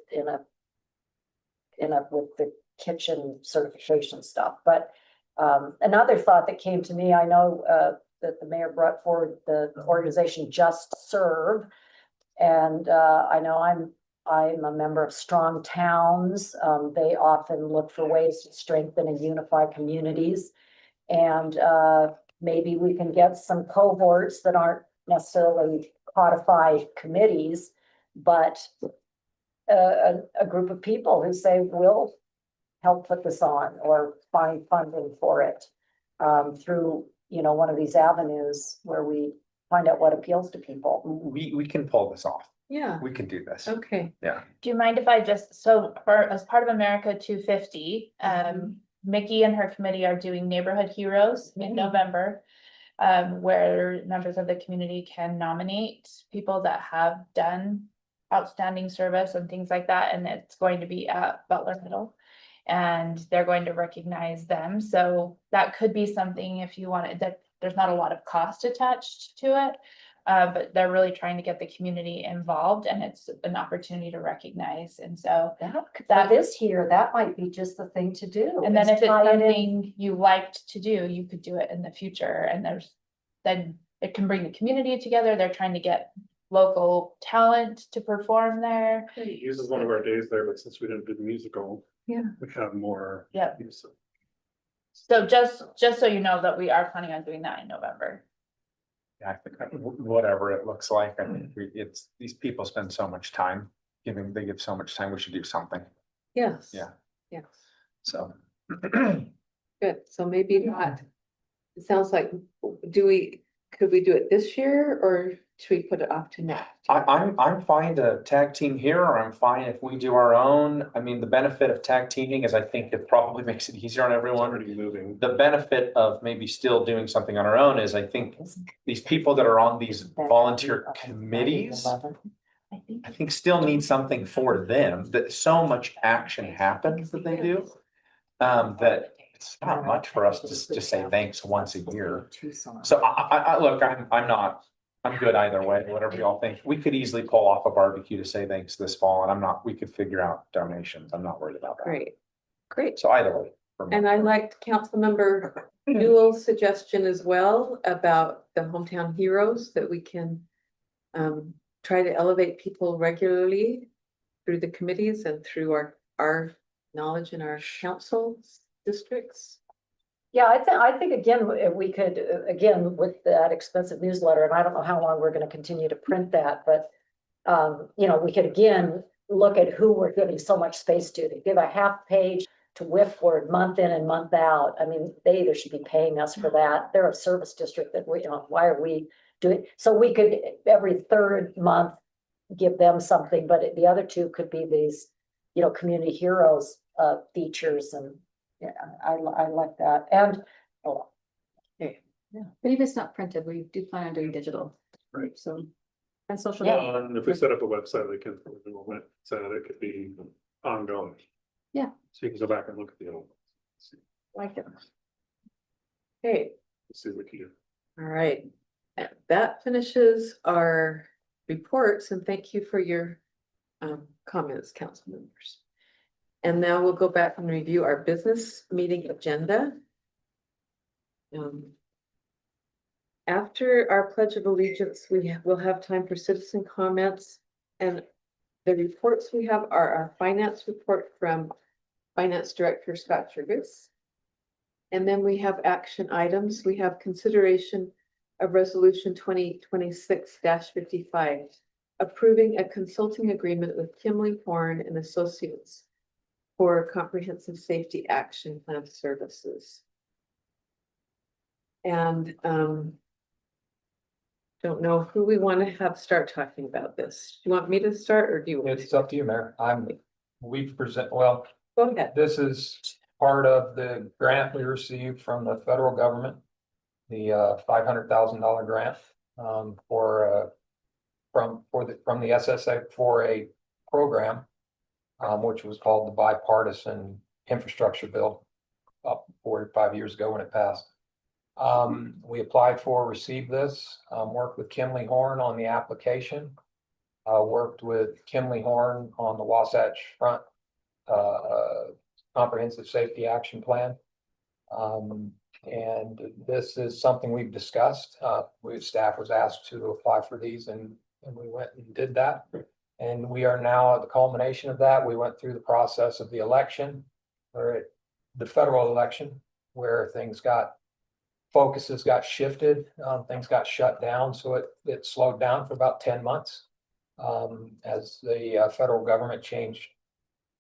with the kitchen certification stuff. But another thought that came to me, I know that the mayor brought forward the organization Just Serve. And I know I'm a member of Strong Towns. They often look for ways to strengthen and unify communities. And maybe we can get some cohorts that aren't necessarily codified committees, but a group of people who say, we'll help put this on or find funding for it through, you know, one of these avenues where we find out what appeals to people. We can pull this off. Yeah, We can do this. okay. Yeah. Do you mind if I just, so as part of America 250, Mickey and her committee are doing Neighborhood Heroes in November. Where members of the community can nominate people that have done outstanding service and things like that, and it's going to be at Butler Middle. And they're going to recognize them, so that could be something if you wanted, that there's not a lot of cost attached to it. But they're really trying to get the community involved, and it's an opportunity to recognize, and so. That is here, that might be just the thing to do. And then is if it's tie it in. something you liked to do, you could do it in the future, and then it can bring the community together. They're trying to get local talent to perform there. He uses one of our days there, but since we didn't do the musical. Yeah. We have more. Yeah. use of- So just so you know that we are planning on doing that in November. Yeah, I think whatever it looks like, I mean, it's, these people spend so much time they give so much time, we should do something, Yes. Yeah. Yes, so. good. So maybe not. It sounds like, could we do it this year or should we put it off to next? I'm fine to tag team here, or I'm fine if we do our own. I mean, the benefit of tag teaming is I think it probably makes it easier on It's everyone. already moving. The benefit of maybe still doing something on our own is I think these people that are on these volunteer committees, I think still need something for them, that so much action happens that they do. That it's not much for us to just say thanks once a year. So look, I'm good either way, whatever y'all think. We could easily pull off a barbecue to say thanks this fall, and we could figure out donations. I'm not worried about that. Great. So either way. for me. And I liked Councilmember Newell's suggestion as well about the hometown heroes, that we can try to elevate people regularly through the committees and through our knowledge in our council districts. Yeah, I think again, we could, again, with that expensive newsletter, and I don't know how long we're gonna continue to print that, but you know, we could again look at who we're giving so much space to. They give a half page to Whitford month in and month out. I mean, they either should be paying us for that. They're a service district that we, you know, why are we doing? So we could every third month give them something, but the other two could be these, you know, community heroes features, and yeah, I like that. And But if it's not printed, we do plan on doing digital. Right. So, and social. Yeah. media. And if we set up a website, we can, so it could be ongoing. Yeah. So you can go back and look at the old. Like it. Okay, Let's see what you all right. That finishes our reports and thank you for your comments, council members. And now we'll go back and review our business meeting agenda. After our Pledge of Allegiance, will have time for citizen comments. And the reports we have are our finance report from Finance Director Scott Jurgis. And then we have action items. We have consideration of Resolution 2026-55, approving a consulting agreement with Kimley Horn and Associates for Comprehensive Safety Action Plan services. And don't know who we want to have start talking about this. Do you want me to start or do you? want It's up to you, Mayor. We've well, Go ahead. this is part of the grant we received from the federal government. The $500,000 grant from the SSA for a program, which was called the Bipartisan Infrastructure Bill up 4 or 5 years ago when it passed. We applied for, received this, worked with Kimley Horn on the application, worked with Kimley Horn on the Wasatch Front Comprehensive Safety Action Plan. And this is something we've discussed. Staff was asked to apply for these and we went and did that. And we are now at the culmination of that. We went through the process of the election, or the federal election, where focuses got shifted, things got shut down. So it slowed down for about 10 months as the federal government changed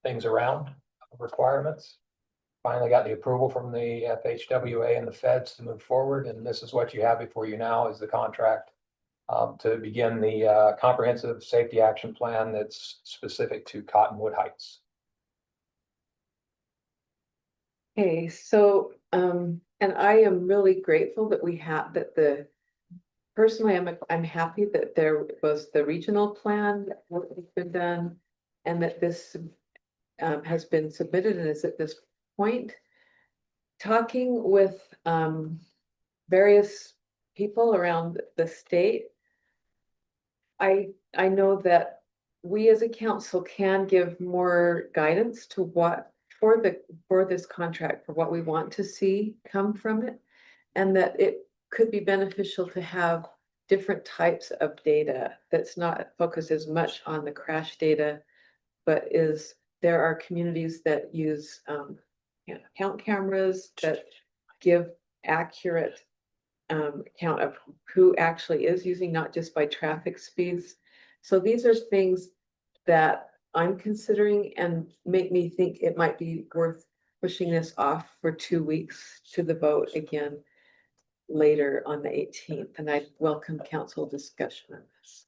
things around, requirements. Finally got the approval from the FHWA and the feds to move forward. And this is what you have before you now is the contract to begin the comprehensive safety action plan that's specific to Cottonwood Heights. Okay, so, and I am really grateful that we have, personally, I'm happy that there was the regional plan that has been done and that this has been submitted and is at this point. Talking with various people around the state, I know that we as a council can give more guidance to what for this contract, for what we want to see come from it, and that it could be beneficial to have different types of data that's not focused as much on the crash data, but there are communities that use count cameras that give accurate count of who actually is using, not just by traffic speeds. So these are things that I'm considering and make me think it might be worth pushing this off for 2 weeks to the vote again later on the 18th. And I welcome council discussion on this.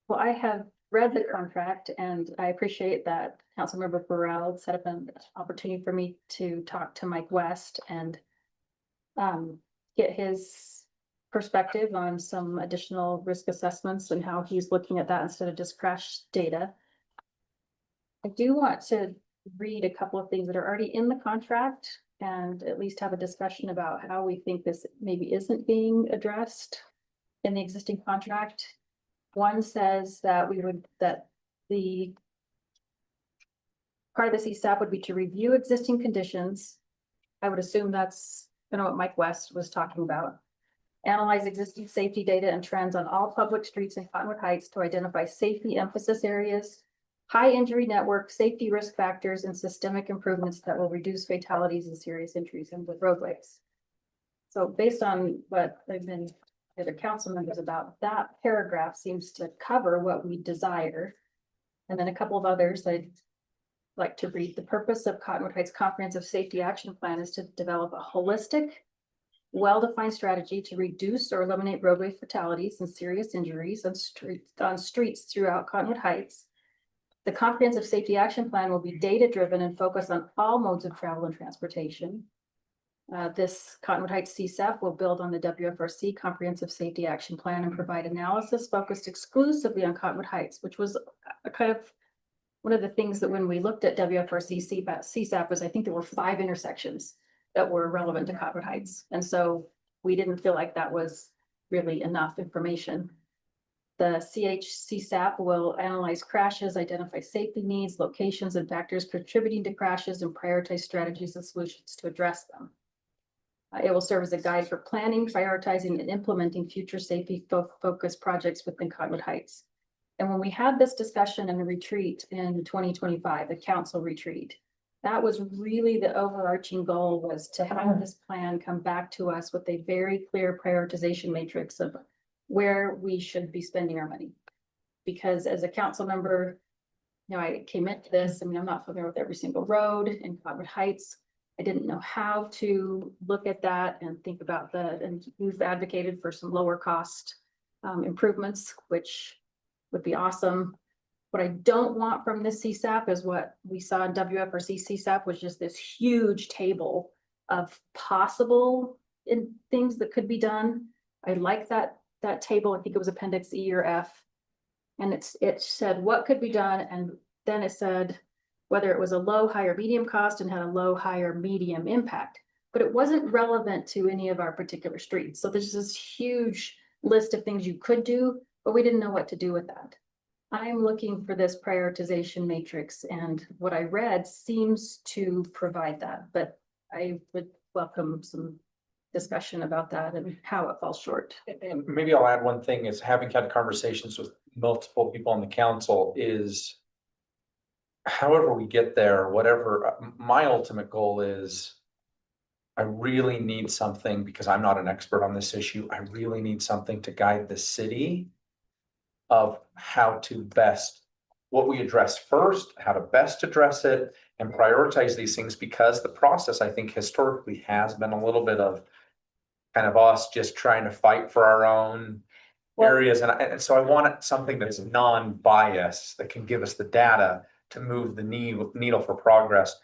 Well, I have read the contract and I appreciate that Councilmember Burrell set up an opportunity for me to talk to Mike West and get his perspective on some additional risk assessments and how he's looking at that instead of just crash data. I do want to read a couple of things that are already in the contract and at least have a discussion about how we think this maybe isn't being addressed in the existing contract. One says that the part of the CSAP would be to review existing conditions. I would assume that's what Mike West was talking about. Analyze existing safety data and trends on all public streets in Cottonwood Heights to identify safety emphasis areas, high injury network, safety risk factors, and systemic improvements that will reduce fatalities and serious injuries in the roadways. So based on what I've been other council members about, that paragraph seems to cover what we desire. And then a couple of others I'd like to read. The purpose of Cottonwood Heights Comprehensive Safety Action Plan is to develop a holistic, well-defined strategy to reduce or eliminate roadway fatalities and serious injuries on streets throughout Cottonwood Heights. The Comprehensive Safety Action Plan will be data-driven and focus on all modes of travel and transportation. This Cottonwood Heights CSAP will build on the WFRC Comprehensive Safety Action Plan and provide analysis focused exclusively on Cottonwood Heights, which was a kind of one of the things that when we looked at WFRC CSAP was, I think there were 5 intersections that were relevant to Cottonwood Heights. And so we didn't feel like that was really enough information. The CHCSAP will analyze crashes, identify safety needs, locations, and factors contributing to crashes, and prioritize strategies and solutions to address them. It will serve as a guide for planning, prioritizing, and implementing future safety focused projects within Cottonwood Heights. And when we had this discussion in a retreat in 2025, the council retreat, that was really the overarching goal, was to have this plan come back to us with a very clear prioritization matrix of where we should be spending our money. Because as a council member, you know, I came into this, I mean, I'm not familiar with every single road in Cottonwood Heights. I didn't know how to look at that and think about that, and we've advocated for some lower cost improvements, which would be awesome. What I don't want from this CSAP is what we saw in WFRC CSAP, was just this huge table of possible things that could be done. I like that table. I think it was Appendix E or F. And it said what could be done, and then it said whether it was a low, high, or medium cost, and had a low, high, or medium impact. But it wasn't relevant to any of our particular streets. So there's this huge list of things you could do, but we didn't know what to do with that. I'm looking for this prioritization matrix, and what I read seems to provide that, but I would welcome some discussion about that and how it falls short. And maybe I'll add one thing, is having had conversations with multiple people on the council, is however we get there, whatever, my ultimate goal is, I really need something, because I'm not an expert on this issue. I really need something to guide the city of how to best, what we address first, how to best address it, and prioritize these things, because the process, I think, historically has been a little bit of kind of us just trying to fight for our own areas. And so I want something that is non-biased, that can give us the data to move the needle for progress.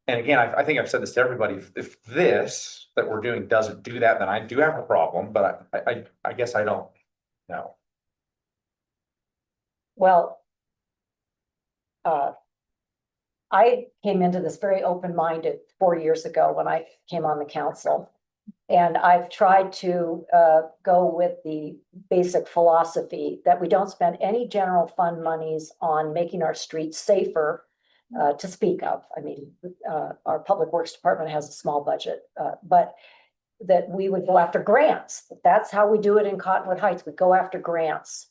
And again, I think I've said this to everybody, if this that we're doing doesn't do that, then I do have a problem, but I guess I don't know. Well, I came into this very open-minded 4 years ago when I came on the council. And I've tried to go with the basic philosophy that we don't spend any general fund monies on making our streets safer to speak of. I mean, our public works department has a small budget, but that we would go after grants. That's how we do it in Cottonwood Heights. We go after grants.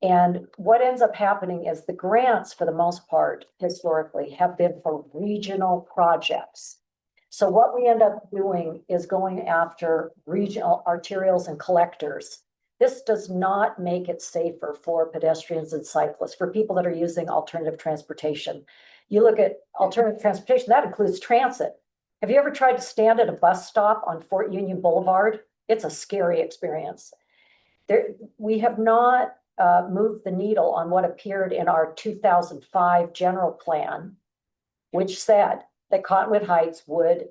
And what ends up happening is the grants, for the most part, historically, have been for regional projects. So what we end up doing is going after regional arterials and collectors. This does not make it safer for pedestrians and cyclists, for people that are using alternative transportation. You look at alternative transportation, that includes transit. Have you ever tried to stand at a bus stop on Fort Union Boulevard? It's a scary experience. We have not moved the needle on what appeared in our 2005 general plan, which said that Cottonwood Heights would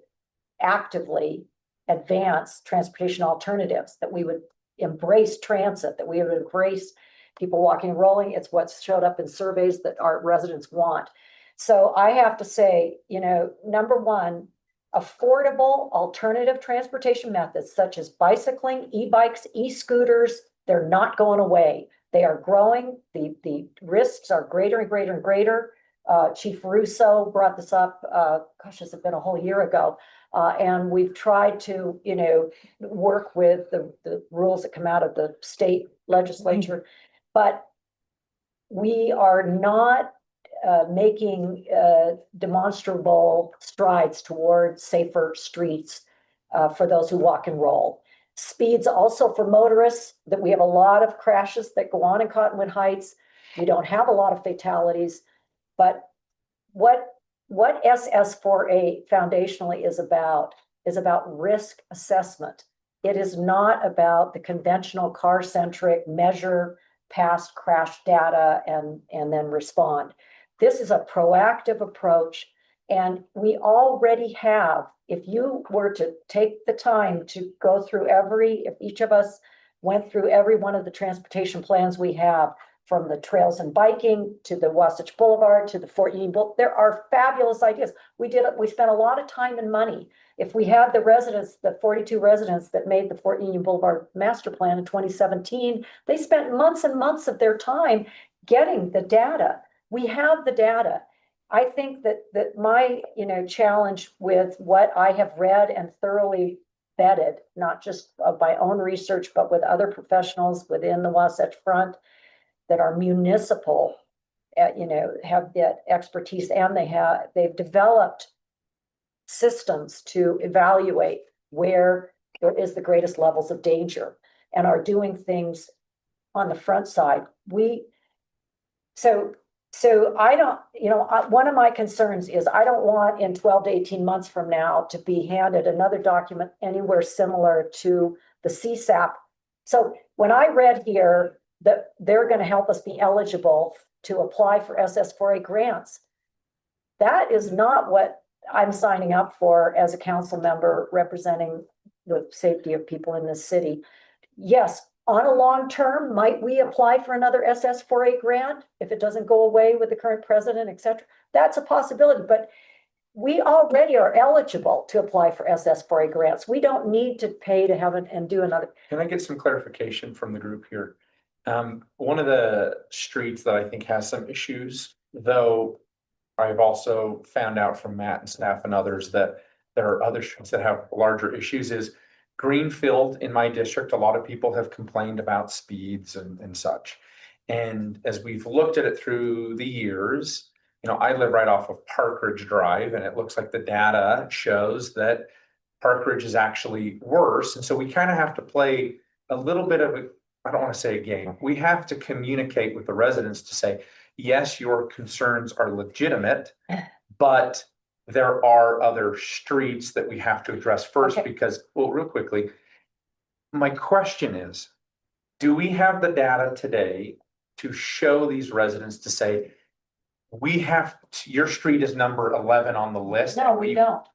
actively advance transportation alternatives, that we would embrace transit, that we would embrace people walking and rolling. It's what's showed up in surveys that our residents want. So I have to say, you know, number one, affordable alternative transportation methods such as bicycling, e-bikes, e-scooters, they're not going away. They are growing. The risks are greater and greater and greater. Chief Russo brought this up, gosh, has it been a whole year ago? And we've tried to, you know, work with the rules that come out of the state legislature, but we are not making demonstrable strides toward safer streets for those who walk and roll. Speeds also for motorists, that we have a lot of crashes that go on in Cottonwood Heights. We don't have a lot of fatalities. But what SS4A foundationally is about risk assessment. It is not about the conventional car-centric measure past crash data and then respond. This is a proactive approach, and we already have, if you were to take the time to go through if each of us went through every one of the transportation plans we have, from the trails and biking to the Wasatch Boulevard to the Fort Union Boulevard. There are fabulous ideas. We spent a lot of time and money If we had the residents, the 42 residents that made the Fort Union Boulevard Master Plan in 2017, they spent months and months of their time getting the data. We have the data. I think that my, challenge with what I have read and thoroughly vetted, not just of my own research, but with other professionals within the Wasatch Front that are municipal, have that expertise, and they've developed systems to evaluate where there is the greatest levels of danger and are doing things on the front side. So I don't, one of my concerns is I don't want in 12 to 18 months from now to be handed another document anywhere similar to the CSAP. So when I read here that they're going to help us be eligible to apply for SS4A grants, that is not what I'm signing up for as a council member representing the safety of people in this city. Yes, on a long term, might we apply for another SS4A grant if it doesn't go away with the current president, et cetera? That's a possibility, but we already are eligible to apply for SS4A grants. We don't need to pay to have it and do another. Can I get some clarification from the group here? One of the streets that I think has some issues, though I've also found out from Matt and staff and others that there are other streets that have larger issues, is Greenfield in my district. A lot of people have complained about speeds and such. And as we've looked at it through the years, I live right off of Park Ridge Drive, and it looks like the data shows that Park Ridge is actually worse. And so we kind of have to play a little bit of I don't want to say a game. We have to communicate with the residents to say, yes, your concerns are legitimate, but there are other streets that we have to address first. Okay. Because, well, real quickly, my question is, do we have the data today to show these residents to say, your street is number 11 on the list? No, we don't.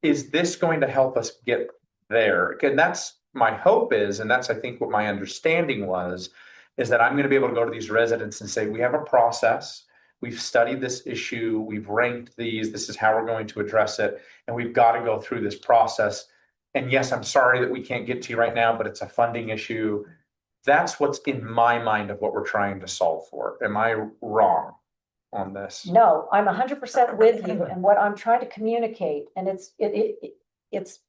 Is this going to help us get there? And that's my hope is, and that's, I think, what my understanding was, is that I'm going to be able to go to these residents and say, we have a process. We've studied this issue. We've ranked these. This is how we're going to address it. And we've got to go through this process. And yes, I'm sorry that we can't get to you right now, but it's a funding issue. That's what's in my mind of what we're trying to solve for. Am I wrong on this? No, I'm 100% with you. And what I'm trying to communicate, and it's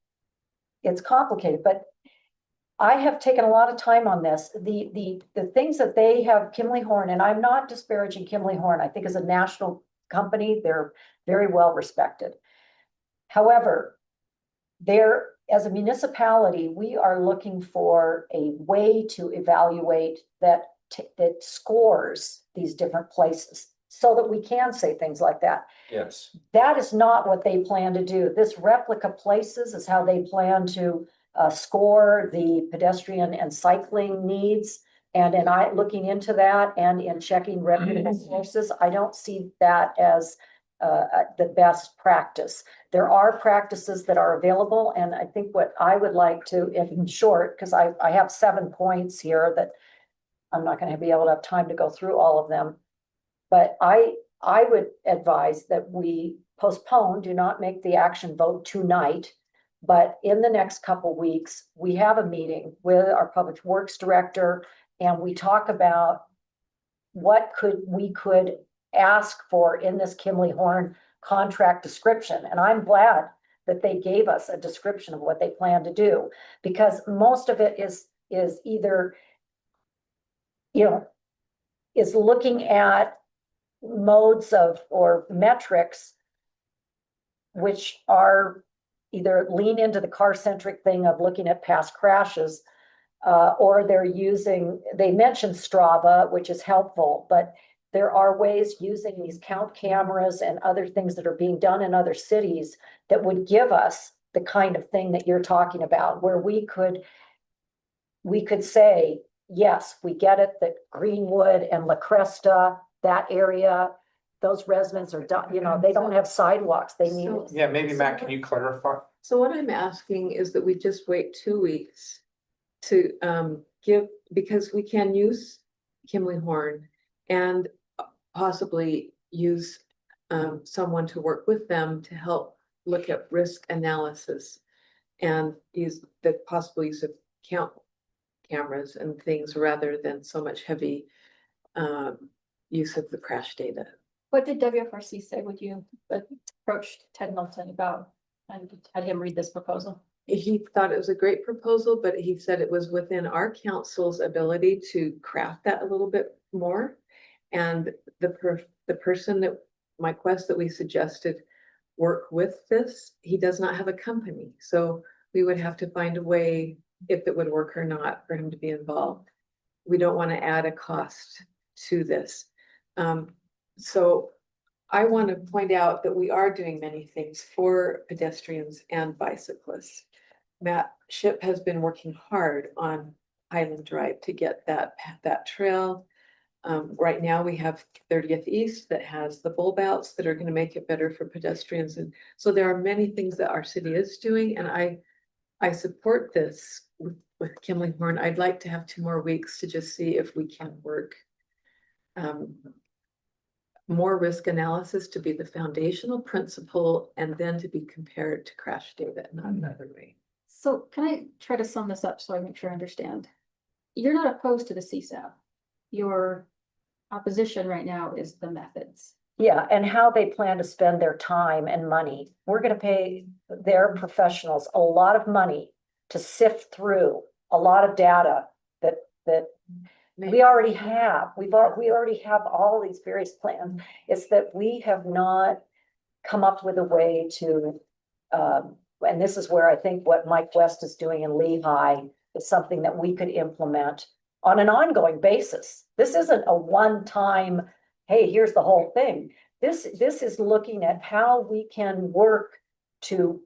complicated, but I have taken a lot of time on this. The things that they have, Kimley Horn, and I'm not disparaging Kimley Horn. I think as a national company, they're very well respected. However, as a municipality, we are looking for a way to evaluate that scores these different places so that we can say things like that. Yes. That is not what they plan to do. This replica places is how they plan to score the pedestrian and cycling needs. And in looking into that and in checking reputable sources, I don't see that as the best practice. There are practices that are available. And I think what I would like to, in short, because I have 7 points here that I'm not going to be able to have time to go through all of them. But I would advise that we postpone, do not make the action vote tonight. But in the next couple weeks, we have a meeting with our Public Works Director, and we talk about what we could ask for in this Kimley Horn contract description. And I'm glad that they gave us a description of what they plan to do, because most of it is either, is looking at modes or metrics which are either lean into the car-centric thing of looking at past crashes, or they mentioned Strava, which is helpful, but there are ways using these count cameras and other things that are being done in other cities that would give us the kind of thing that you're talking about, where we could say, yes, we get it, that Greenwood and La Cresta, that area, those residents are, they don't have sidewalks. They need. Yeah, maybe Matt, can you clarify? So what I'm asking is that we just wait 2 weeks to because we can use Kimley Horn and possibly use someone to work with them to help look at risk analysis and use the possible use of cameras and things rather than so much heavy use of the crash data. What did WFRC say when you approached Ted Milton about and had him read this proposal? He thought it was a great proposal, but he said it was within our council's ability to craft that a little bit more. And the person that, Mike West, that we suggested work with this, he does not have a company. So we would have to find a way, if it would work or not, for him to be involved. We don't want to add a cost to this. So I want to point out that we are doing many things for pedestrians and bicyclists. Matt Ship has been working hard on Highland Drive to get that trail. Right now we have 30th East that has the bulb outs that are going to make it better for pedestrians. And so there are many things that our city is doing, and I support this with Kimley Horn. I'd like to have 2 more weeks to just see if we can work more risk analysis to be the foundational principle and then to be compared to crash data, not another way. So can I try to sum this up so I make sure I understand? You're not opposed to the CSAP. Your opposition right now is the methods. Yeah, and how they plan to spend their time and money. We're gonna pay their professionals a lot of money to sift through a lot of data that we already have. We already have all these various plans. It's that we have not come up with a way to, and this is where I think what Mike West is doing in Lehigh is something that we could implement on an ongoing basis. This isn't a one-time, hey, here's the whole thing. This is looking at how we can work to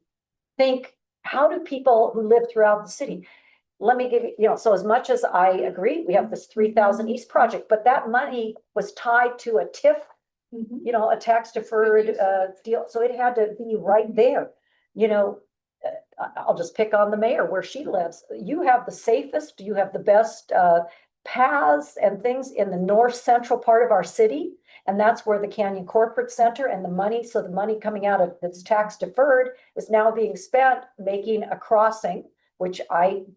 think, how do people who live throughout the city? Let me give you, so as much as I agree, we have this 3000 East project, but that money was tied to a TIF, a tax deferred deal. So it had to be right there. I'll just pick on the mayor where she lives. You have the safest, you have the best paths and things in the north central part of our city. And that's where the Canyon Corporate Center and the money, so the money coming out of this tax deferred is now being spent making a crossing, which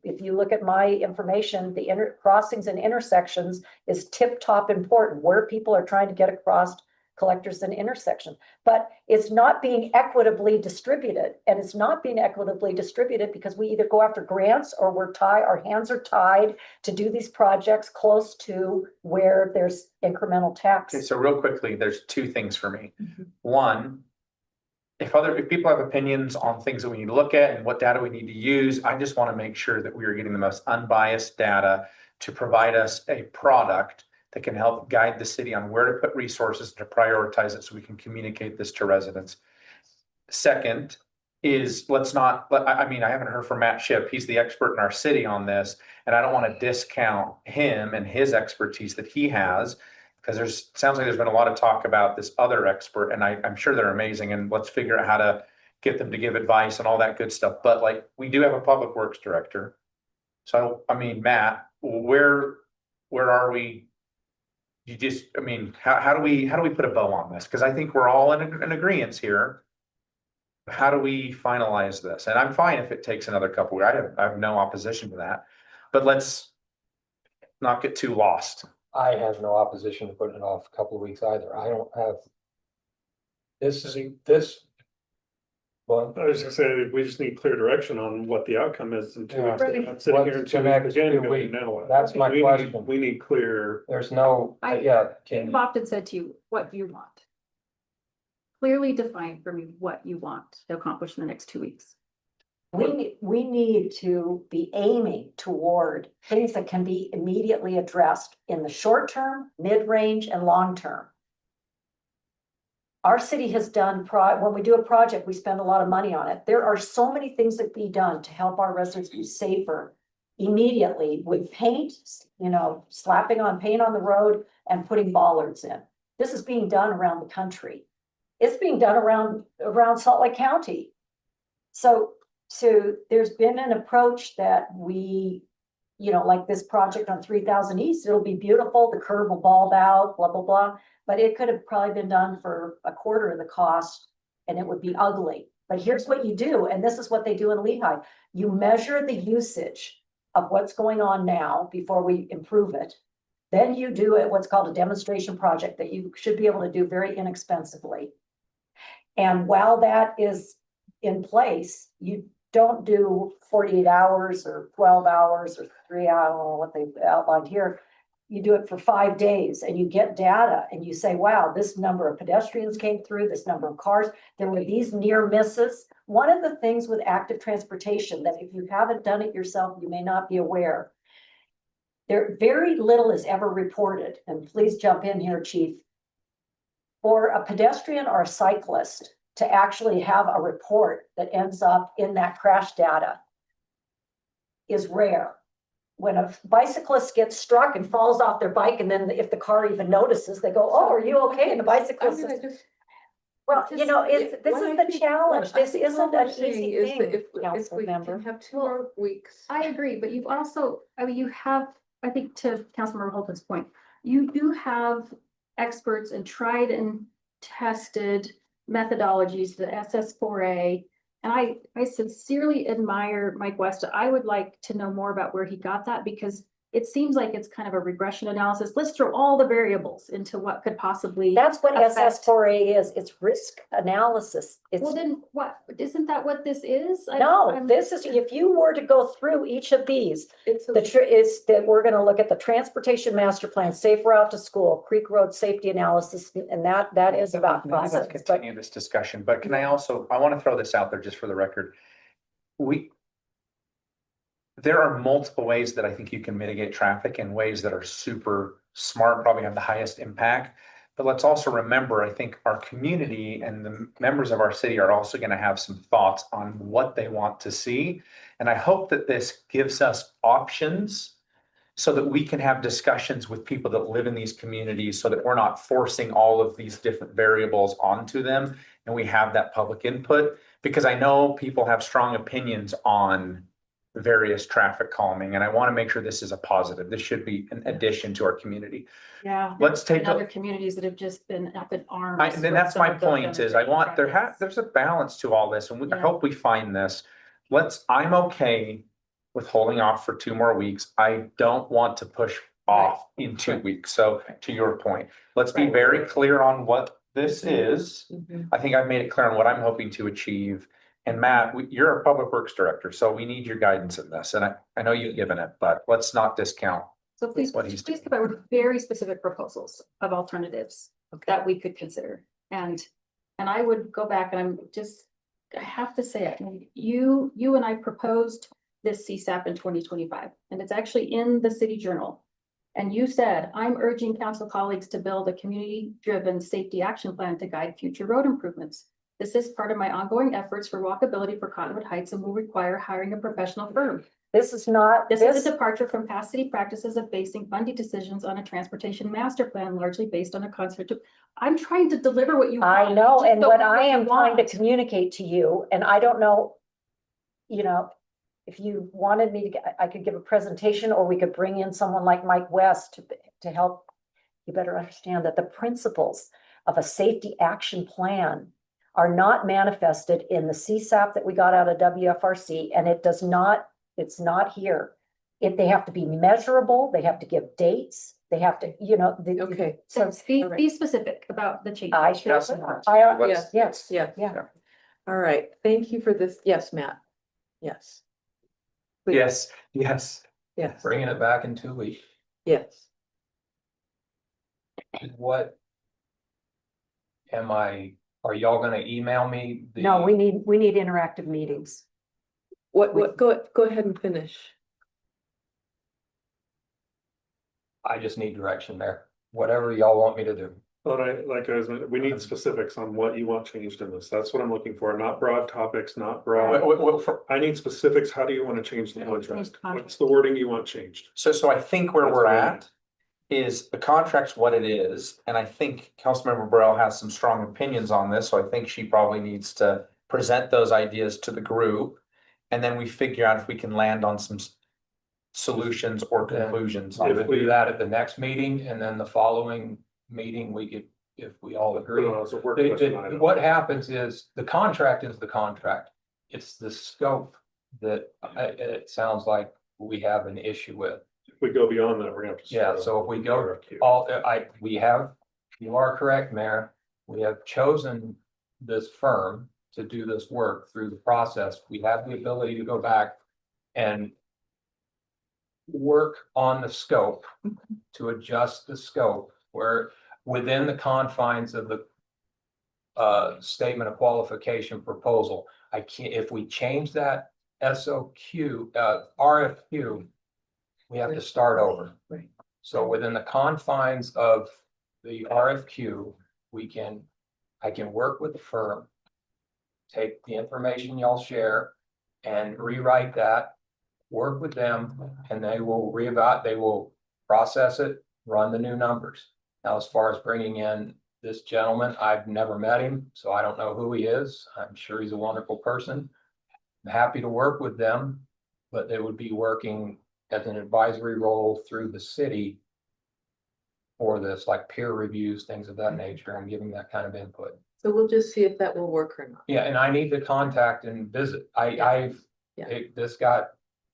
if you look at my information, the crossings and intersections is tip top important, where people are trying to get across collectors and intersections. But it's not being equitably distributed, and it's not being equitably distributed because we either go after grants or our hands are tied to do these projects close to where there's incremental tax. Okay, so real quickly, there's 2 things for me. One, if people have opinions on things that we need to look at and what data we need to use, I just want to make sure that we are getting the most unbiased data to provide us a product that can help guide the city on where to put resources to prioritize it so we can communicate this to residents. Second is I haven't heard from Matt Ship. He's the expert in our city on this, and I don't want to discount him and his expertise that he has, because sounds like there's been a lot of talk about this other expert, and I'm sure they're amazing, and let's figure out how to get them to give advice and all that good stuff. But we do have a public works director. So, Matt, where are we? How do we put a bow on this? Because I think we're all in agreement here. How do we finalize this? And I'm fine if it takes another couple. I have no opposition to that, but let's not get too lost. I have no opposition to putting it off a couple of weeks either. I don't have. Well, I was gonna say, we just need clear direction on what the outcome is in 2 weeks. Right. Not sitting here in What's 2 the next weeks again, 2 going, weeks? "No." That's my question. We need clear. There's no, I've often said to you what you want. Clearly define for me what you want to accomplish in the next 2 weeks. We need to be aiming toward things that can be immediately addressed in the short term, mid-range, and long term. Our city has done, when we do a project, we spend a lot of money on it. There are so many things that can be done to help our residents be safer immediately with paint, slapping on paint on the road and putting bollards in. This is being done around the country. It's being done around Salt Lake County. So there's been an approach that we, like this project on 3000 East, it'll be beautiful. The curb will bulb out, blah, blah, blah. But it could have probably been done for a quarter of the cost and it would be ugly. But here's what you do, and this is what they do in Lehigh. You measure the usage of what's going on now before we improve it. Then you do it, what's called a demonstration project that you should be able to do very inexpensively. And while that is in place, you don't do 48 hours or 12 hours or 3 hours, I don't know what they outlined here. You do it for 5 days and you get data and you say, wow, this number of pedestrians came through, this number of cars, there were these near misses. One of the things with active transportation that if you haven't done it yourself, you may not be aware. There very little is ever reported, and please jump in here, Chief. For a pedestrian or a cyclist to actually have a report that ends up in that crash data is rare. When a bicyclist gets struck and falls off their bike, and then if the car even notices, they go, oh, are you okay? And the bicyclist is, well, you know, this is the challenge. This isn't an easy thing, If we council member. can have 2 more weeks. I agree, but you've also, I mean, you have, I think to Councilmember Holton's point, you do have experts and tried and tested methodologies, the SS4A. And I sincerely admire Mike West. I would like to know more about where he got that, because it seems like it's kind of a regression analysis. Let's throw all the variables into what could possibly. That's what affect- SS4A is. It's risk analysis. It's Well, then what, isn't that what this is? no, this is, if you were to go through each of these, It's is that we're gonna look at the transportation master plan, safe route to school, Creek Road safety analysis, and that is about Let's 5 minutes, but continue this discussion, but can I also, I want to throw this out there just for the record. There are multiple ways that I think you can mitigate traffic in ways that are super smart, probably have the highest impact. But let's also remember, I think our community and the members of our city are also going to have some thoughts on what they want to see. And I hope that this gives us options so that we can have discussions with people that live in these communities so that we're not forcing all of these different variables onto them. And we have that public input, because I know people have strong opinions on various traffic calming, and I want to make sure this is a positive. This should be an addition to our community. Yeah. Let's take And other a, communities that have just been up in arms. and then that's my point is I want, there's a balance to all this, and I Yeah. hope we find this. I'm okay with holding off for 2 more weeks. I don't want to push off in 2 weeks. So to your point, let's be very clear on what this is. Mhm. I think I've made it clear on what I'm hoping to achieve. And Matt, you're a public works director, so we need your guidance in this. And I know you've given it, but let's not discount. So please, what he's please come up with very specific proposals of alternatives that we could consider. And I would go back and I have to say it. You and I proposed this CSAP in 2025, and it's actually in the City Journal. And you said, I'm urging council colleagues to build a community-driven safety action plan to guide future road improvements. This is part of my ongoing efforts for walkability for Cottonwood Heights and will require hiring a professional firm. this is not, This is a departure from past city practices of basing funding decisions on a transportation master plan largely based on a concept of, I'm trying to deliver what you want. I know, Just and don't what know I you am trying to want. communicate to you, and I don't know, you know, if you wanted me to, I could give a presentation, or we could bring in someone like Mike West to help you better understand that the principles of a safety action plan are not manifested in the CSAP that we got out of WFRC, and it's not here. If they have to be measurable, they have to give dates, they have to, Okay. So Be specific about the change. I sure, Yes. yes, Yeah. yeah. All right. Thank you for this. Yes, Matt. Yes. Please. Yes. Yes. Bringing it back in 2 weeks. Yes. What? Are y'all gonna email me? No, we need interactive meetings. Go ahead and finish. I just need direction there, whatever y'all want me to do. But we need specifics on what you want changed in this. That's what I'm looking for, not broad topics, not broad. I need specifics. How do you want to change the contract? What's the wording you want changed? So I think where That's we're what I at is the contract's what it is. And I think Councilmember Burrell has some strong opinions on this. So I think she probably needs to present those ideas to the group. And then we figure out if we can land on some solutions or conclusions. If we do that at the next meeting, and then the following meeting, we could if we all agree. No, it's a work They- session they- item. What happens is the contract is the contract. It's the scope that it sounds like we have an issue with. If we go beyond that, we're gonna have to. Yeah, start so if we over. go RFQ. you are correct, Mayor. We have chosen this firm to do this work through the process. We have the ability to go back and work on the scope to adjust the scope where within the confines of the statement of qualification proposal. I can't, if we change that SOQ, RFQ, we have to start over. Right. So within the confines of the RFQ, I can work with the firm, take the information y'all share and rewrite that, work with them, and they will process it, run the new numbers. Now, as far as bringing in this gentleman, I've never met him, so I don't know who he is. I'm sure he's a wonderful person. I'm happy to work with them, but they would be working as an advisory role through the city for this, like peer reviews, things of that nature, and giving that kind of input. So we'll just see if that will work or not. Yeah, and I need to contact and visit.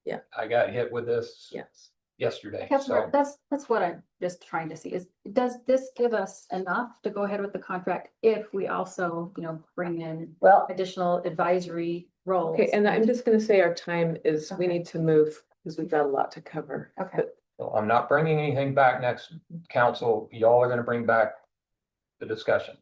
Yeah. I got hit with this Yes. yesterday, Councilor, so. that's what I'm just trying to see is, does this give us enough to go ahead with the contract if we also, bring in Well, additional advisory roles? Okay, and I'm just gonna say our time is, we need to move because we've got a lot to cover. Okay. But So I'm not bringing anything back next council. Y'all are gonna bring back the discussion.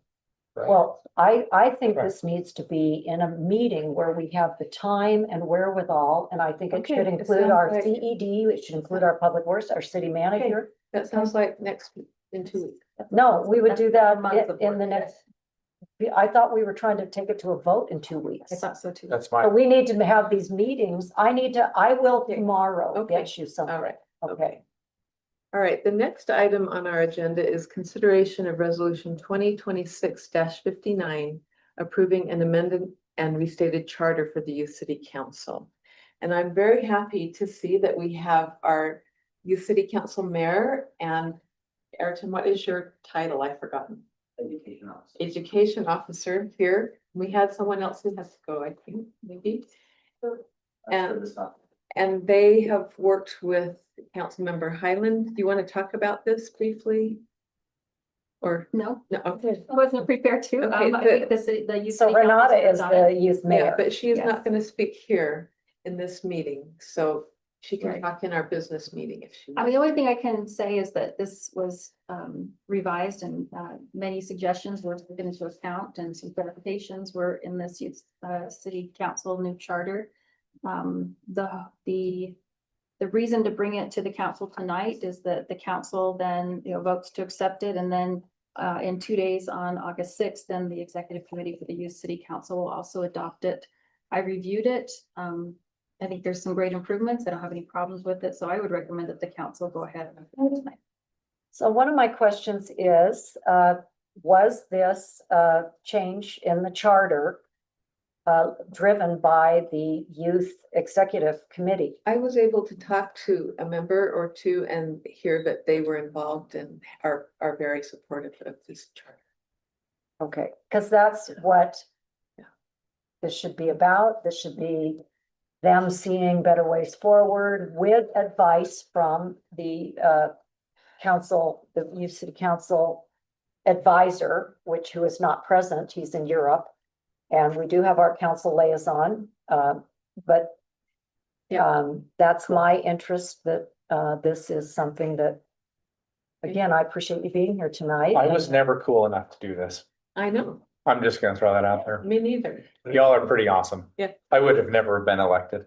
Right? well, I think Okay. this needs to be in a meeting where we have the time and wherewithal, and I think it Okay, should it include sounds our like- CED, it should include our public works, our city manager. that sounds like next, in 2 weeks. No, we would do that Month of in the work. next. I thought we were trying to take it to a vote in 2 weeks. I thought so too. That's But we need to have these meetings. I will tomorrow Okay. get you something. All right. Okay. All right, the next item on our agenda is consideration of resolution 2026-59, approving an amended and restated charter for the Youth City Council. And I'm very happy to see that we have our Youth City Council Mayor and Ayrton, what is your title? I've forgotten. Education Officer here. We had someone else who has to go, I think, maybe. And they have worked with Councilmember Highland. Do you want to talk about this briefly? Or, No, no, okay. I wasn't prepared to. Okay, I think the youth. So city council Renata is Renata. the youth Yeah, mayor. but she is Yes. not going to speak here in this meeting, so she can Right. talk in our business meeting if she. I mean, the only thing I can say is that this was revised and many suggestions were taken into account and some clarifications were in this youth city council new charter. The reason to bring it to the council tonight is that the council then, votes to accept it, and then in 2 days on August 6th, then the executive committee for the youth city council will also adopt it. I reviewed it. I think there's some great improvements. I don't have any problems with it, so I would recommend that the council go ahead and approve it tonight. So one of my questions is, was this change in the charter driven by the youth executive committee? I was able to talk to a member or two and hear that they were involved and are very supportive of this charter. Okay, because that's what Yeah. this should be about. This should be them seeing better ways forward with advice from the council, the youth city council advisor, who is not present. He's in Europe. And we do have our council liaison, but that's my interest that this is something that, again, I appreciate you being here tonight. I was never cool enough to do this. I know, I'm just gonna throw that out there. me neither. Y'all are pretty awesome. Yeah. I would have never been elected.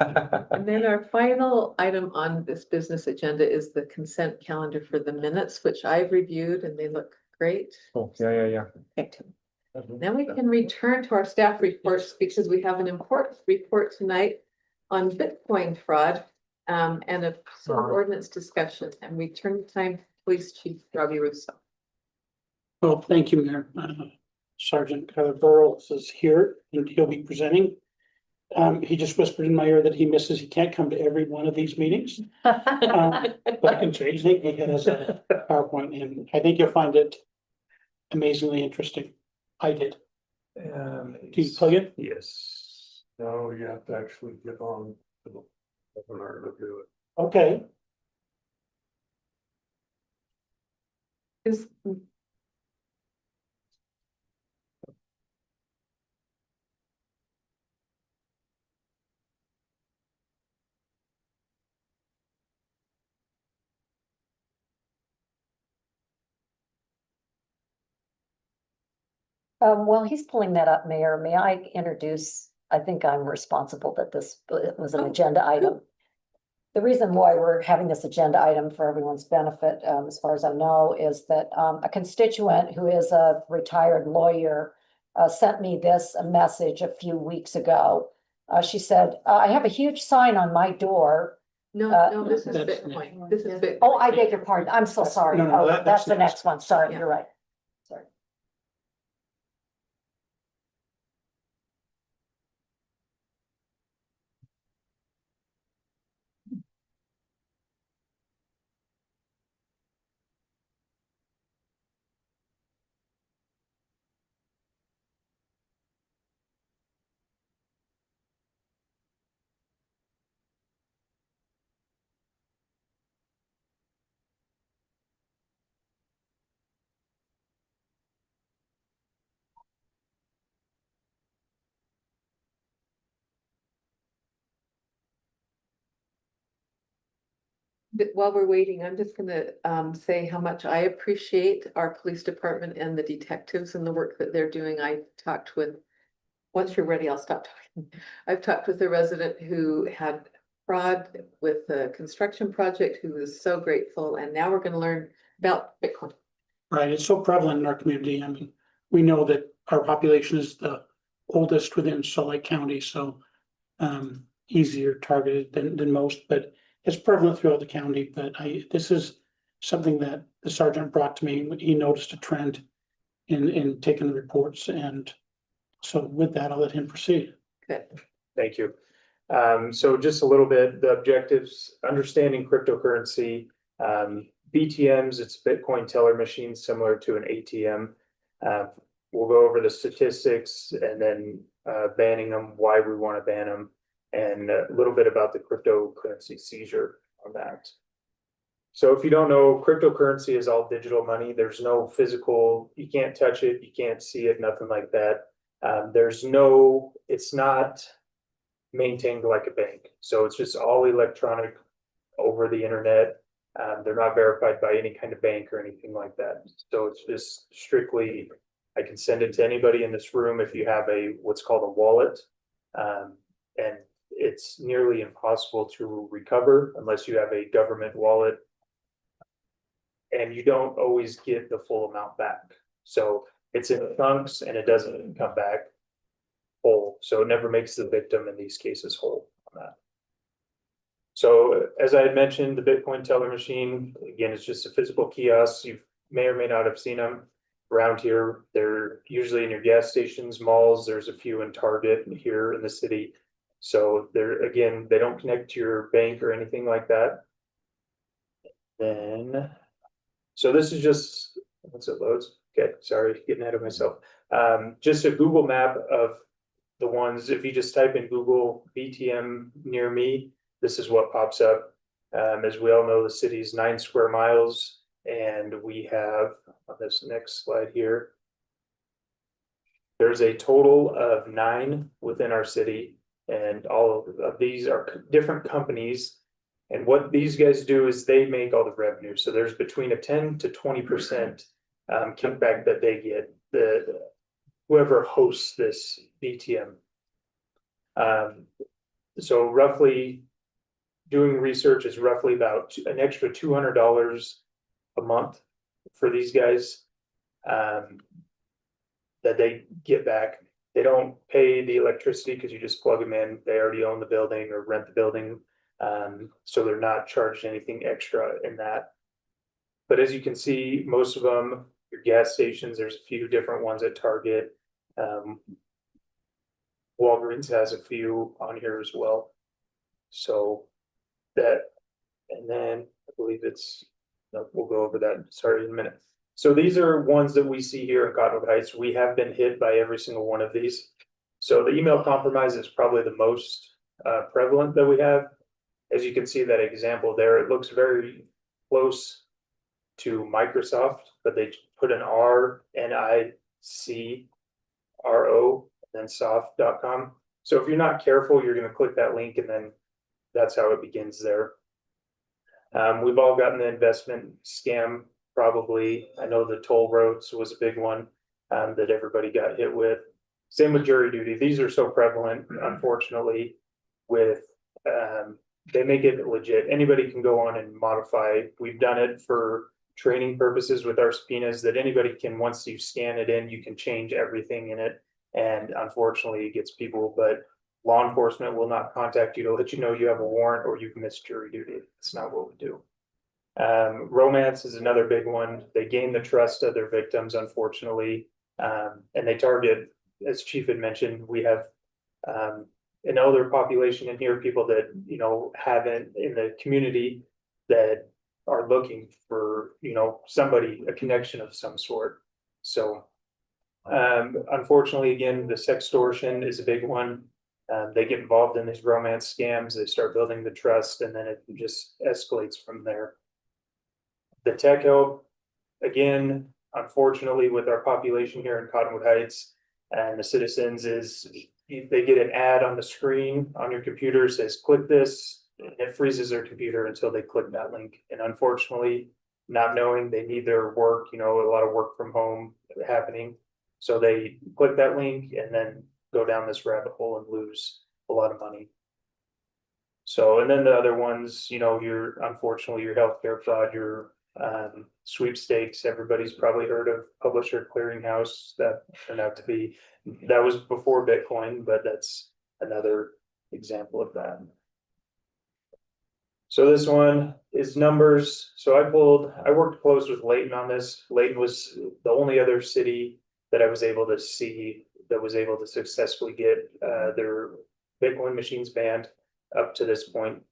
And then our final item on this business agenda is the consent calendar for the minutes, which I've reviewed and they look great. Cool. Yeah. Okay. Then we can return to our staff reports because we have an important report tonight on Bitcoin fraud and a civil ordinance discussion, and we turn the time to Police Chief Robbie Russo. Well, thank you, Mayor. Sergeant Kyler Burrows is here and he'll be presenting. He just whispered in my ear that he misses, he can't come to every one of these meetings. But I can change it. He has a PowerPoint and I think you'll find it amazingly interesting. I did. And. Do you plug in? Yes. No, you have to actually get on to the webinar to do it. Okay. Is, While he's pulling that up, Mayor, may I introduce, I think I'm responsible that this was an Oh, agenda item. The reason why we're having this agenda item for everyone's benefit, as far as I know, is that a constituent who is a retired lawyer sent me this message a few weeks ago. She said, I have a huge sign on my door. no, this is That's- Bitcoin. This is Bitcoin. Oh, I beg your pardon. I'm so sorry. No, no, Oh, that's that's the next. next one. Sorry, Yeah. you're right. Sorry. While we're waiting, I'm just gonna say how much I appreciate our police department and the detectives and the work that they're doing. I talked with, once you're ready, I'll stop talking. I've talked with a resident who had fraud with a construction project who was so grateful, and now we're gonna learn about Bitcoin. Right, it's so prevalent in our community. I mean, we know that our population is the oldest within Salt Lake County, so easier targeted than most, but it's prevalent throughout the county. But this is something that the sergeant brought to me. He noticed a trend in taking the reports, and so with that, I'll let him proceed. Good. Thank you. So just a little bit, the objectives, understanding cryptocurrency, BTMs, it's Bitcoin teller machine similar to an ATM. We'll go over the statistics and then banning them, why we want to ban them, and a little bit about the cryptocurrency seizure on that. So if you don't know, cryptocurrency is all digital money. There's no physical, you can't touch it, you can't see it, nothing like that. It's not maintained like a bank. So it's just all electronic over the internet. They're not verified by any kind of bank or anything like that. So it's just strictly, I can send it to anybody in this room if you have what's called a wallet. And it's nearly impossible to recover unless you have a government wallet. And you don't always get the full amount back. So it's in chunks and it doesn't come back whole. So it never makes the victim in these cases whole on that. So as I had mentioned, the Bitcoin teller machine, again, it's just a physical kiosk. You may or may not have seen them around here. They're usually in your gas stations, malls. There's a few in Target here in the city. So again, they don't connect to your bank or anything like that. Then, so this is just, once it loads, okay, sorry, getting ahead of myself. Just a Google map of the ones, if you just type in Google BTM near me, this is what pops up. As we all know, the city's 9 square miles, and we have on this next slide here. There's a total of 9 within our city, and all of these are different companies. And what these guys do is they make all the revenue. So there's between a 10 to 20% kickback that they get. Whoever hosts this BTM. So roughly doing research is roughly about an extra $200 a month for these guys that they get back. They don't pay the electricity because you just plug them in. They already own the building or rent the building. So they're not charged anything extra in that. But as you can see, most of them, your gas stations, there's a few different ones at Target. Walgreens has a few on here as well. So that, and then I believe we'll go over that, sorry, in a minute. So these are ones that we see here in Cottonwood Heights. We have been hit by every single one of these. So the email compromise is probably the most prevalent that we have. As you can see that example there, it looks very close to Microsoft, but they put an RNICRO, then soft.com. So if you're not careful, you're going to click that link and then that's how it begins there. We've all gotten the investment scam, probably. I know the toll roads was a big one that everybody got hit with. Same with jury duty. These are so prevalent, unfortunately, with they make it legit. Anybody can go on and modify. We've done it for training purposes with our subpoenas that anybody can, once you scan it in, you can change everything in it. And unfortunately, it gets people, but law enforcement will not contact you to let you know you have a warrant or you've missed jury duty. That's not what we do. Romance is another big one. They gain the trust of their victims, unfortunately, and they target, as Chief had mentioned, we have an elder population in here, people that, you know, haven't in the community that are looking for, you know, somebody, a connection of some sort. So, unfortunately, again, the sextortion is a big one. They get involved in these romance scams, they start building the trust, and then it just escalates from there. The tech help, again, unfortunately, with our population here in Cottonwood Heights and the citizens is they get an ad on the screen on your computer, says click this, and it freezes their computer until they click that link. And unfortunately, not knowing they need their work, you know, a lot of work from home happening. So they click that link and then go down this rabbit hole and lose a lot of money. So, and then the other ones, you know, unfortunately, your healthcare fraud, your sweepstakes, everybody's probably heard of Publisher Clearinghouse. That turned out to be, that was before Bitcoin, but that's another example of that. So this one is numbers. So I worked close with Layton on this. Layton was the only other city that I was able to see that was able to successfully get their Bitcoin machines banned up to this point.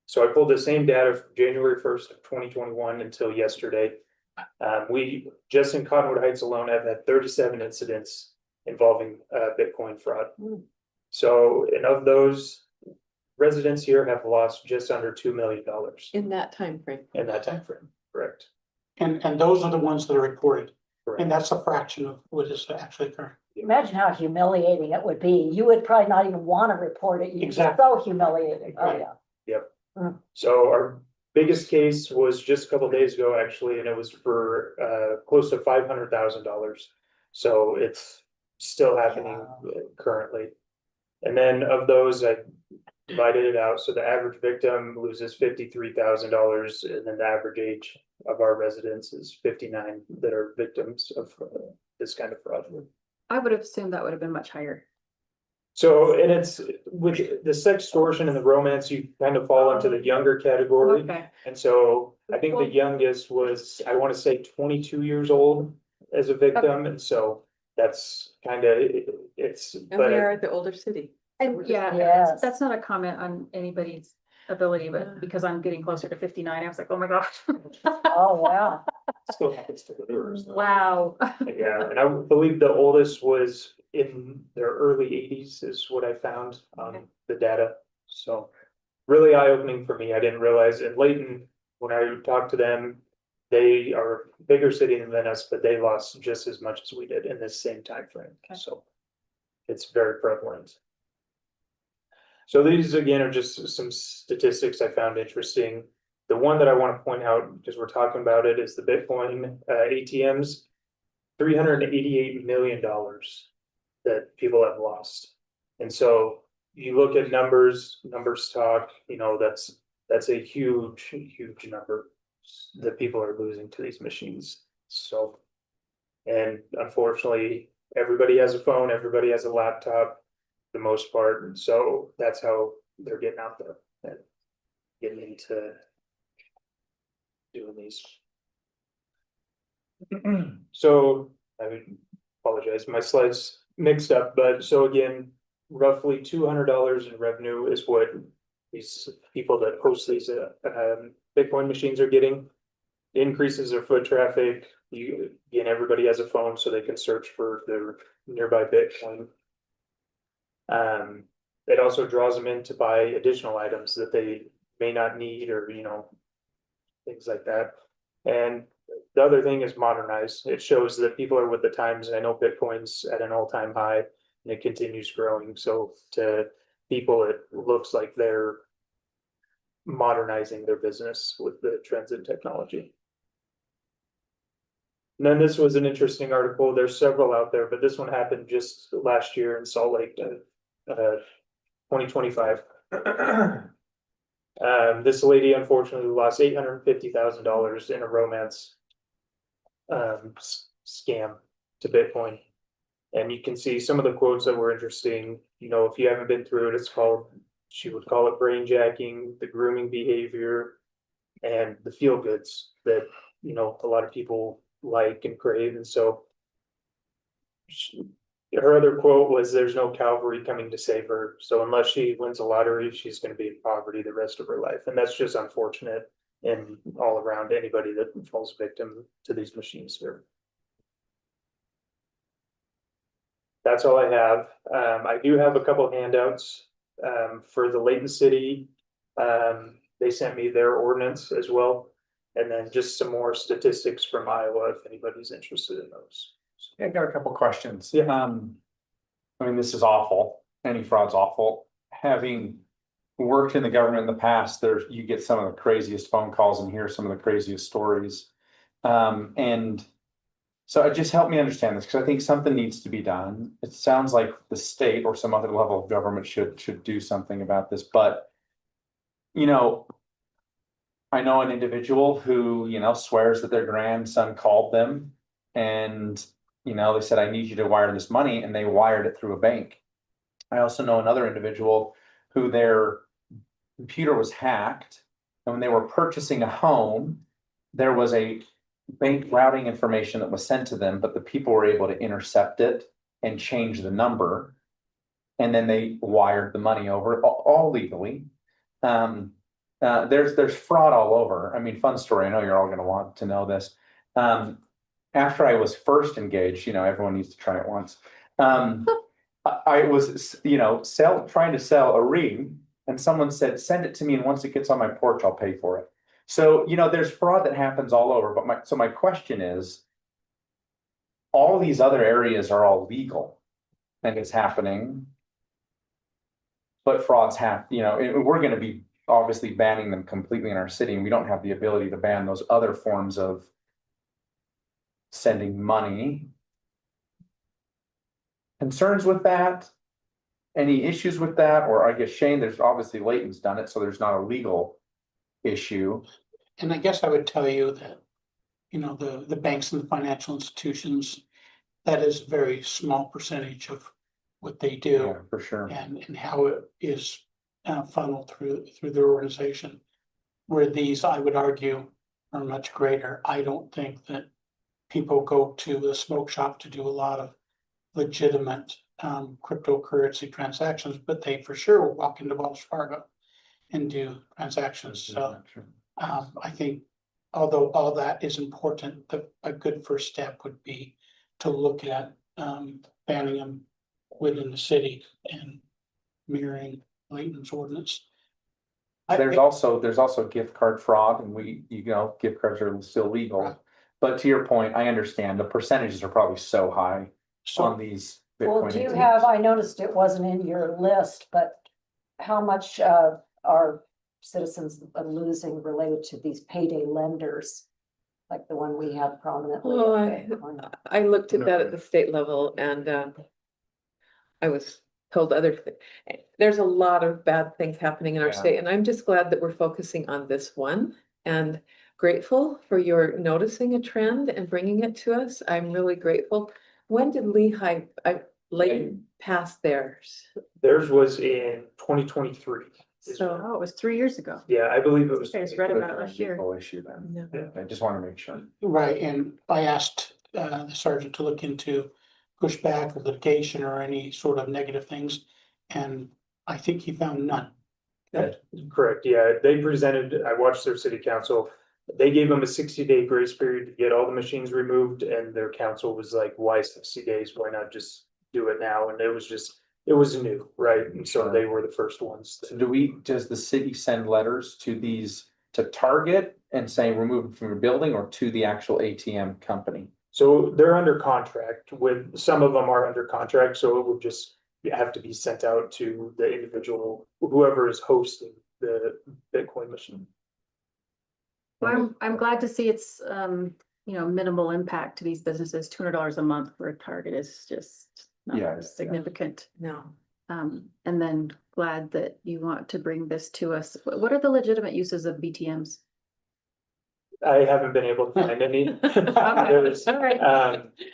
So I pulled the same data from January 1st of 2021 until yesterday. We just in Cottonwood Heights alone have had 37 incidents involving Bitcoin fraud. So, and of those, residents here have lost just under $2 million In that time frame. in that time frame. Correct. And those are the ones that are reported, Correct. and that's a fraction of what is actually occurring. Imagine how humiliating it would be. You would probably not even want to report it. You'd be Exactly. so humiliated. Oh, Right. yeah. Yep. Mm. So our biggest case was just a couple days ago, actually, and it was for close to $500,000. So it's still happening currently. And then of those, I divided it out. So the average victim loses $53,000, and then the average age of our residents is 59 that are victims of this kind of fraud. I would have assumed that would have been much higher. So, and it's with the sextortion and the romance, you kind of fall into the younger category. Okay. And so I think the youngest was, I want to say 22 years old as a victim. And so that's kind of, it's, And but we are the older city. And yeah, Yes. that's not a comment on anybody's ability, but because I'm getting closer to 59, I was like, oh my gosh. Oh, wow. still happens to the Wow. Yeah, and I believe the oldest was in their early 80s is what I found on the data. So really eye-opening for me. I didn't realize in Layton, when I talked to them, they are a bigger city than us, but they lost just as much as we did in this same time frame. Okay. So it's very prevalent. So these again are just some statistics I found interesting. The one that I want to point out, because we're talking about it, is the Bitcoin ATMs, $388 million that people have lost. And so you look at numbers talk, you know, that's a huge number that people are losing to these machines. So, and unfortunately, everybody has a phone, everybody has a laptop, the most part, and so that's how they're getting out there and getting into doing these. So I would apologize, my slides mixed up, but so again, roughly $200 in revenue is what these people that host these Bitcoin machines are getting. Increases their foot traffic, again, everybody has a phone, so they can search for their nearby Bitcoin. It also draws them in to buy additional items that they may not need, or, things like that. And the other thing is modernize. It shows that people are with the times. I know Bitcoin's at an all-time high and it continues growing. So to people, it looks like they're modernizing their business with the trends in technology. And then this was an interesting article. There's several out there, but this one happened just last year in Salt Lake, 2025. This lady unfortunately lost $850,000 in a romance scam to Bitcoin. And you can see some of the quotes that were interesting. If you haven't been through it, she would call it brain jacking, the grooming behavior, and the feel goods that, a lot of people like and crave. And so her other quote was, "There's no Calvary coming to save her. So unless she wins a lottery, she's going to be in poverty the rest of her life." And that's just unfortunate, and all around anybody that falls victim to these machines here. That's all I have. I do have a couple handouts for the Layton City. They sent me their ordinance as well. And then just some more statistics from Iowa, if anybody's interested in those. I got a couple questions. This is awful. Any fraud's awful. Having worked in the government in the past, you get some of the craziest phone calls and hear some of the craziest stories. And so it just helped me understand this, because I think something needs to be done. It sounds like the state or some other level of government should do something about this. But, I know an individual who, swears that their grandson called them and, they said, "I need you to wire this money," and they wired it through a bank. I also know another individual who their computer was hacked, and when they were purchasing a home, there was a bank routing information that was sent to them, but the people were able to intercept it and change the number. And then they wired the money over, all legally. There's fraud all over. Fun story. I know you're all going to want to know this. After I was first engaged, everyone needs to try it once. I was, trying to sell a ring, and someone said, "Send it to me, and once it gets on my porch, I'll pay for it." So, there's fraud that happens all over. But my question is, all these other areas are all legal and it's happening, but fraud's we're going to be obviously banning them completely in our city, and we don't have the ability to ban those other forms of sending money. Concerns with that? Any issues with that? Or I guess, Shane, there's obviously Layton's done it, so there's not a legal issue. And I guess I would tell you that, the banks and the financial institutions, that is a very small percentage of what they do. Yeah, for sure. And how it is funneled through their organization. Where these, I would argue, are much greater. I don't think that people go to a smoke shop to do a lot of legitimate cryptocurrency transactions, but they for sure will walk into Wells Fargo and do transactions. So I think, although all that is important, a good first step would be to look at banning them within the city and mirroring Layton's ordinance. There's also gift card fraud, and gift cards are still legal. Right. But to your point, I understand the percentages are probably so high on these Bitcoin. Well, do you have, I noticed it wasn't in your list, but how much are citizens losing related to these payday lenders? Like the one we have prominently. Well, I looked at that at the state level, and I was told there's a lot of bad things happening in our state, and I'm just glad that we're focusing on this one, and grateful for your noticing a trend and bringing it to us. I'm really grateful. When did Layton pass theirs? Theirs was in 2023. So it was 3 years ago. Yeah, I believe it was. I just read about it last year. Issue then. Yeah. I just want to make sure. Right, and I asked the sergeant to look into pushback or litigation or any sort of negative things, and I think he found none. Correct, yeah, they presented, I watched their city council, They gave them a 60-day grace period to get all the machines removed, and their council was like, why 60 days? Why not just do it now? And it was new, right? And so they were the first ones. So does the city send letters to these, to Target and saying remove it from your building, or to the actual ATM company? So they're under contract with, some of them are under contract, so it would just have to be sent out to the individual, whoever is hosting the Bitcoin machine. Well, I'm glad to see it's, minimal impact to these businesses. $200 a month for a Target is just Yeah. not significant. No. And then glad that you want to bring this to us. What are the legitimate uses of BTMs? I haven't been able to find any. There's, All right.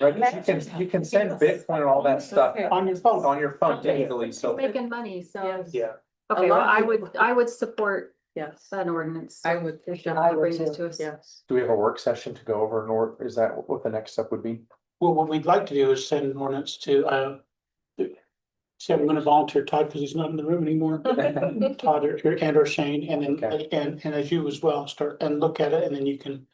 Right, 'cause you can send Bitcoin and all that stuff Okay. On your phone. on your phone digitally, so. Making money, so. Yes. Yeah, Okay, A well, lot of I would support Yes, an ordinance. I would. Definitely bring this to us. Yes. Do we have a work session to go over, or is that what the next step would be? Well, what we'd like to do is send an ordinance to, see, I'm gonna volunteer Todd because he's not in the room anymore. Todd or Shane, and then, Okay. and as you as well, start and look at it, and then you can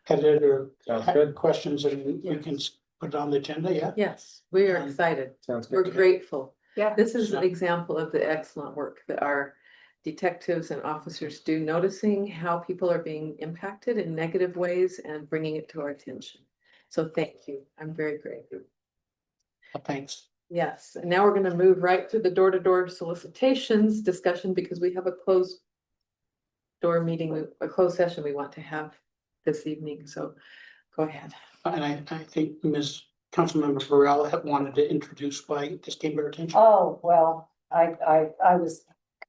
edit or Sounds have good. questions, and we can put it on the agenda, yeah? Yes, we are excited. Sounds We're good. grateful. Yeah. This is an example of the excellent work that our detectives and officers do, noticing how people are being impacted in negative ways and bringing it to our attention. So thank you. I'm very grateful. Thanks. Yes, and now we're gonna move right to the door-to-door solicitations discussion because we have a closed door meeting, a closed session we want to have this evening, so go ahead. And I think Ms. Councilmember Burrell had wanted to introduce why this came to our attention. Oh, well, I was,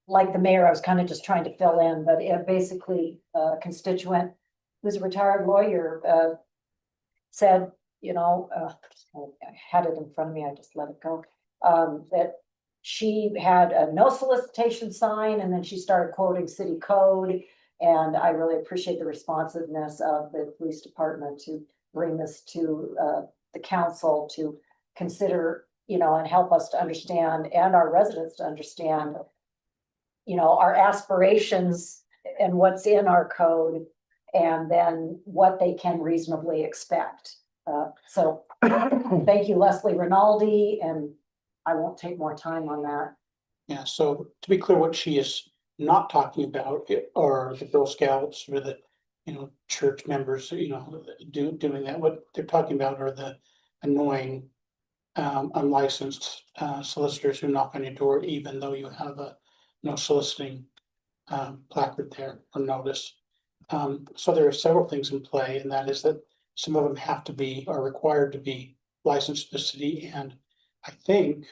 like the mayor, I was kind of just trying to fill in, but basically, a constituent who's a retired lawyer, said, I had it in front of me, I just let it go. That she had a no solicitation sign, and then she started quoting city code. And I really appreciate the responsiveness of the police department to bring this to the council to consider, and help us to understand, and our residents to understand, our aspirations and what's in our code, and then what they can reasonably expect. So thank you, Leslie Rinaldi, and I won't take more time on that. Yeah, so to be clear, what she is not talking about are the Girl Scouts or the, church members, doing that. What they're talking about are the annoying, unlicensed, solicitors who knock on your door, even though you have a no soliciting, placard there or notice. So there are several things in play, and that is that some of them are required to be licensed to the city, and I think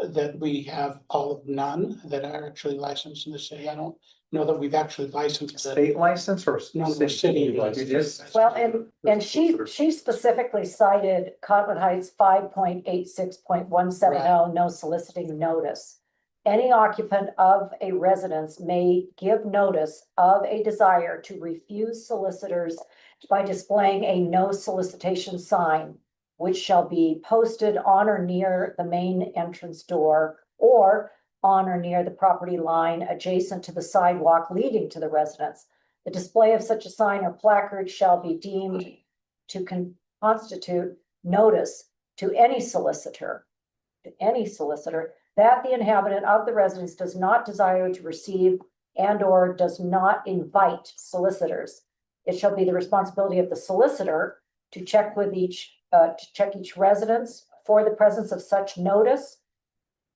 that we have all of none that are actually licensed in the city. I don't know that we've actually licensed. State license or? No, the city. Well, and she specifically cited Cottonwood Heights 5.86.170, no soliciting notice. Any occupant of a residence may give notice of a desire to refuse solicitors by displaying a no solicitation sign, which shall be posted on or near the main entrance door or on or near the property line adjacent to the sidewalk leading to the residence. The display of such a sign or placard shall be deemed to constitute notice to any solicitor that the inhabitant of the residence does not desire to receive and or does not invite solicitors. It shall be the responsibility of the solicitor to check each residence for the presence of such notice.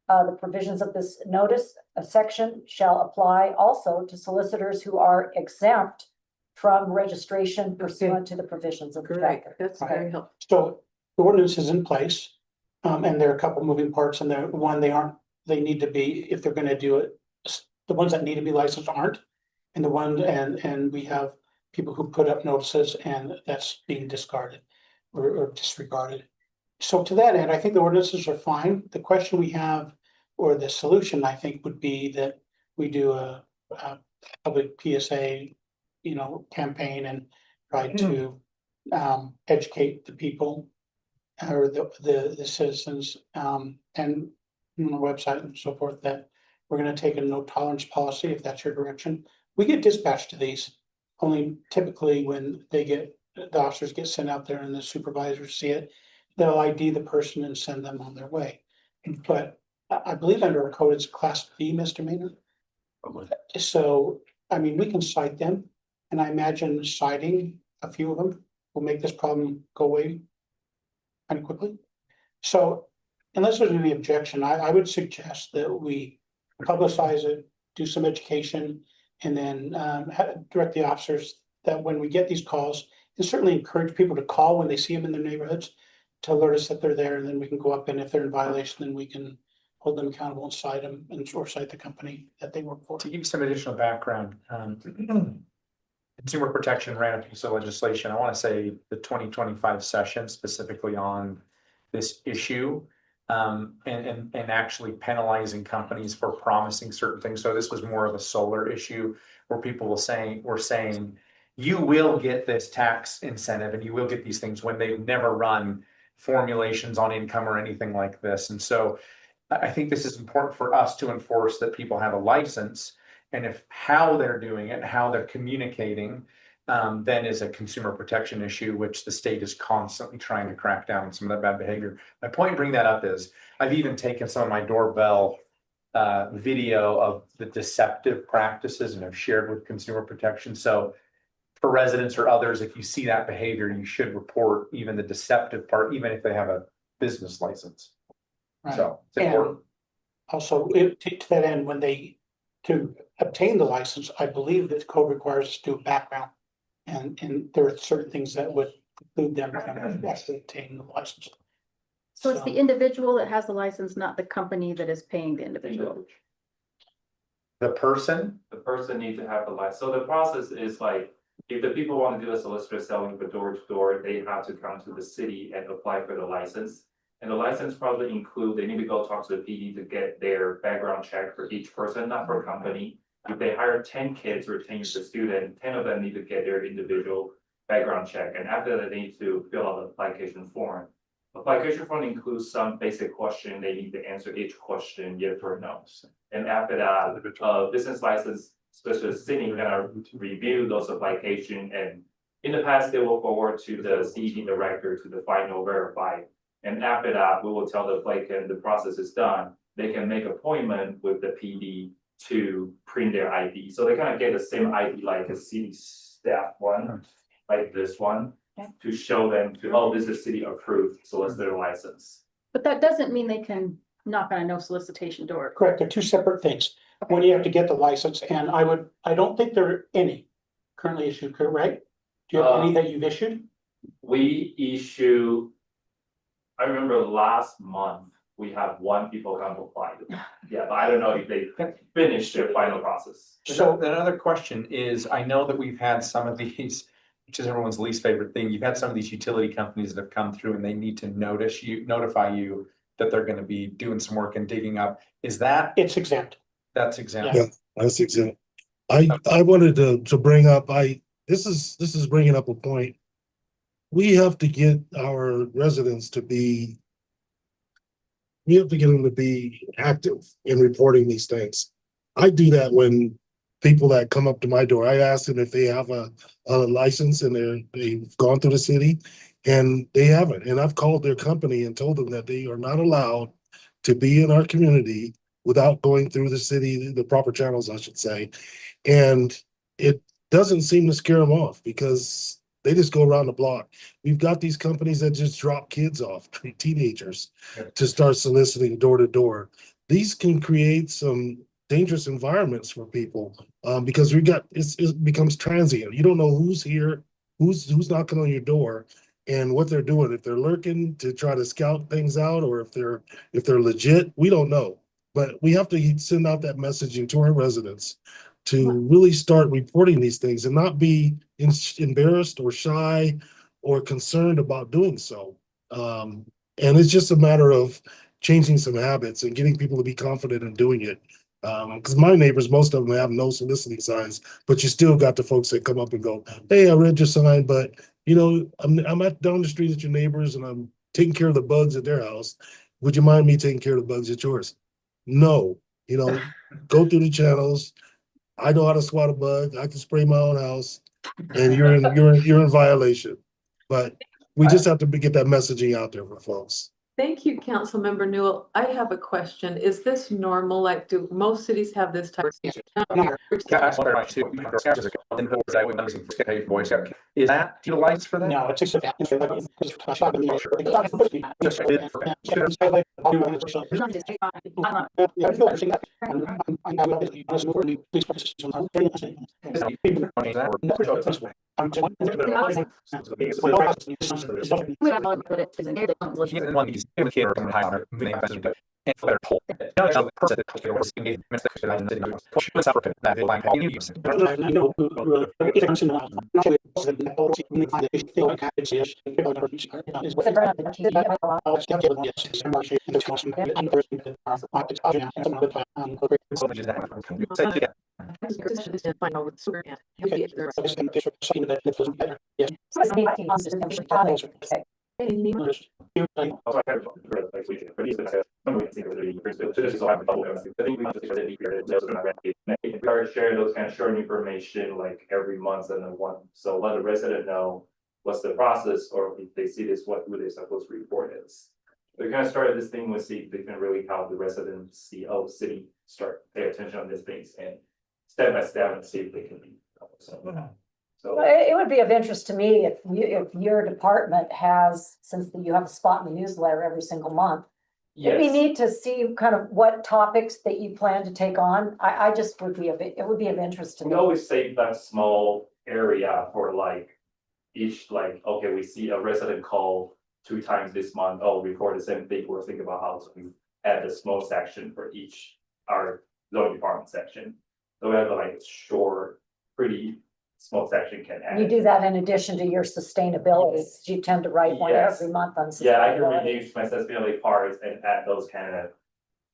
The provisions of this notice section shall apply also to solicitors who are exempt from registration pursuant to the provisions of the Great, chapter. that's very helpful. So the ordinance is in place, and there are a couple moving parts, and they need to be, if they're gonna do it, the ones that need to be licensed aren't. And we have people who put up notices and that's being discarded or disregarded. So to that end, I think the ordinances are fine. The question we have, or the solution, I think, would be that we do a public PSA, campaign and try to educate the people or the citizens, and on the website and so forth, that we're gonna take a no tolerance policy, if that's your direction. We get dispatched to these. only typically when the officers get sent out there and the supervisors see it, they'll ID the person and send them on their way. But I believe under our code, it's a class B misdemeanor. So, I mean, we can cite them, and I imagine citing a few of them will make this problem go away kind of quickly. So unless there's any objection, I would suggest that we publicize it, do some education, and then direct the officers that when we get these calls, and certainly encourage people to call when they see them in their neighborhoods to alert us that they're there, and then we can go up, and if they're in violation, then we can hold them accountable and cite them or cite the company that they work for. To give you some additional background, consumer protection ran a piece of legislation, I want to say the 2025 session specifically on this issue. And actually penalizing companies for promising certain things. So this was more of a solar issue where people were saying, you will get this tax incentive and you will get these things when they've never run formulations on income or anything like this. And so I think this is important for us to enforce that people have a license, and if how they're doing it, how they're communicating, then is a consumer protection issue, which the state is constantly trying to crack down on some of that bad behavior. My point in bringing that up is I've even taken some of my doorbell video of the deceptive practices and have shared with consumer protection. So for residents or others, if you see that behavior, you should report even the deceptive part, even if they have a business license. Right. So it's And important. also, to that end, to obtain the license, I believe that the code requires us to do a background. And there are certain things that would preclude them from actually obtaining the license. So it's the individual that has the license, not the company that is paying the individual. The person, needs to have the license. So the process is like, if the people want to do a solicitor selling for door to door, they have to come to the city and apply for the license. And the license probably include, they need to go talk to the PD to get their background check for each person, not for a company. If they hire 10 kids or 10 students, 10 of them need to get their individual background check. And after that, they need to fill out the application form. Application form includes some basic question. They need to answer each question, yes or no. And after that, business license specialist sitting gonna review those application. And in the past, they will forward to the CED director to the final verify. And after that, we will tell the applicant the process is done. They can make appointment with the PD to print their ID. So they kind of get the same ID like a city staff one, like this one, to show them oh, this is city approved solicitor license. But that doesn't mean they can knock on a no solicitation door. Correct, they're two separate things. When you have to get the license, and I don't think there are any currently issued, right? Do you have any that you've issued? We issue, I remember last month, we have one people come apply. Yeah, but I don't know if they finished their final process. so another question is, I know that we've had some of these, which is everyone's least favorite thing. You've had some of these utility companies that have come through and they need to notify you that they're going to be doing some work and digging up. Is that? It's exempt. That's exempt. Yeah, that's exempt. I wanted to bring up, this is bringing up a point. We have to get our residents to be, active in reporting these things. I do that when people that come up to my door, I ask them if they have a license and they've gone through the city and they haven't. And I've called their company and told them that they are not allowed to be in our community without going through the city, the proper channels, I should say. And it doesn't seem to scare them off because they just go around the block. We've got these companies that just drop kids off, teenagers, to start soliciting door to door. These can create some dangerous environments for people because it becomes transient. You don't know who's here, who's knocking on your door, and what they're doing. If they're lurking to try to scout things out, or if they're legit, we don't know. But we have to send out that messaging to our residents to really start reporting these things and not be embarrassed or shy or concerned about doing so. And it's just a matter of changing some habits and getting people to be confident in doing it. Because my neighbors, most of them have no soliciting signs, but you still got the folks that come up and go, hey, I read your sign, but I'm at down the street at your neighbors and I'm taking care of the bugs at their house. Would you mind me taking care of the bugs at yours? No, go through the channels. I know how to swat a bug. I can spray my own house. and you're in violation. But we just have to get that messaging out there for folks. Thank you, Councilmember Newell. I have a question. Is this normal? Like, do most cities have this type? Is that utilized for that? No, it's except. If we are sharing those kind of short information like every month and then one, so let the resident know what's the process, or if they see this, what who they're supposed to report is. We kind of started this thing with see if they can really help the residents see, oh, city start pay attention on these things and step by step and see if they can be. So Well, it would be of interest to me if your department has, since you have a spot in the newsletter every single month. It'd be yes, neat to see kind of what topics that you plan to take on. I just would be it would be of interest to we me. always save that small area for like each, like, okay, we see a resident call 2 times this month, oh, record the same thing, we're thinking about how to add a small section for each our zoning department section. So we have like a short, pretty small section can add. You do that in addition to your sustainability. You tend to write one Yes. every month on Yeah, I can sustainability. reduce my sustainability parts and add those kind of.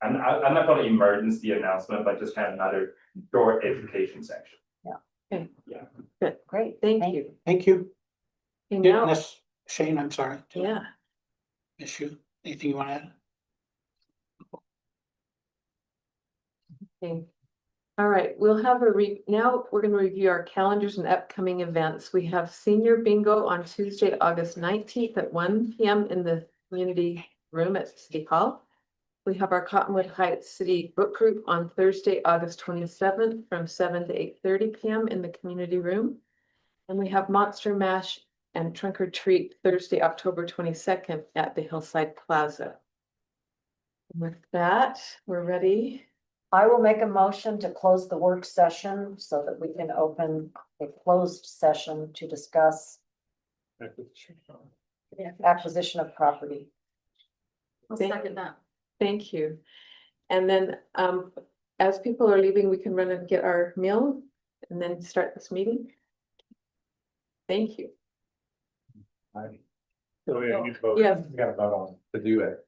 I'm not gonna emergency announcement, but just kind of another short education section. Great. Thank you. Thank you. Okay, now, Unless Shane, I'm sorry. to yeah, miss you. Anything you want to add? okay. All right, we'll have now we're gonna review our calendars and upcoming events. We have senior bingo on Tuesday, August 19th at 1 p.m. in the community room at City Hall. We have our Cottonwood Heights City Book Group on Thursday, August 27th from 7 to 8:30 p.m. in the community room. And we have Monster Mash and Trunk or Treat Thursday, October 22nd at the Hillside Plaza. With that, we're ready. I will make a motion to close the work session so that we can open a closed session to discuss acquisition of property. I'll Thank- second that. Thank you. And then, as people are leaving, we can run and get our meal and then start this meeting. Thank you. So yeah, you vote. Yeah, We gotta vote on to do it.